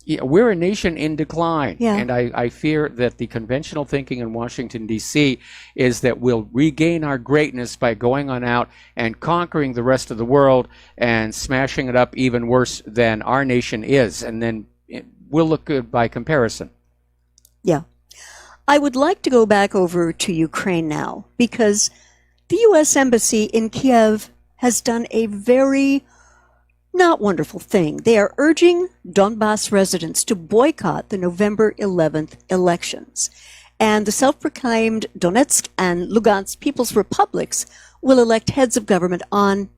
Yeah, we're a nation in decline. Yeah. And I fear that the conventional thinking in Washington, D.C. is that we'll regain our greatness by going on out and conquering the rest of the world and smashing it up even worse than our nation is. And then we'll look good by comparison. Yeah. I would like to go back over to Ukraine now, because the U.S. Embassy in Kiev has done a very not wonderful thing. They are urging Donbass residents to boycott the November 11th elections. And the self-proclaimed Donetsk and Lugansk People's Republics will elect heads of government on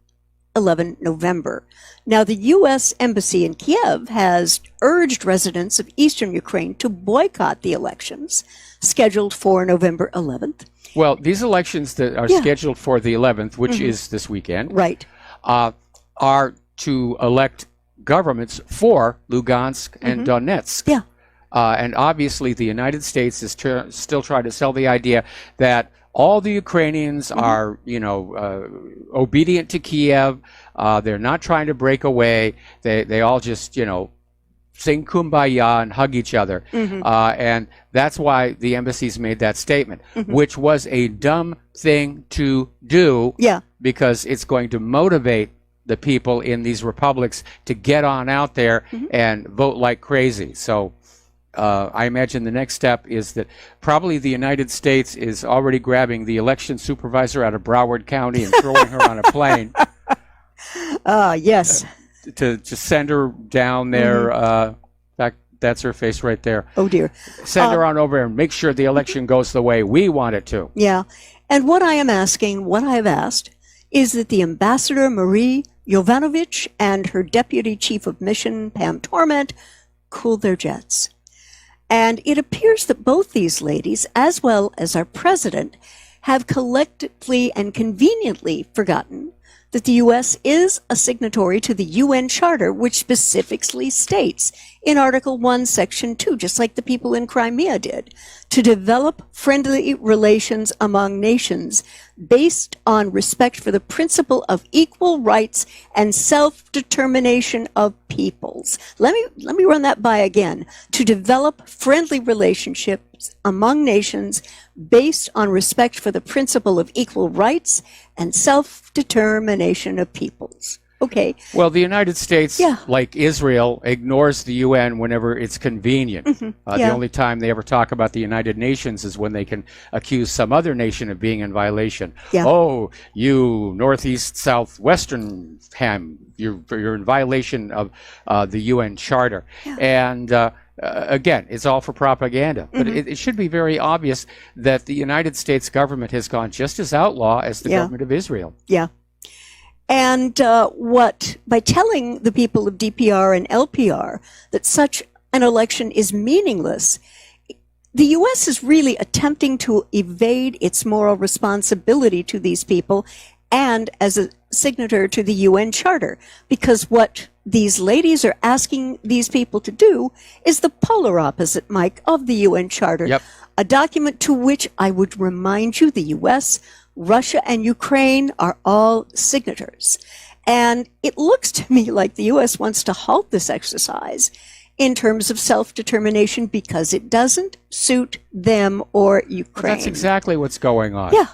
11 November. Now, the U.S. Embassy in Kiev has urged residents of eastern Ukraine to boycott the elections scheduled for November 11th. Well, these elections that are scheduled for the 11th, which is this weekend, right, are to elect governments for Lugansk and Donetsk. Yeah. And obviously the United States is still trying to sell the idea that all the Ukrainians are, obedient to Kiev. They're not trying to break away. They all just, sing kumbaya and hug each other. And that's why the embassy's made that statement, which was a dumb thing to do. Yeah. Because it's going to motivate the people in these republics to get on out there and vote like crazy. So I imagine the next step is that probably the United States is already grabbing the election supervisor out of Broward County and throwing her on a plane. Yes. To send her down there. In fact, that's her face right there. Oh, dear. Send her on over and make sure the election goes the way we want it to. Yeah. And what I have asked, is that the ambassador, Marie Jovanovic, and her deputy chief of mission, Pam Torment, cool their jets. And it appears that both these ladies, as well as our president, have collectively and conveniently forgotten that the U.S. is a signatory to the UN Charter, which specifically states in Article 1, Section 2, just like the people in Crimea did, to develop friendly relations among nations based on respect for the principle of equal rights and self-determination of peoples. Let me run that by again. To develop friendly relationships among nations based on respect for the principle of equal rights and self-determination of peoples. Okay. Well, the United States, like Israel, ignores the UN whenever it's convenient. The only time they ever talk about the United Nations is when they can accuse some other nation of being in violation. Oh, you northeast, southwestern ham, you're in violation of the UN Charter. And again, it's all for propaganda. But it should be very obvious that the United States government has gone just as outlaw as the government of Israel. Yeah. And by telling the people of DPR and LPR that such an election is meaningless, the U.S. is really attempting to evade its moral responsibility to these people and as a signatory to the UN Charter, because what these ladies are asking these people to do is the polar opposite, Mike, of the UN Charter, a document to which I would remind you the U.S., Russia, and Ukraine are all signatories. And it looks to me like the U.S. wants to halt this exercise in terms of self-determination because it doesn't suit them or Ukraine. Well, that's exactly what's going on. Yeah.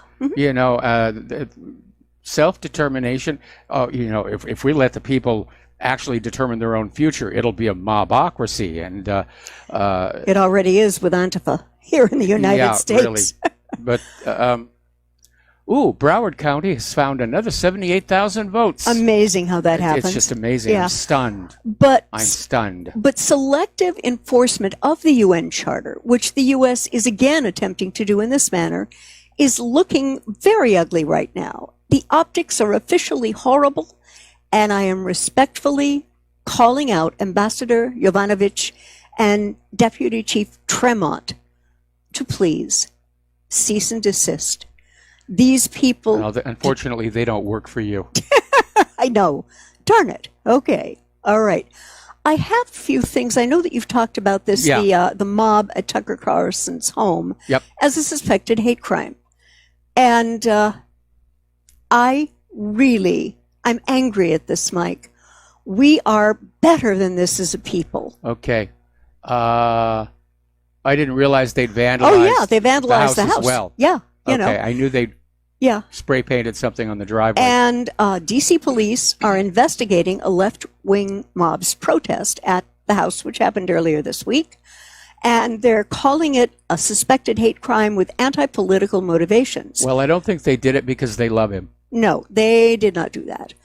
Self-determination, if we let the people actually determine their own future, it'll be a mobocracy. And it already is with Antifa here in the United States. Really. But Broward County has found another 78,000 votes. Amazing how that happens. It's just amazing. Yeah. I'm stunned. I'm stunned. But selective enforcement of the UN Charter, which the U.S. is again attempting to do in this manner, is looking very ugly right now. The optics are officially horrible, and I am respectfully calling out Ambassador Jovanovic and Deputy Chief Tremont to please cease and desist. These people... Well, unfortunately, they don't work for you. I know. Darn it. Okay. All right. I have a few things. I know that you've talked about this, the mob at Tucker Carlson's home as a suspected hate crime. And I really, I'm angry at this, Mike. We are better than this as a people. Okay. I didn't realize they'd vandalized. Oh yeah, they vandalized the house as well. Yeah, you know. I knew they'd spray painted something on the driveway. And D.C. police are investigating a left-wing mob's protest at the house, which happened earlier this week. And they're calling it a suspected hate crime with anti-political motivations. Well, I don't think they did it because they love him. No, they did not do that.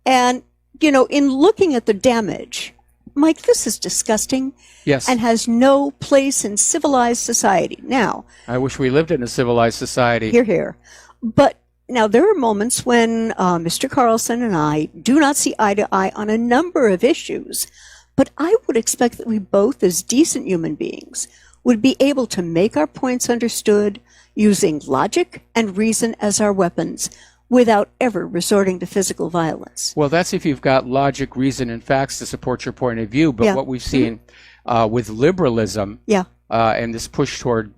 And, you know, in looking at the damage, Mike, this is disgusting. Yes. And has no place in civilized society. Now, I wish we lived in a civilized society. Hear, hear. But now there are moments when Mr. Carlson and I do not see eye to eye on a number of issues. But I would expect that we both, as decent human beings, would be able to make our points understood using logic and reason as our weapons without ever resorting to physical violence. Well, that's if you've got logic, reason, and facts to support your point of view. But what we've seen with liberalism and this push toward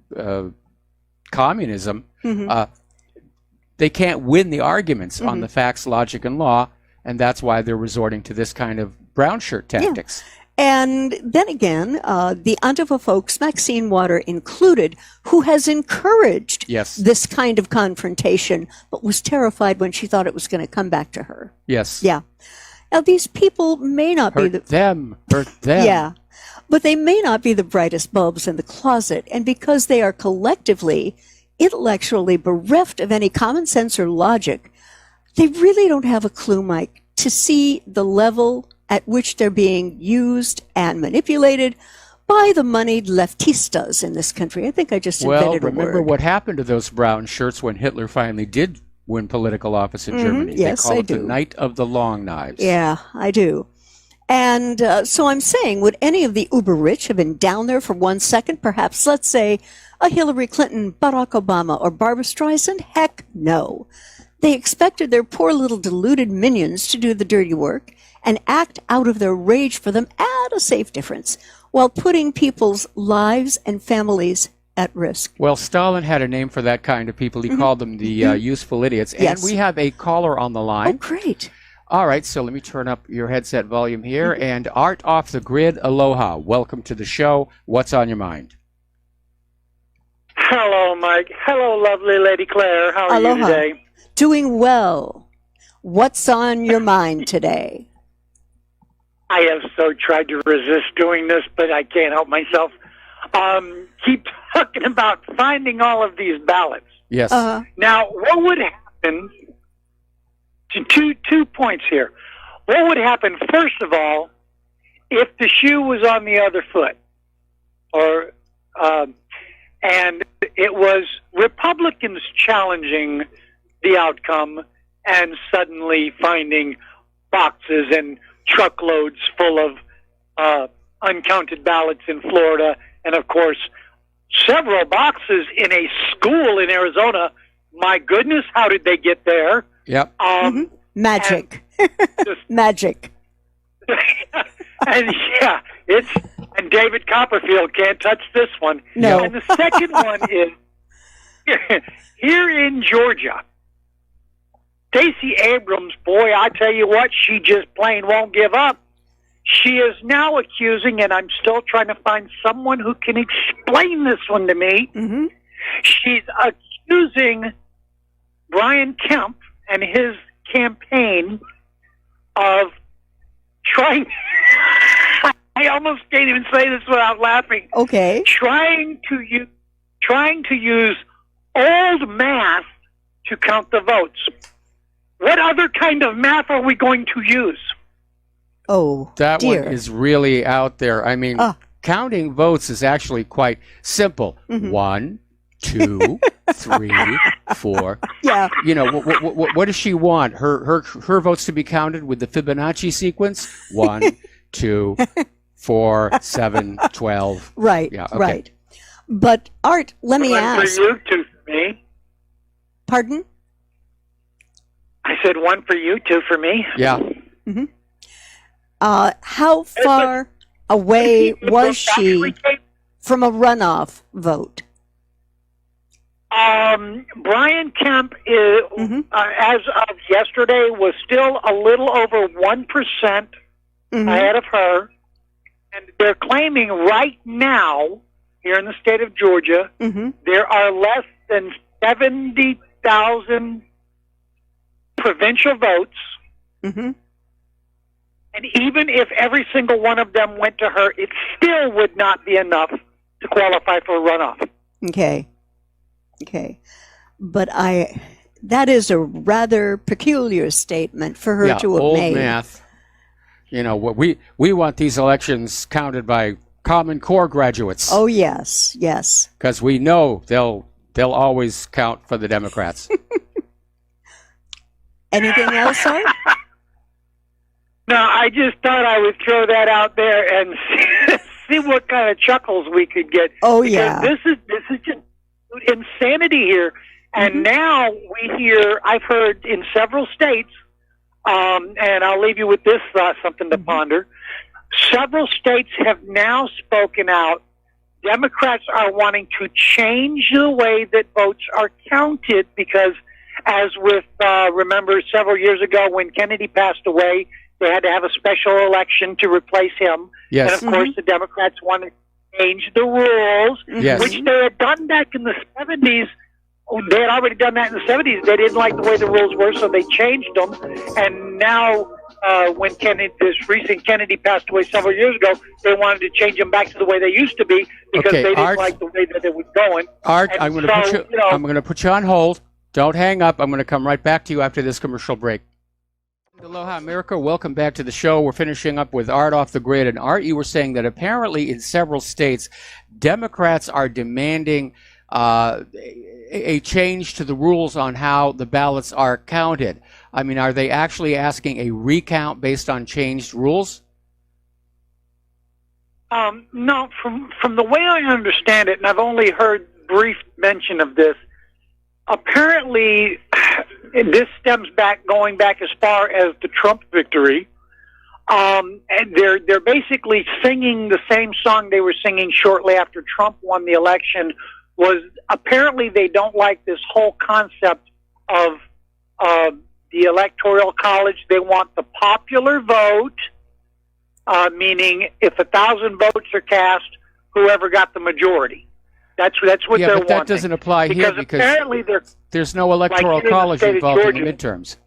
communism, they can't win the arguments on the facts, logic, and law, and that's why they're resorting to this kind of brown shirt tactics. And then again, the Antifa folks, Maxine Water included, who has encouraged this kind of confrontation, but was terrified when she thought it was going to come back to her. Yes. Yeah. Now, these people may not be hurt them. Yeah. But they may not be the brightest bulbs in the closet. And because they are collectively, intellectually bereft of any common sense or logic, they really don't have a clue, Mike, to see the level at which they're being used and manipulated by the moneyed leftistas in this country. I think I just invented a word. Well, remember what happened to those brown shirts when Hitler finally did win political office in Germany? Yes, they call I it do. The Night of the Long Knives. Yeah, I do. And so I'm saying, would any of the uber rich have been down there for 1 second? Perhaps, let's say, a Hillary Clinton, Barack Obama, or Barbara Streisand? Heck no. They expected their poor little deluded minions to do the dirty work and act out of their rage for them at a safe difference while putting people's lives and families at risk. Well, Stalin had a name for that kind of people. He called them the useful idiots. And we have a caller on the line. Oh, great. All right, so let me turn up your headset volume here. And Art Off the Grid, aloha. Welcome to the show. What's on your mind? Hello, Mike. Hello, lovely Lady Claire. How are you today? Doing well. What's on your mind today? I have so tried to resist doing this, but I can't help myself. Keep talking about finding all of these ballots. Yes. Now, what would happen? Two points here. What would happen, first of all, if the shoe was on the other foot, and it was Republicans challenging the outcome and suddenly finding boxes and truckloads full of uncounted ballots in Florida, and of course, several boxes in a school in Arizona. My goodness, how did they get there? Yep. Magic. Magic. And and David Copperfield can't touch this one. No. And the second one is here in Georgia. Stacey Abrams, boy, I tell you what, she just plain won't give up. She is now accusing, and I'm still trying to find someone who can explain this one to me. She's accusing Brian Kemp and his campaign of trying... I almost can't even say this without laughing. Okay. Trying to use old math to count the votes. What other kind of math are we going to use? Oh, that dear. one is really out there. I mean, counting votes is actually quite simple. 1, 2, 3, 4. Yeah. You know, what does she want? Her votes to be counted with the Fibonacci sequence? 1, 2, 4, 7, 12. Right. Yeah. Okay. Right. But Art, let me ask. For you, two for me. Pardon? I said one for you, two for me. Yeah. How far away was she from a runoff vote? Brian Kemp is, as of yesterday, was still a little over 1% ahead of her. And they're claiming right now, here in the state of Georgia, there are less than 70,000 provincial votes. And even if every single one of them went to her, it still would not be enough to qualify for a runoff. Okay. But that is a rather peculiar statement for her to have old made. Math. We want these elections counted by Common Core graduates. Oh, yes. Because we know they'll always count for the Democrats. Anything else, Art? No, I just thought I would throw that out there and see what kind of chuckles we could get. Oh, because yeah. This is just insanity here. And now I've heard in several states, and I'll leave you with this something to ponder. Several states have now spoken out. Democrats are wanting to change the way that votes are counted because, as with, remember several years ago when Kennedy passed away, they had to have a special election to replace him. Yes. And, of course, the Democrats wanted to change the rules, which they had done back in the 70s. They had already done that in the 70s. They didn't like the way the rules were, so they changed them. And now, when this recent Kennedy passed away several years ago, they wanted to change them back to the way they used to be because they didn't like the way that it was going. Art, I'm going to put you on hold. Don't hang up. I'm going to come right back to you after this commercial break. Aloha America, welcome back to the show. We're finishing up with Art Off the Grid. And Art, you were saying that apparently in several states, Democrats are demanding a change to the rules on how the ballots are counted. I mean, are they actually asking a recount based on changed rules? No, from the way I understand it, and I've only heard brief mention of this, apparently this stems going back as far as the Trump victory. And they're basically singing the same song they were singing shortly after Trump won the election. Was apparently they don't like this whole concept of the Electoral College. They want the popular vote, meaning if 1,000 votes are cast, whoever got the majority. That's what they're wanting. Yeah, but that doesn't apply here because apparently there's no Electoral College involved in the midterms.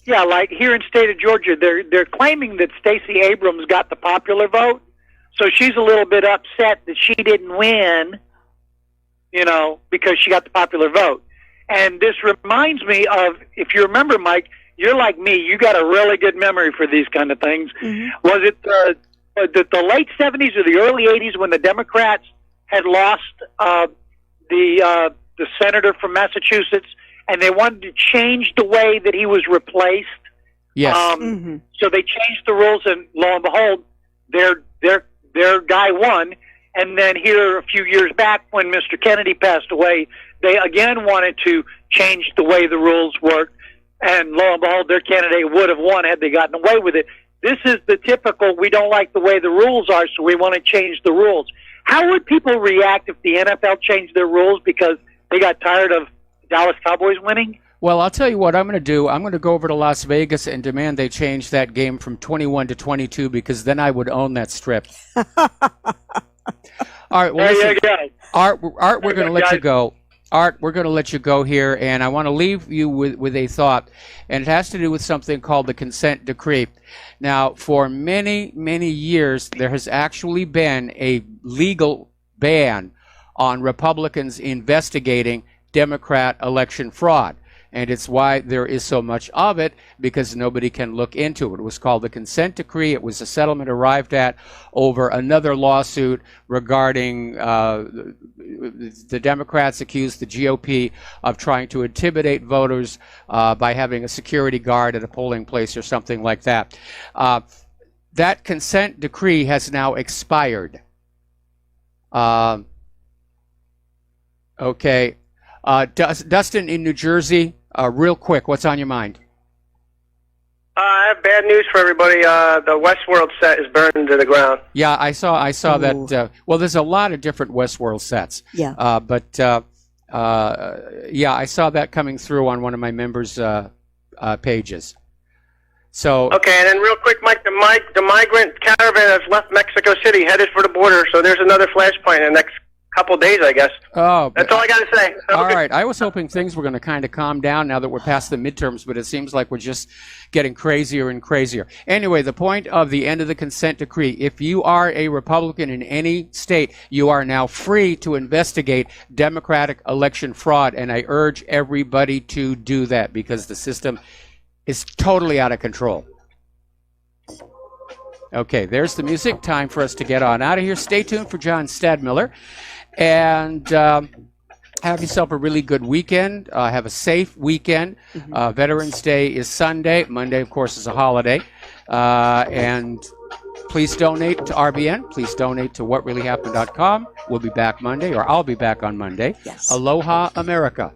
Yeah, like here in the state of Georgia, they're claiming that Stacey Abrams got the popular vote. So she's a little bit upset that she didn't win, because she got the popular vote. And this reminds me of, if you remember, Mike, you're like me. You got a really good memory for these kind of things. Was it the late 70s or the early 80s when the Democrats had lost the senator from Massachusetts, and they wanted to change the way that he was replaced? Yes. So they changed the rules, and lo and behold, their guy won. And then here a few years back when Mr. Kennedy passed away, they again wanted to change the way the rules worked. And lo and behold, their candidate would have won had they gotten away with it. This is the typical, we don't like the way the rules are, so we want to change the rules. How would people react if the NFL changed their rules because they got tired of the Dallas Cowboys winning? Well, I'll tell you what I'm going to do. I'm going to go over to Las Vegas and demand they change that game from 21 to 22 because then I would own that strip. All right, well, listen, Art, we're going to let you go. Art, we're going to let you go here, and I want to leave you with a thought, and it has to do with something called the consent decree. Now, for many, many years, there has actually been a legal ban on Republicans investigating Democrat election fraud. And it's why there is so much of it, because nobody can look into it. It was called the consent decree. It was a settlement arrived at over another lawsuit regarding the Democrats accused the GOP of trying to intimidate voters by having a security guard at a polling place or something like that. That consent decree has now expired. Okay. Dustin in New Jersey, real quick, what's on your mind? I have bad news for everybody. The Westworld set is burned to the ground. Yeah, I saw that. Well, there's a lot of different Westworld sets. Yeah. But Yeah, I saw that coming through on one of my members' pages. So okay, and then real quick, Mike, the migrant caravan has left Mexico City, headed for the border. So there's another flashpoint in the next couple of days, I guess. Oh, that's all I got to say. All right, I was hoping things were going to kind of calm down now that we're past the midterms, but it seems like we're just getting crazier and crazier. Anyway, the point of the end of the consent decree: if you are a Republican in any state, you are now free to investigate Democratic election fraud, and I urge everybody to do that because the system is totally out of control. Okay, there's the music. Time for us to get on out of here. Stay tuned for John Stadmiller. And have yourself a really good weekend. Have a safe weekend. Veterans Day is Sunday. Monday, of course, is a holiday. And please donate to RBN. Please donate to whatreallyhappened.com. We'll be back Monday, or I'll be back on Monday. Yes. Aloha, America.